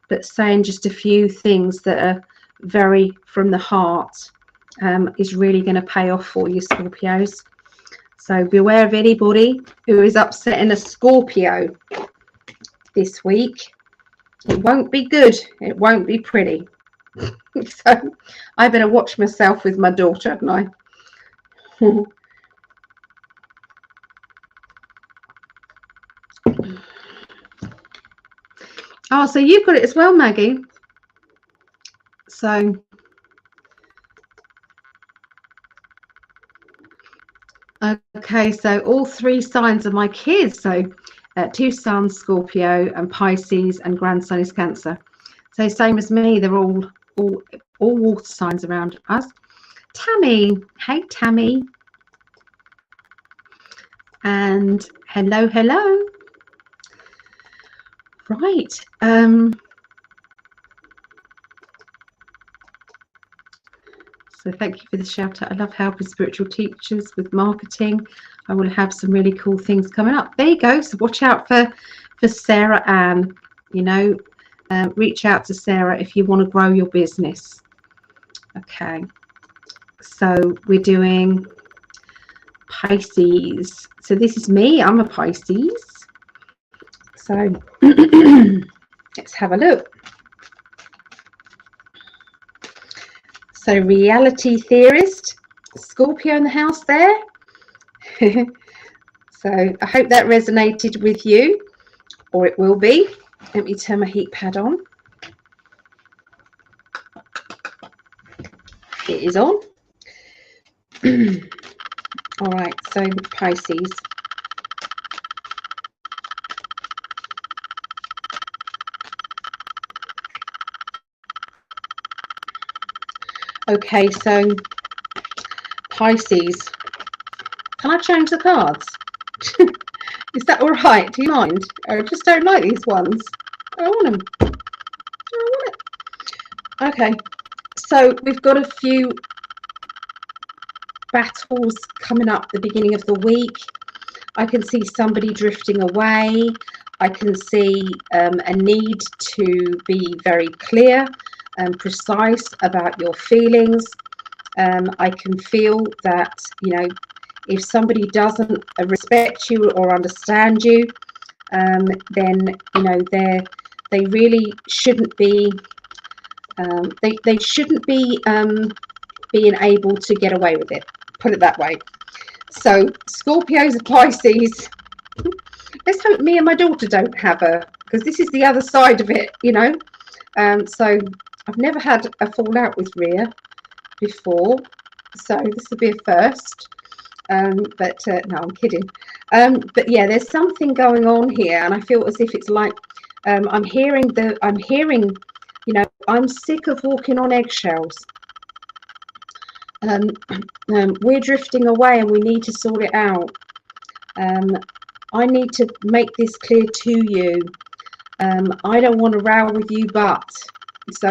But saying just a few things that are very from the heart is really going to pay off for you, Scorpios. So beware of anybody who is upsetting a Scorpio this week. It won't be good. It won't be pretty. So I better watch myself with my daughter, haven't I? Oh, so you've got it as well, Maggie. So okay, so all three signs are my kids. So 2 sons, Scorpio, and Pisces, and grandson is Cancer. So same as me, they're all water signs around us. Tammy, hey Tammy, and hello. Right. So thank you for the shout out. I love helping spiritual teachers with marketing. I will have some really cool things coming up. There you go. So watch out for Sarah Ann. You know, reach out to Sarah if you want to grow your business. Okay. So we're doing Pisces. So this is me. I'm a Pisces. So let's have a look. So reality theorist, Scorpio in the house there. So I hope that resonated with you, or it will be. Let me turn my heat pad on. It is on. All right, so Pisces. Okay, so Pisces. Can I change the cards? Is that all right? Do you mind? I just don't like these ones. I don't want them. I don't want it. Okay, so we've got a few battles coming up at the beginning of the week. I can see somebody drifting away. I can see a need to be very clear and precise about your feelings. I can feel that, you know, if somebody doesn't respect you or understand you, then, you know, they're they really shouldn't be. They shouldn't be being able to get away with it. Put it that way. So Scorpios and Pisces. Let's hope me and my daughter don't have because this is the other side of it, you know. So I've never had a fallout with Rhea before, so this will be a first. But no, I'm kidding. But yeah, there's something going on here, and I feel as if it's like I'm hearing, you know, I'm sick of walking on eggshells. We're drifting away, and we need to sort it out. I need to make this clear to you. I don't want to row with you, but. So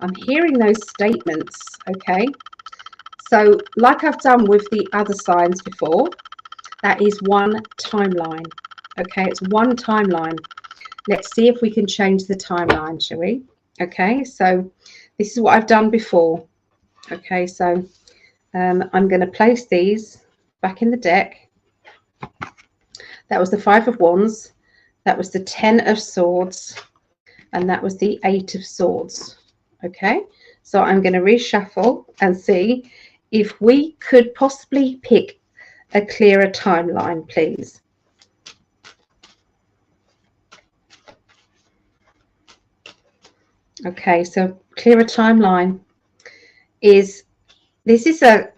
I'm hearing those statements, okay? So like I've done with the other signs before, that is one timeline, okay? It's one timeline. Let's see if we can change the timeline, shall we? Okay, so this is what I've done before. Okay, so I'm going to place these back in the deck. That was the 5 of Wands. That was the 10 of Swords. And that was the 8 of Swords. Okay, so I'm going to reshuffle and see if we could possibly pick a clearer timeline, please. Okay, so clearer timeline is, this is a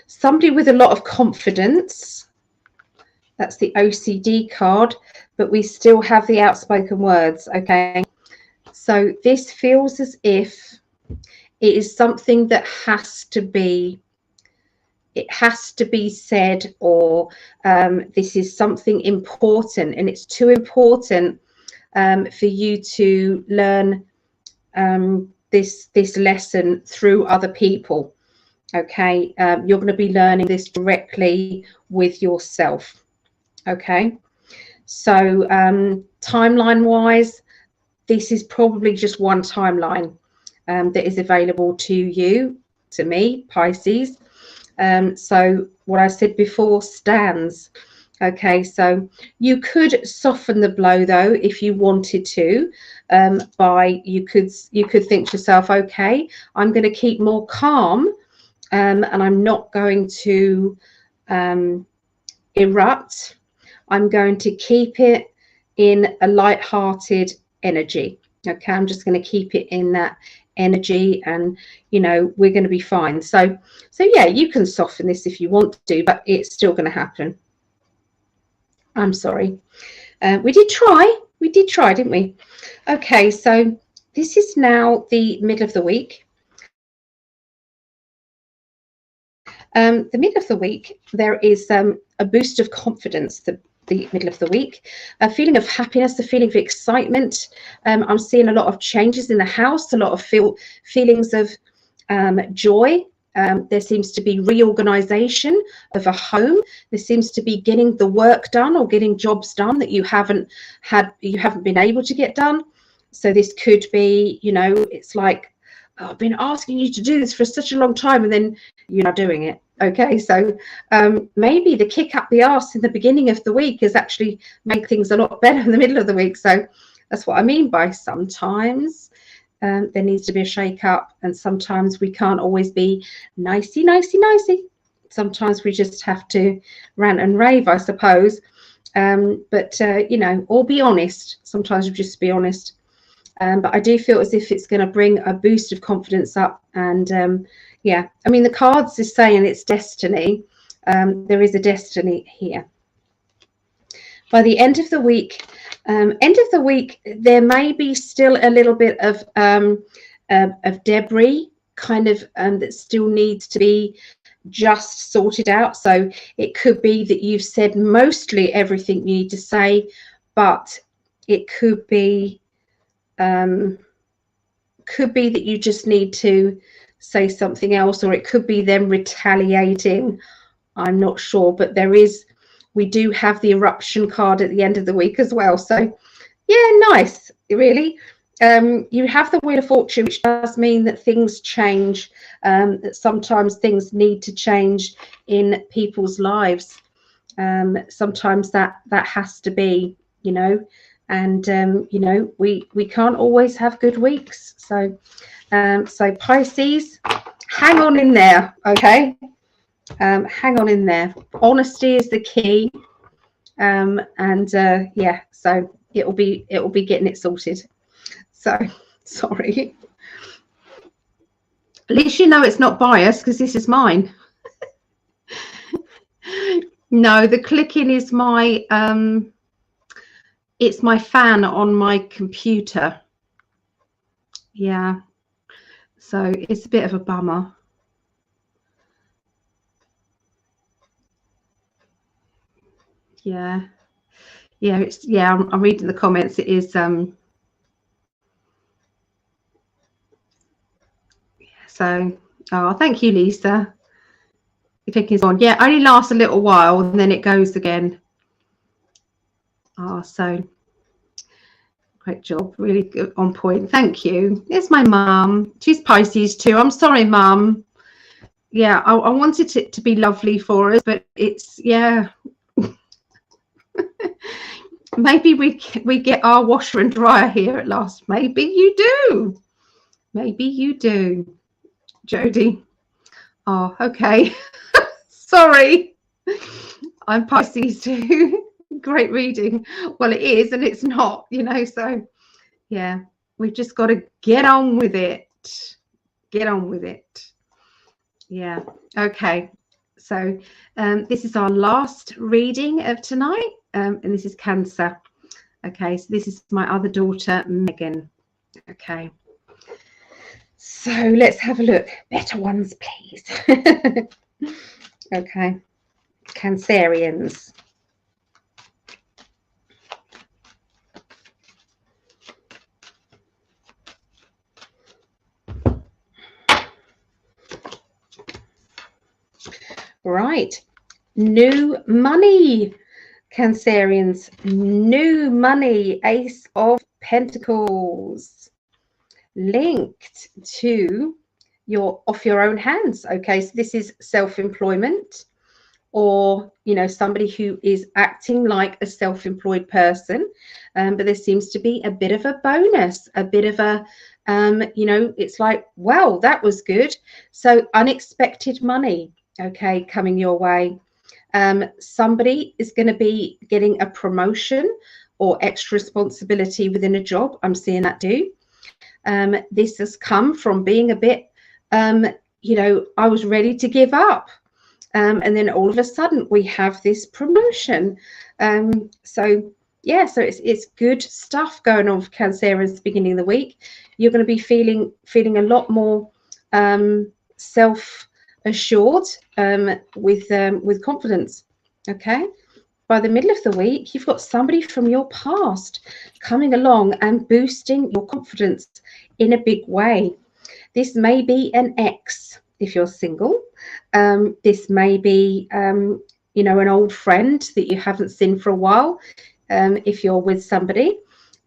somebody with a lot of confidence. That's the OCD card, but we still have the outspoken words. Okay, so this feels as if it is something that has to be, it has to be said, or this is something important, and it's too important for you to learn this lesson through other people. Okay, you're going to be learning this directly with yourself. Okay, so timeline wise, this is probably just one timeline that is available to you, to me, Pisces. So what I said before stands. Okay, so you could soften the blow though if you wanted to, by you could think to yourself, okay, I'm going to keep more calm, and I'm not going to erupt. I'm going to keep it in a light-hearted energy. Okay, I'm just going to keep it in that energy, and you know, we're going to be fine. So yeah, you can soften this if you want to, but it's still going to happen. I'm sorry. We did try, didn't we? Okay, so this is now the middle of the week. The middle of the week, there is a boost of confidence. The middle of the week, a feeling of happiness, a feeling of excitement. I'm seeing a lot of changes in the house, a lot of feelings of joy. There seems to be reorganization of a home. There seems to be getting the work done or getting jobs done that you haven't been able to get done. So this could be, you know, it's like, oh, I've been asking you to do this for such a long time, and then you're not doing it. Okay, so maybe the kick up the arse in the beginning of the week has actually made things a lot better in the middle of the week. So that's what I mean by sometimes there needs to be a shake up, and sometimes we can't always be nicey. Sometimes we just have to rant and rave, I suppose. But you know, or be honest. Sometimes we just be honest. But I do feel as if it's going to bring a boost of confidence up, and yeah, I mean, the cards is saying it's destiny. There is a destiny here. By the end of the week, there may be still a little bit of debris kind of that still needs to be just sorted out. So it could be that you've said mostly everything you need to say, but it could be that you just need to say something else, or it could be them retaliating. I'm not sure, but we do have the eruption card at the end of the week as well. So yeah, nice, really. You have the Wheel of Fortune, which does mean that things change, that sometimes things need to change in people's lives. Sometimes that has to be, you know, and you know, we can't always have good weeks. So so Pisces, hang on in there, okay? Hang on in there. Honesty is the key, and yeah, so it'll be getting it sorted. So sorry. At least you know it's not biased, because this is mine. No, the clicking is my it's my fan on my computer. Yeah, so it's a bit of a bummer. Yeah, yeah, it's, yeah, I'm reading the comments. It is so, oh, thank you, Lisa. You think it's on? Yeah, only lasts a little while and then it goes again. Oh, so great job, really good, on point. Thank you. It's my mum. She's Pisces too. I'm sorry, mum. Yeah, I wanted it to be lovely for us, but it's, yeah. Maybe we get our washer and dryer here at last. Maybe you do. Maybe you do, Jody. Oh, okay. Sorry. I'm Pisces too. Great reading. Well, it is and it's not, you know, so yeah, we've just got to get on with it. Get on with it. Yeah. Okay. So this is our last reading of tonight, and this is Cancer. Okay, so this is my other daughter, Megan. Okay. So let's have a look. Better ones, please. Okay. Cancerians. Right. New money, Cancerians. New money. Ace of Pentacles. Linked to your off your own hands. Okay, so this is self-employment, or you know, somebody who is acting like a self-employed person, but there seems to be a bit of a bonus, a bit of a you know, it's like, wow, that was good. So unexpected money, okay, coming your way. Somebody is going to be getting a promotion or extra responsibility within a job. I'm seeing that too. This has come from being a bit, you know, I was ready to give up. And then all of a sudden we have this promotion. So yeah, so it's good stuff going on for Cancerians at the beginning of the week. You're going to be feeling a lot more self-assured, with confidence. Okay. By the middle of the week, you've got somebody from your past coming along and boosting your confidence in a big way. This may be an ex if you're single. This may be, you know, an old friend that you haven't seen for a while. If you're with somebody,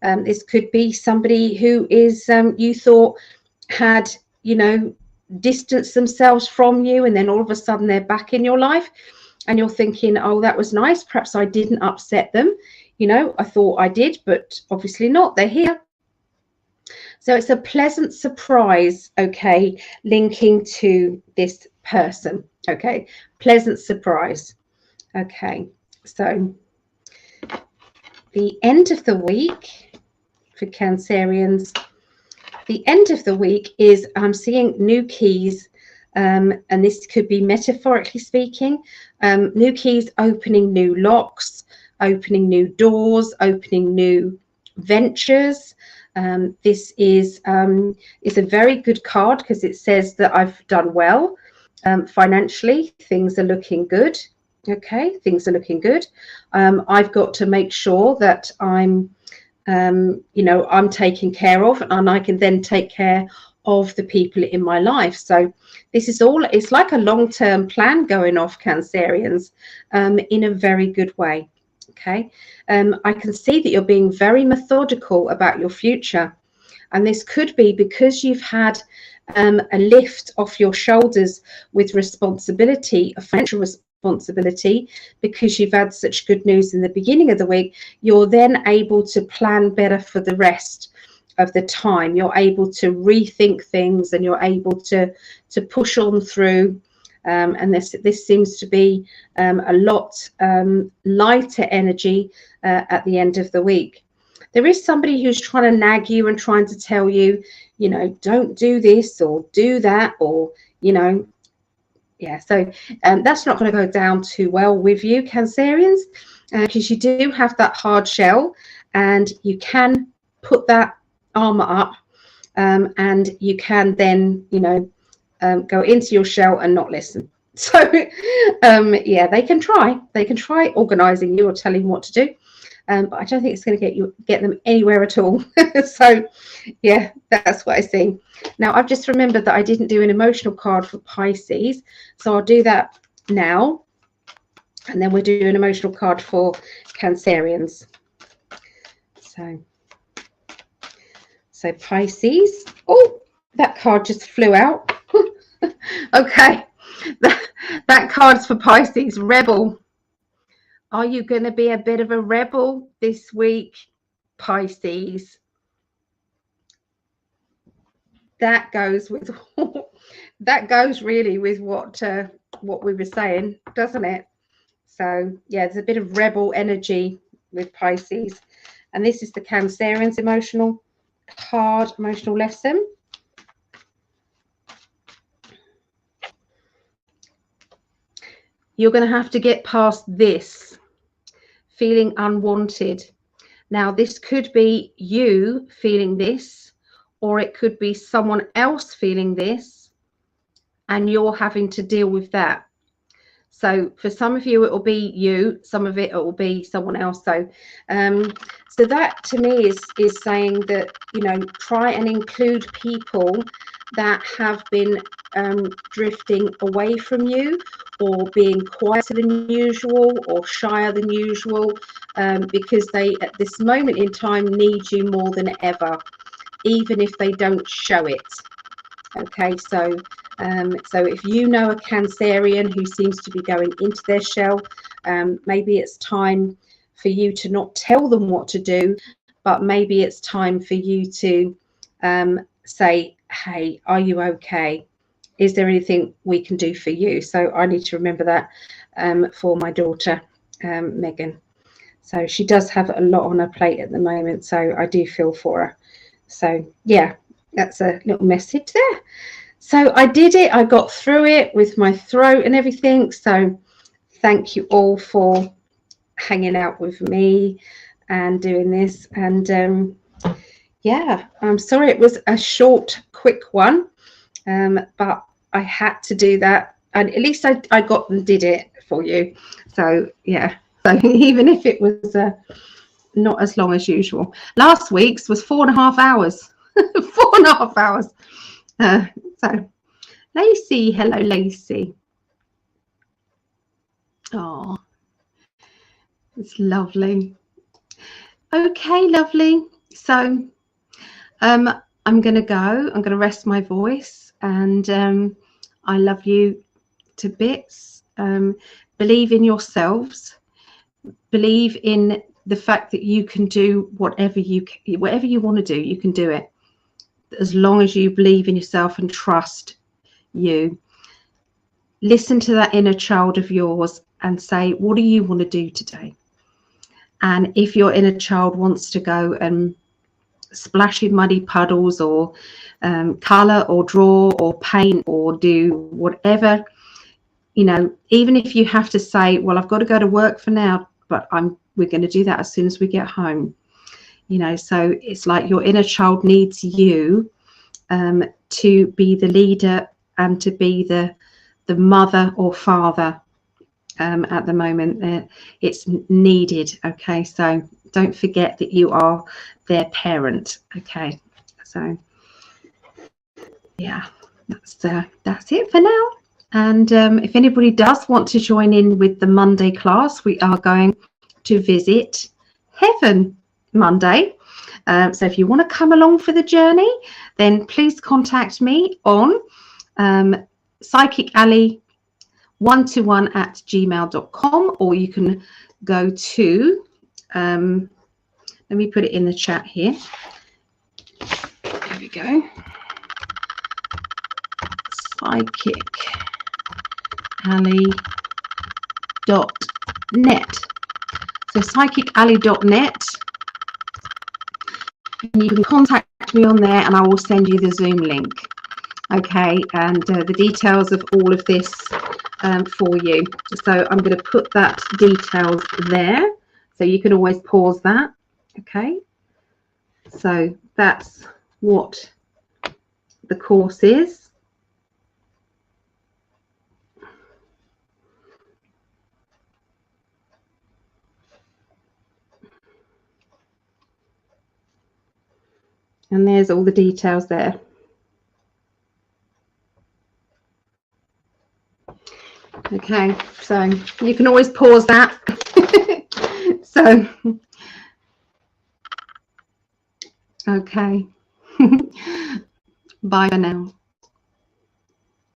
this could be somebody who is, you thought had, you know, distanced themselves from you, and then all of a sudden they're back in your life. And you're thinking, oh, that was nice. Perhaps I didn't upset them. You know, I thought I did, but obviously not. They're here. So it's a pleasant surprise, okay, linking to this person, okay? Pleasant surprise. Okay, so the end of the week for Cancerians, the end of the week is, I'm seeing new keys. And this could be metaphorically speaking, new keys opening new locks, opening new doors, opening new ventures. This is a very good card because it says that I've done well financially. Things are looking good. Okay, things are looking good. I've got to make sure that I'm, you know, I'm taken care of, and I can then take care of the people in my life. So this is all, it's like a long-term plan going off, Cancerians, in a very good way. Okay, I can see that you're being very methodical about your future, and this could be because you've had a lift off your shoulders with responsibility, financial responsibility responsibility, because you've had such good news in the beginning of the week, you're then able to plan better for the rest of the time. You're able to rethink things, and you're able to push on through. And this seems to be a lot lighter energy at the end of the week. There is somebody who's trying to nag you and trying to tell you, you know, don't do this or do that, or, you know, yeah. So that's not going to go down too well with you, Cancerians, because you do have that hard shell, and you can put that armor up, and you can then, you know, go into your shell and not listen. So yeah, they can try organizing you or telling you what to do, but I don't think it's going to get them anywhere at all. So yeah, that's what I see. Now I've just remembered that I didn't do an emotional card for Pisces, so I'll do that now, and then we'll do an emotional card for Cancerians. So Pisces. Oh, that card just flew out. Okay, that card's for Pisces. Rebel. Are you going to be a bit of a rebel this week, Pisces? That goes with that goes really with what we were saying, doesn't it? So yeah, there's a bit of rebel energy with Pisces, and this is the Cancerians emotional card, emotional lesson. You're going to have to get past this feeling unwanted. Now, this could be you feeling this, or it could be someone else feeling this, and you're having to deal with that. So for some of you, it will be you. Some of it will be someone else. So, so that to me is saying that, you know, try and include people that have been drifting away from you, or being quieter than usual, or shyer than usual, because they at this moment in time need you more than ever, even if they don't show it. Okay, so so if you know a Cancerian who seems to be going into their shell, maybe it's time for you to not tell them what to do, but maybe it's time for you to say, hey, are you okay? Is there anything we can do for you? So I need to remember that for my daughter, Megan. So she does have a lot on her plate at the moment, so I do feel for her. So yeah, that's a little message there. So I did it. I got through it with my throat and everything. So thank you all for hanging out with me and doing this. And yeah, I'm sorry it was a short, quick one, but I had to do that. And at least I got and did it for you. So yeah, so even if it was not as long as usual. Last week's was 4.5 hours. 4.5 hours. So Lacey, hello Lacey. Oh, it's lovely. Okay, lovely. So I'm gonna go. I'm gonna rest my voice, and I love you to bits. Believe in yourselves. Believe in the fact that you can do whatever you want to do. You can do it, as long as you believe in yourself and trust you. Listen to that inner child of yours and say, what do you want to do today? And if your inner child wants to go and splash in muddy puddles, or color or draw or paint or do whatever, you know, even if you have to say, well, I've got to go to work for now, but we're going to do that as soon as we get home, you know. So it's like your inner child needs you to be the leader and to be the mother or father at the moment. It's needed. Okay, so don't forget that you are their parent. Okay, so yeah, that's it for now. And if anybody does want to join in with the Monday class, we are going to visit heaven Monday. So if you want to come along for the journey, then please contact me on Psychic Alley one-to-one@gmail.com, or you can go to, let me put it in the chat here. There we go. psychically.net. So psychically.net. And you can contact me on there and I will send you the Zoom link. Okay, and the details of all of this for you. So I'm going to put that details there, so you can always pause that. Okay, so that's what the course is. And there's all the details there. Okay, so you can always pause that. So, okay. Bye for now.